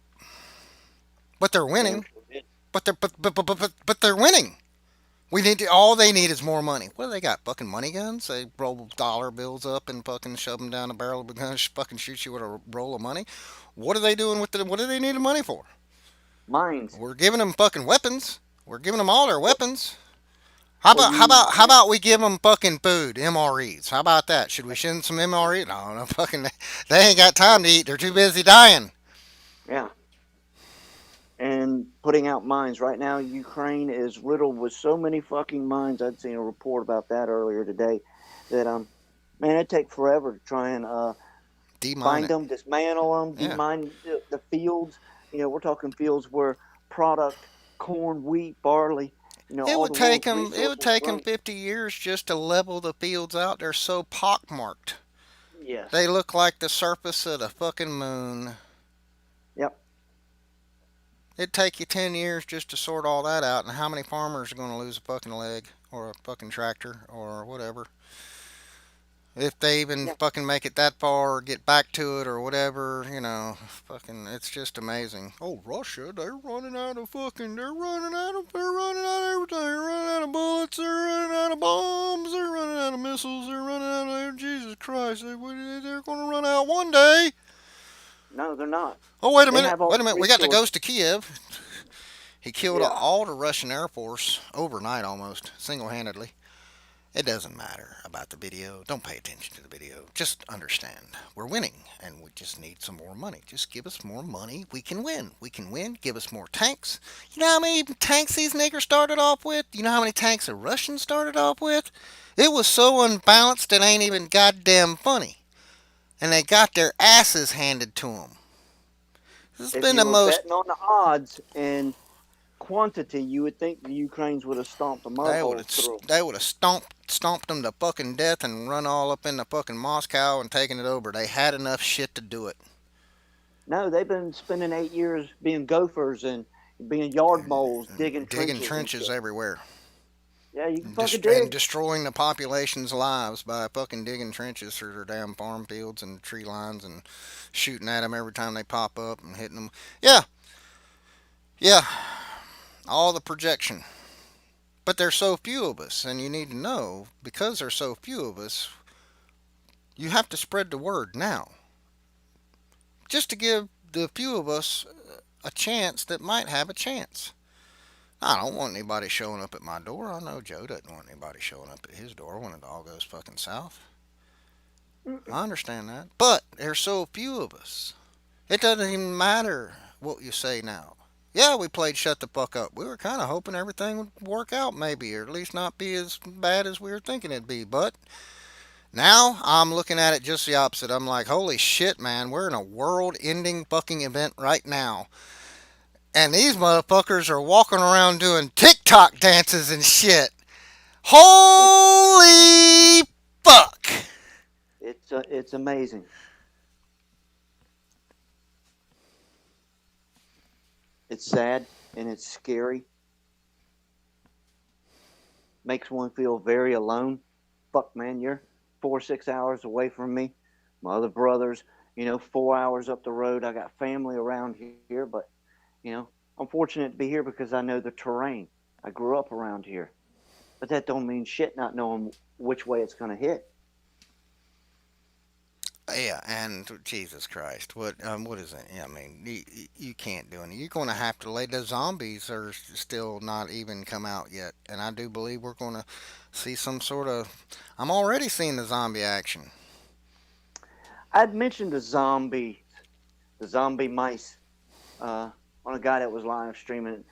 But they're winning. But they're winning. We need to, all they need is more money. What do they got? Fucking money guns? They roll dollar bills up and fucking shove them down a barrel of a gun, fucking shoot you with a roll of money. What are they doing with the? What do they need the money for? Mines. We're giving them fucking weapons. We're giving them all their Well, weapons. How well, about how you about how about we give them fucking food, MREs? How about that? Should we send some MREs? No, no, fucking. They ain't got time to eat. They're too busy dying. yeah, and putting out mines right now. Ukraine is riddled with so many fucking mines. I'd seen a report about that earlier today. That man, it'd take forever to try and Demine find it. them, dismantle them, Yeah. demine the fields. We're talking fields where product, corn, wheat, barley, It all would the take world's them. It would resources take them grown. 50 years just to level the fields out. They're so pockmarked. Yes. They look like the surface of the fucking moon. Yep. It'd take you 10 years just to sort all that out. And how many farmers are going to lose a fucking leg or a fucking tractor or whatever? If they even Yeah. fucking make it that far or get back to it or whatever, fucking, it's just amazing. Oh, Russia, they're running out of fucking, they're running out of everything. They're running out of bullets, they're running out of bombs, they're running out of missiles, they're running out of, Jesus Christ, they're going to run out one day. No, they're not. Oh, wait a They minute, have all wait a the minute, we got the resources. ghost of Kiev. He killed Yeah. all the Russian Air Force overnight almost, single-handedly. It doesn't matter about the video. Don't pay attention to the video. Just understand we're winning and we just need some more money. Just give us more money. We can win. We can win. Give us more tanks. You know how many tanks these niggers started off with? You know how many tanks the Russians started off with? It was so unbalanced it ain't even goddamn funny. And they got their asses handed to them. This has If been you the were most. betting on the odds and quantity, you would think the Ukrainians would have stomped a mud They would hole have through. they would have stomped them to fucking death and run all up in the fucking Moscow and taken it over. They had enough shit to do it. No, they've been spending 8 years being gophers and being yard moles, digging Digging trenches and trenches shit. everywhere. Yeah, you can fucking And dig. destroying the population's lives by fucking digging trenches through their damn farm fields and tree lines and shooting at them every time they pop up and hitting them. Yeah, yeah, all the projection. But there's so few of us, and you need to know because there's so few of us, you have to spread the word now. Just to give the few of us a chance that might have a chance. I don't want anybody showing up at my door. I know Joe doesn't want anybody showing up at his door when it all goes fucking south. I understand that. But there's so few of us. It doesn't even matter what you say now. Yeah, we played Shut the Fuck Up. We were kind of hoping everything would work out, maybe, or at least not be as bad as we were thinking it'd be. But now I'm looking at it just the opposite. I'm like, holy shit, man, we're in a world ending fucking event right now. And these motherfuckers are walking around doing TikTok dances and shit. Holy fuck! It's amazing. It's sad and it's scary. Makes one feel very alone. Fuck, man, you're 4 or 6 hours away from me. My other brothers, 4 hours up the road. I got family around here, but I'm fortunate to be here because I know the terrain. I grew up around here, but that don't mean shit not knowing which way it's going to hit. Yeah, and Jesus Christ, what is it? Yeah, I mean, you can't do anything. You're going to have to lay. The zombies are still not even come out yet, and I do believe we're going to see some sort of. I'm already seeing the zombie action. I'd mentioned the zombie mice, on a guy that was live streaming.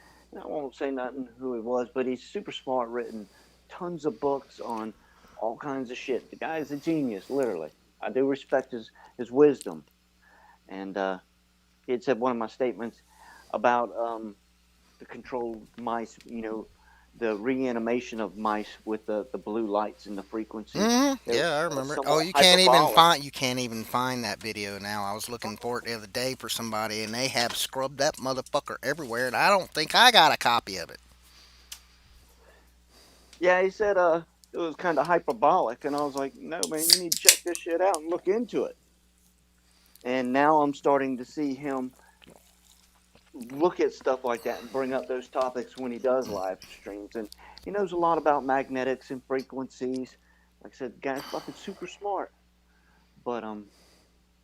I won't say nothing who he was, but he's super smart, written tons of books on all kinds of shit. The guy is a genius, literally. I do respect his wisdom. And he had said one of my statements about the controlled mice, the reanimation of mice with the blue lights and the frequencies. Yeah, I remember. Oh, Somewhat hyperbolic. you can't even find that video now. I was looking for it the other day for somebody, and they have scrubbed that motherfucker everywhere, and I don't think I got a copy of it. Yeah, he said it was kind of hyperbolic, and I was like, no, man, you need to check this shit out and look into it. And now I'm starting to see him look at stuff like that and bring up those topics when he does live streams. And he knows a lot about magnetics and frequencies. Like I said, the guy's fucking super smart. But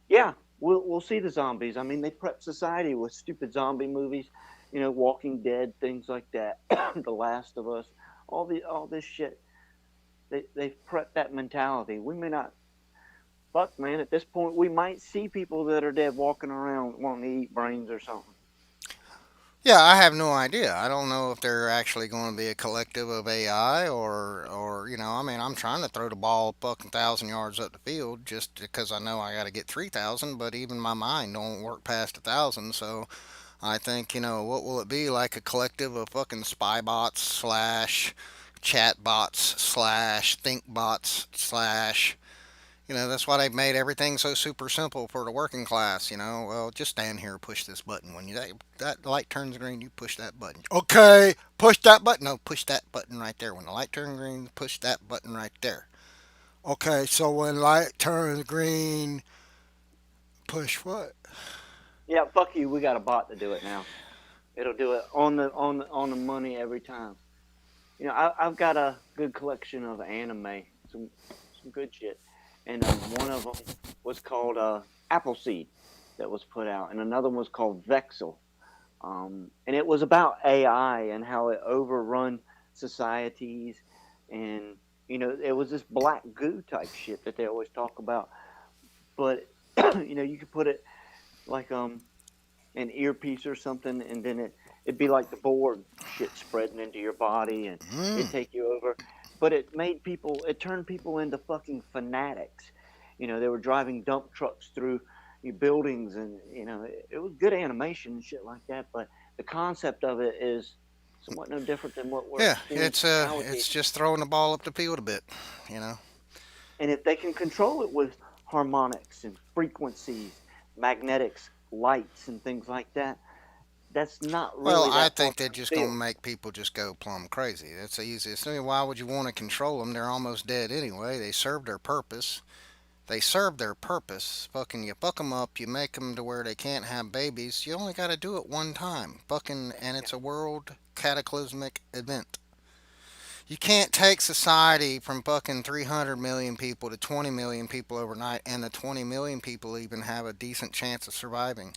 yeah, we'll see the zombies. I mean, they prep society with stupid zombie movies, Walking Dead, things like that, The Last of Us, all this shit. They've prepped that mentality. We may not. Fuck, man, at this point, we might see people that are dead walking around wanting to eat brains or something. Yeah, I have no idea. I don't know if they're actually going to be a collective of AI or I mean, I'm trying to throw the ball fucking 1,000 yards up the field just because I know I got to get 3,000, but even my mind don't work past 1,000. So I think what will it be like a collective of fucking spy bots slash chat bots slash think bots slash that's why they've made everything so super simple for the working class. Well, just stand here, push this button. When that light turns green, you push that button. Okay, push that button. No, push that button right there. When the light turns green, push that button right there. Okay, so when light turns green, push what? Yeah, fuck you. We got a bot to do it now. It'll do it on the money every time. I've got a good collection of anime, some good shit, and one of them was called Appleseed, that was put out, and another one was called Vexel, and it was about AI and how it overrun societies, and it was this black goo type shit that they always talk about, but you could put it like an earpiece or something, and then it'd be like the board shit spreading into your body, and it'd take you over. But it turned people into fucking fanatics. They were driving dump trucks through buildings, and it was good animation and shit like that. But the concept of it is somewhat no different than what we're Yeah, seeing nowadays. it's just throwing the ball up the field a bit, you know. And if they can control it with harmonics and frequencies, magnetics, lights, and things like that, that's not Well, really I that far think they're from the just going to field. make people just go plumb crazy. That's the easiest. I mean, why would you want to control them? They're almost dead anyway. They serve their purpose. They serve their purpose. Fucking, you fuck them up. You make them to where they can't have babies. You only got to do it one time. Fucking, and it's a world cataclysmic event. You can't take society from fucking 300 million people to 20 million people overnight, and the 20 million people even have a decent chance of surviving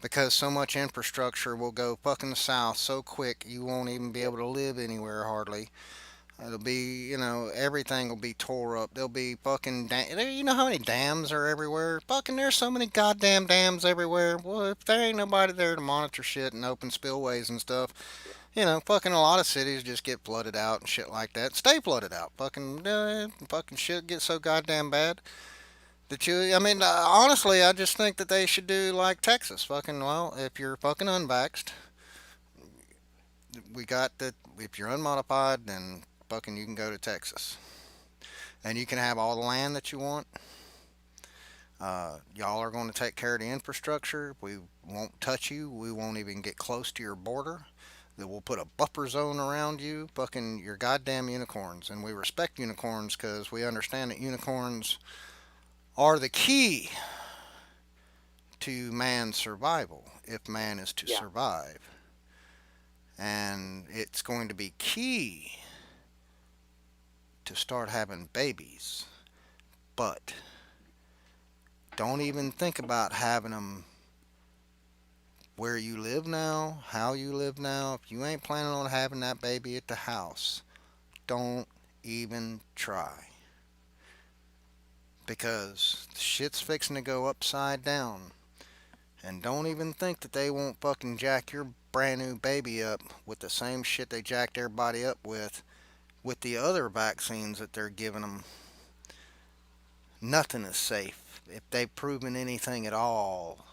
because so much infrastructure will go fucking south so quick you won't even be able to live anywhere hardly. It'll be, everything will be tore up. There'll be fucking, you know how many dams are everywhere? Fucking, there's so many goddamn dams everywhere. Well, if there ain't nobody there to monitor shit and open spillways and stuff, fucking a lot of cities just get flooded out and shit like that. Stay flooded out. Fucking shit gets so goddamn bad that I mean, honestly, I just think that they should do like Texas. Fucking, well, if you're fucking unvaxxed, we got that. If you're unmodified, then fucking you can go to Texas. And you can have all the land that you want. Y'all are going to take care of the infrastructure. We won't touch you. We won't even get close to your border. That we'll put a buffer zone around you. Fucking your goddamn unicorns. And we respect unicorns because we understand that unicorns are the key to man's survival if man is to survive. And it's going to be key to start having babies. But don't even think about having them where you live now, how you live now. If you ain't planning on having that baby at the house, don't even try. Because shit's fixing to go upside down. And don't even think that they won't fucking jack your brand new baby up with the same shit they jacked everybody up with the other vaccines that they're giving them. Nothing is safe. If they've proven anything at all,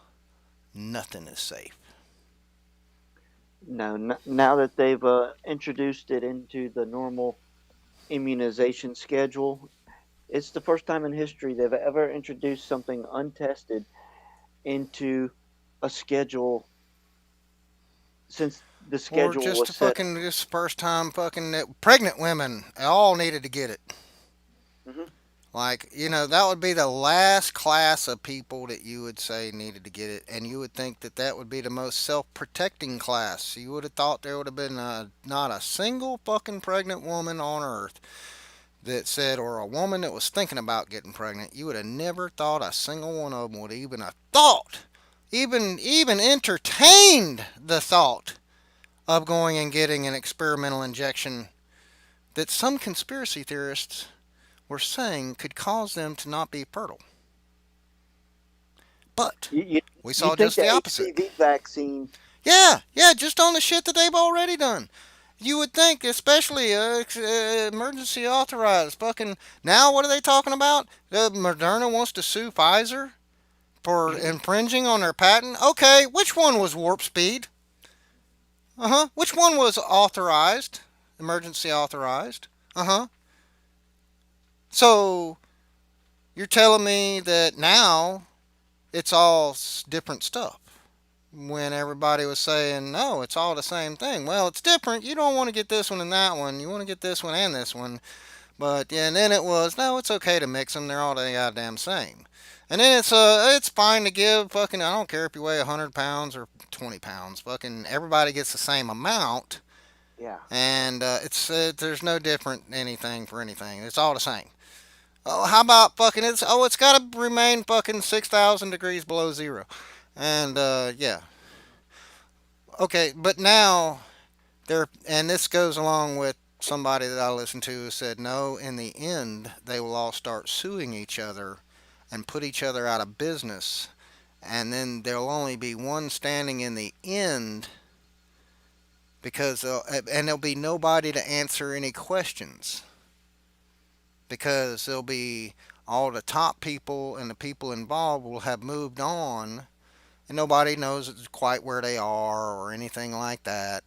nothing is safe. No, now that they've introduced it into the normal immunization schedule, it's the first time in history they've ever introduced something untested into a schedule since the Or schedule just was the set. fucking this first time fucking pregnant women all needed to get it. Hmm. Like, that would be the last class of people that you would say needed to get it, and you would think that that would be the most self-protecting class. You would have thought there would have been not a single fucking pregnant woman on earth that said, or a woman that was thinking about getting pregnant. You would have never thought a single one of them would even have thought, even entertained the thought of going and getting an experimental injection that some conspiracy theorists were saying could cause them to not be fertile. But You, you, we you saw think just the the opposite. HPV vaccine? Yeah, just on the shit that they've already done. You would think, especially emergency authorized. Fucking now, what are they talking about? Moderna wants to sue Pfizer for infringing on their patent. Okay, which one was warp speed? Which one was authorized? Emergency authorized. Uh huh. So you're telling me that now it's all different stuff when everybody was saying, no, it's all the same thing. Well, it's different. You don't want to get this one and that one. You want to get this one and this one. But, yeah, and then it was, no, it's okay to mix them. They're all the goddamn same. And then it's fine to give fucking, I don't care if you weigh 100 pounds or 20 pounds. Fucking everybody gets the same amount. Yeah. And there's no different anything for anything. It's all the same. Oh, how about fucking it's got to remain fucking 6,000 degrees below zero. And yeah. Okay, but now and this goes along with somebody that I listened to who said no, in the end they will all start suing each other and put each other out of business, and then there'll only be one standing in the end because and there'll be nobody to answer any questions because there'll be all the top people and the people involved will have moved on and nobody knows quite where they are or anything like that.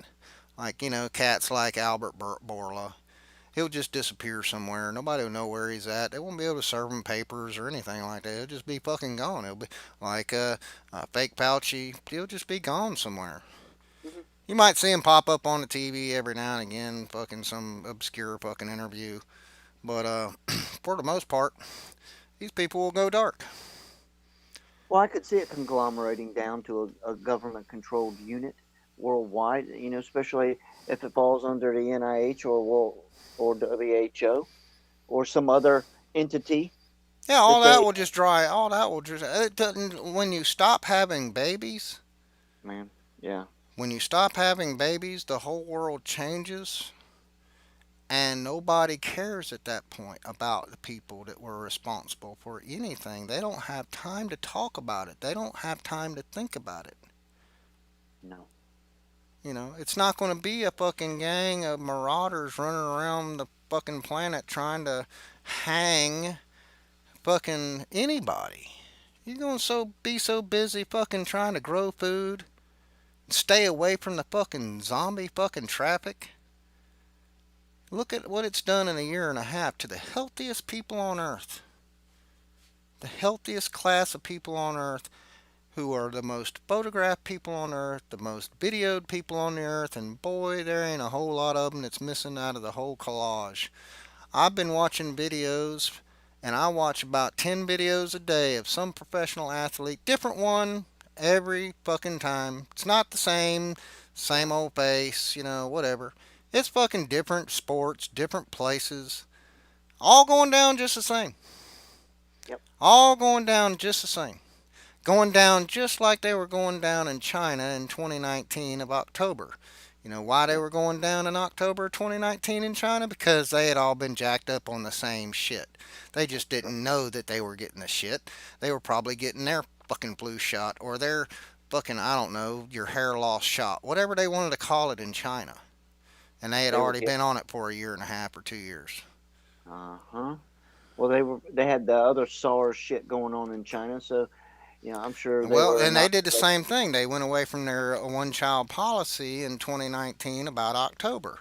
Like, cats like Albert Borla. He'll just disappear somewhere. Nobody will know where he's at. They won't be able to serve him papers or anything like that. He'll just be fucking gone. He'll be like fake Fauci. He'll just be gone somewhere. Mm-hmm. You might see him pop up on the TV every now and again, fucking some obscure fucking interview. But for the most part, these people will go dark. Well, I could see it conglomerating down to a government-controlled unit worldwide. Especially if it falls under the NIH or WHO or some other entity. Yeah, all that will just dry. All that will just. It doesn't. When you stop having babies, man, yeah. When you stop having babies, the whole world changes, and nobody cares at that point about the people that were responsible for anything. They don't have time to talk about it. They don't have time to think about it. No. It's not going to be a fucking gang of marauders running around the fucking planet trying to hang fucking anybody. You're going to be so busy fucking trying to grow food, stay away from the fucking zombie fucking traffic. Look at what it's done in a year and a half to the healthiest people on earth. The healthiest class of people on earth, who are the most photographed people on earth, the most videoed people on the earth, and boy, there ain't a whole lot of them that's missing out of the whole collage. I've been watching videos, and I watch about 10 videos a day of some professional athlete, different one every fucking time. It's not the same old face, whatever. It's fucking different sports, different places, all going down just the same. Yep. All going down just the same. Going down just like they were going down in China in 2019 of October. You know why they were going down in October 2019 in China? Because they had all been jacked up on the same shit. They just didn't know that they were getting the shit. They were probably getting their fucking flu shot or their fucking, I don't know, your hair loss shot. Whatever they wanted to call it in China. And they had already been on it for a year and a half or 2 years. Uh-huh. Well, they had the other SARS shit going on in China, so I'm sure they did the same thing. They went away from their one-child policy in 2019 about October.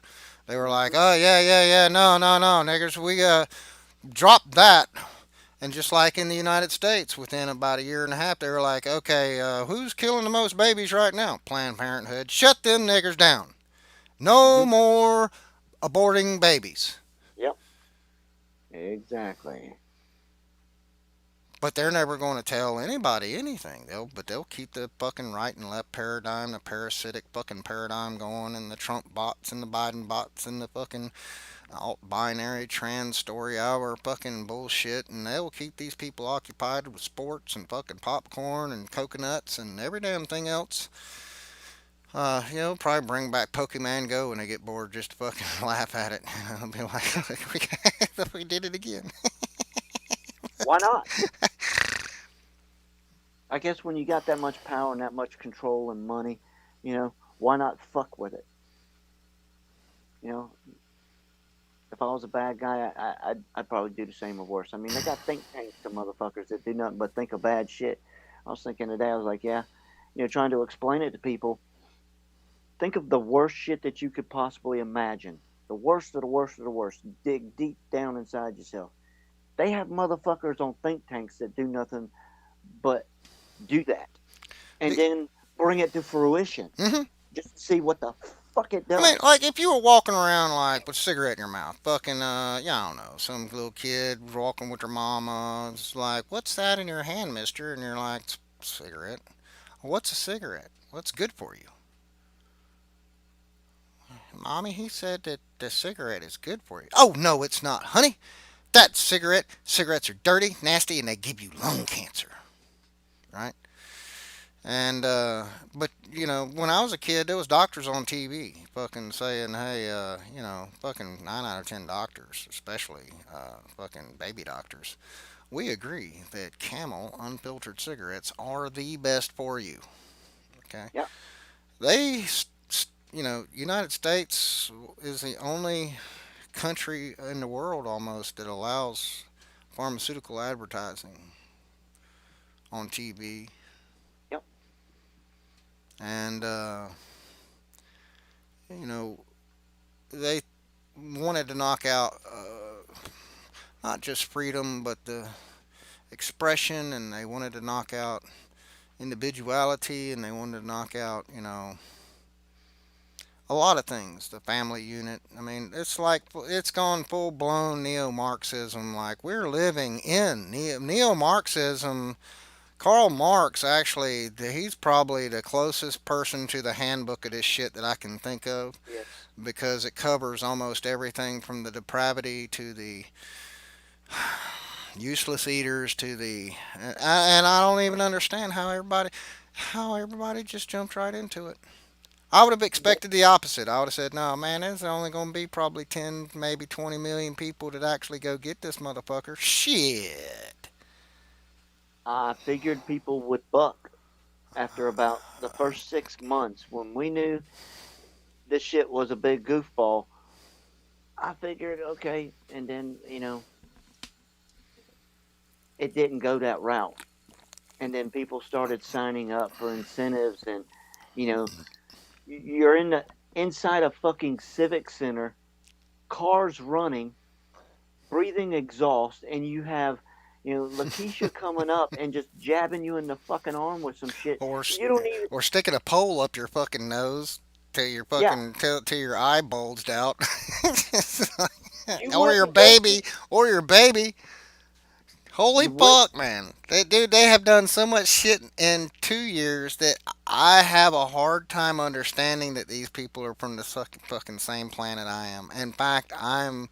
They were like, oh, yeah, no, niggers, we dropped that. And just like in the United States, within about a year and a half, they were like, okay, who's killing the most babies right now? Planned Parenthood. Shut them niggers down. No more aborting babies. Yep. Exactly. But they're never going to tell anybody anything. They'll keep the fucking right and left paradigm, the parasitic fucking paradigm going, and the Trump bots and the Biden bots and the fucking alt binary trans story hour fucking bullshit, and they'll keep these people occupied with sports and fucking popcorn and coconuts and every damn thing else. Probably bring back Pokemon Go when they get bored just to fucking laugh at it. I'll be like, we did it again. Why not? I guess when you got that much power and that much control and money, why not fuck with it? If I was a bad guy, I'd probably do the same or worse. I mean, they got think tanks to motherfuckers that do nothing but think of bad shit. I was thinking today, I was like, yeah, trying to explain it to people. Think of the worst shit that you could possibly imagine. The worst of the worst of the worst. Dig deep down inside yourself. They have motherfuckers on think tanks that do nothing but do that. And then bring it to fruition. Mm-hmm. Just to see what the fuck it does. I mean, like, if you were walking around, like, with a cigarette in your mouth, fucking, I don't know, some little kid walking with their mama, it's like, what's that in your hand, mister? And you're like, cigarette. What's a cigarette? What's good for you? Mommy, he said that the cigarette is good for you. Oh, no, it's not, honey. That cigarettes are dirty, nasty, and they give you lung cancer. Right? And, but, when I was a kid, there was doctors on TV fucking saying, hey, fucking 9 out of 10 doctors, especially, fucking baby doctors, we agree that Camel unfiltered cigarettes are the best for you. Okay? Yeah. They, United States is the only country in the world almost that allows pharmaceutical advertising on TV. Yep. And, they wanted to knock out not just freedom, but the expression, and they wanted to knock out individuality, and they wanted to knock out, a lot of things. The family unit. I mean, it's like it's gone full blown neo Marxism. Like, we're living in neo Marxism. Karl Marx, actually, he's probably the closest person to the handbook of this shit that I can think of. Yes. Because it covers almost everything from the depravity to the useless eaters to the. And I don't even understand how everybody just jumped right into it. I would have expected the opposite. I would have said, no, man, there's only going to be probably 10, maybe 20 million people that actually go get this motherfucker. Shit. I figured people would buck after about the first 6 months when we knew this shit was a big goofball. I figured, okay, and then, it didn't go that route. And then people started signing up for incentives, and, you're inside a fucking civic center, cars running, breathing exhaust, and you have Lakeisha coming up and just jabbing you in the fucking arm with some shit. You don't even. Or sticking a pole up your fucking nose till your fucking till your eye bulged out. Or your baby. Holy fuck, man! They have done so much shit in 2 years that I have a hard time understanding that these people are from the fucking same planet I am. In fact, I'm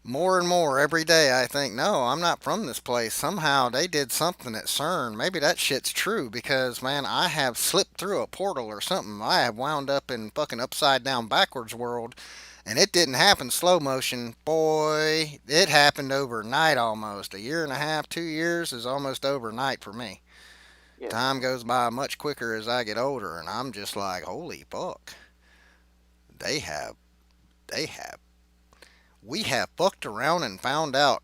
more and more every day I think, no, I'm not from this place. Somehow they did something at CERN. Maybe that shit's true because, man, I have slipped through a portal or something. I have wound up in fucking upside down backwards world, and it didn't happen slow motion. Boy, it happened overnight almost. 1.5 years, 2 years is almost overnight for me. Yeah. Time goes by much quicker as I get older, and I'm just like, holy fuck. We have fucked around and found out.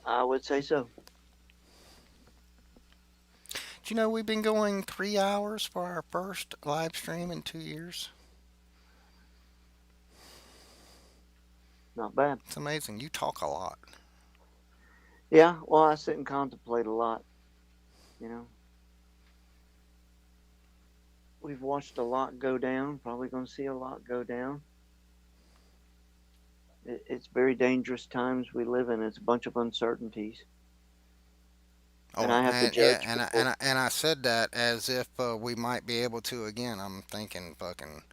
I would say so. Do you know we've been going 3 hours for our first live stream in 2 years? Not bad. It's amazing. You talk a lot. Yeah, well, I sit and contemplate a lot. We've watched a lot go down. Probably going to see a lot go down. It's very dangerous times we live in. It's a bunch of uncertainties. and Oh, I have to and yeah, judge and I, people. and I, and I said that as if we might be able to again. I'm thinking fucking,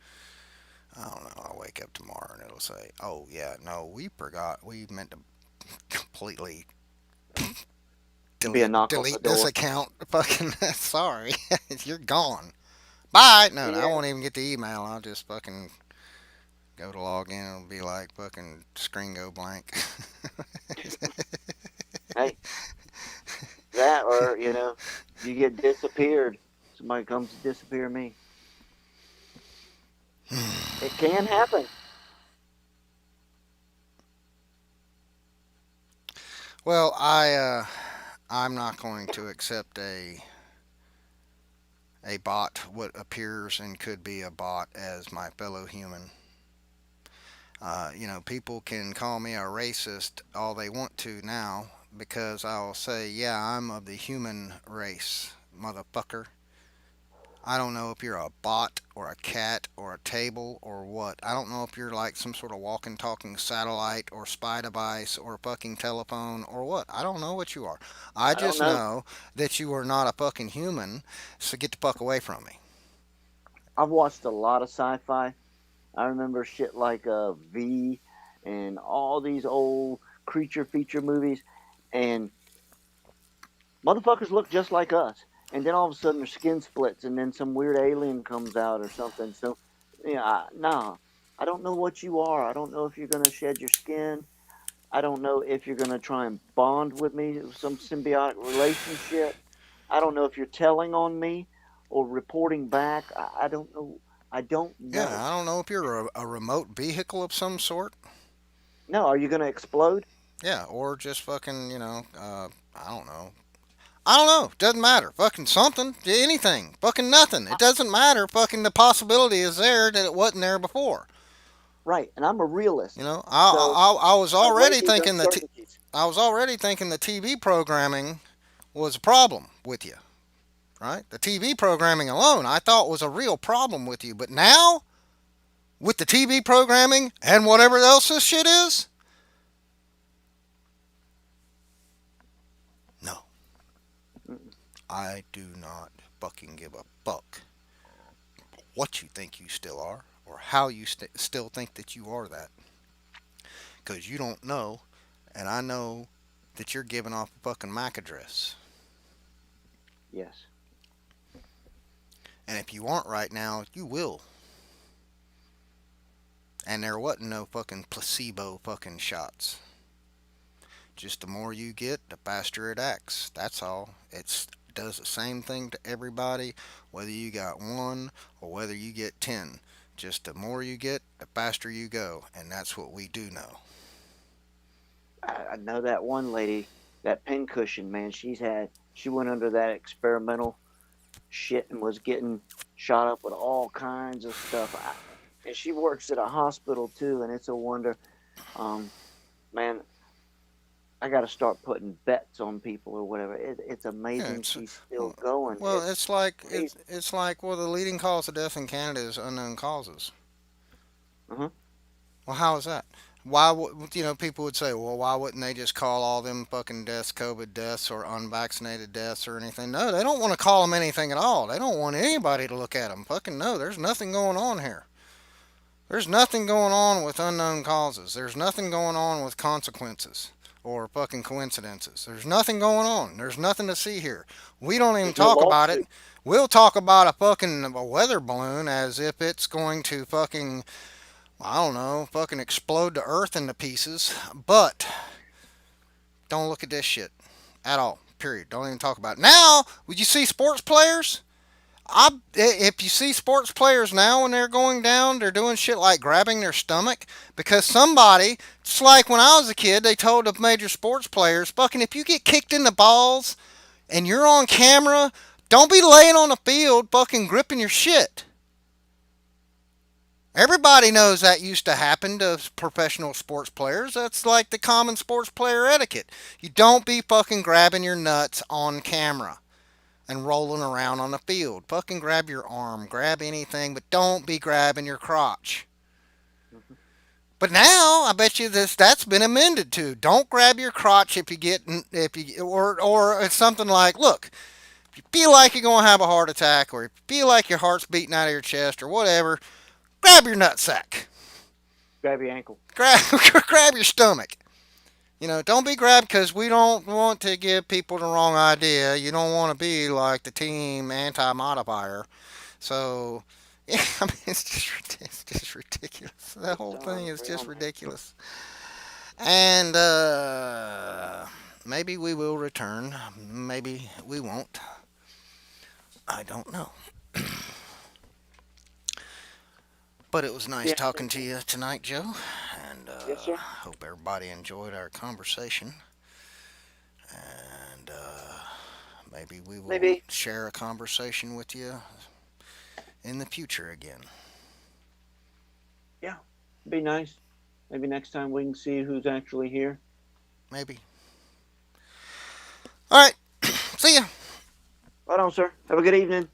I don't know. I'll wake up tomorrow and it'll say, "Oh yeah, no, we forgot. We meant to completely Be a knock on the delete this door. account. Fucking sorry, you're gone. Bye." No, I Yeah. won't even get the email. I'll just fucking go to log in. It'll be like fucking screen go blank. Hey, that or you get disappeared. Somebody comes to disappear me. It can happen. Well, I'm not going to accept a bot, what appears and could be a bot, as my fellow human. People can call me a racist all they want to now because I'll say, yeah, I'm of the human race, motherfucker. I don't know if you're a bot or a cat or a table or what. I don't know if you're like some sort of walking, talking satellite or spy device or fucking telephone or what. I don't know what you are. I I don't just know. know that you are not a fucking human, so get the fuck away from me. I've watched a lot of sci-fi. I remember shit like V and all these old creature feature movies, and motherfuckers look just like us. And then all of a sudden their skin splits, and then some weird alien comes out or something. So, nah, I don't know what you are. I don't know if you're gonna shed your skin. I don't know if you're gonna try and bond with me, some symbiotic relationship. I don't know if you're telling on me or reporting back. I don't know. I don't Yeah, know. I don't know if you're a remote vehicle of some sort. No, are you gonna explode? Yeah, or just fucking, I don't know. I don't know. Doesn't matter. Fucking something. Anything. Fucking nothing. It doesn't matter. Fucking the possibility is there that it wasn't there before. Right, and I'm a realist, so I was I weigh already these thinking uncertainties. I was already thinking the TV programming was a problem with you, right? The TV programming alone, I thought was a real problem with you. But now, with the TV programming and whatever else this shit is, no, I do not fucking give a fuck what you think you still are or how you still think that you are that. Because you don't know, and I know that you're giving off a fucking MAC address. Yes. And if you aren't right now, you will. And there wasn't no fucking placebo fucking shots. Just the more you get, the faster it acts. That's all. It does the same thing to everybody, whether you got one or whether you get 10. Just the more you get, the faster you go. And that's what we do know. I know that one lady, that pincushion, man, she went under that experimental shit and was getting shot up with all kinds of stuff. And she works at a hospital too, and it's a wonder. Um, Man, I got to start putting bets on people or whatever. It's Yeah, amazing it's she's still going. well, It's it's like crazy. the leading cause of death in Canada is unknown causes. Uh-huh. Well, how is that? Why would people would say, well, why wouldn't they just call all them fucking deaths COVID deaths or unvaccinated deaths or anything? No, they don't want to call them anything at all. They don't want anybody to look at them. Fucking no, there's nothing going on here. There's nothing going on with unknown causes. There's nothing going on with consequences or fucking coincidences. There's nothing going on. There's nothing to see here. We don't even There's no talk about it. lawsuit. We'll talk about a fucking a weather balloon as if it's going to fucking, I don't know, fucking explode the earth into pieces. But don't look at this shit at all. Period. Don't even talk about it. Now, would you see sports players? If you see sports players now when they're going down, they're doing shit like grabbing their stomach because somebody, it's like when I was a kid, they told the major sports players, fucking, if you get kicked in the balls and you're on camera, don't be laying on the field fucking gripping your shit. Everybody knows that used to happen to professional sports players. That's like the common sports player etiquette. You don't be fucking grabbing your nuts on camera and rolling around on the field. Fucking grab your arm, grab anything, but don't be grabbing your crotch. Mhm. But now I bet you that's been amended to don't grab your crotch if you or it's something like, look, if you feel like you're gonna have a heart attack or if you feel like your heart's beating out of your chest or whatever, grab your nutsack. Grab your ankle. Grab your stomach. Don't be grabbed because we don't want to give people the wrong idea. You don't want to be like the team anti-modifier. So, yeah, I mean, it's just ridiculous. The whole thing is just ridiculous. And maybe we will return. Maybe we won't. I don't know. But it was nice talking to you tonight, Joe. And yes, sir. hope everybody enjoyed our conversation. And maybe we will share a conversation with you in the future again. Yeah, be nice. Maybe next time we can see who's actually here. Maybe. All right. See ya. Right on, sir. Have a good evening.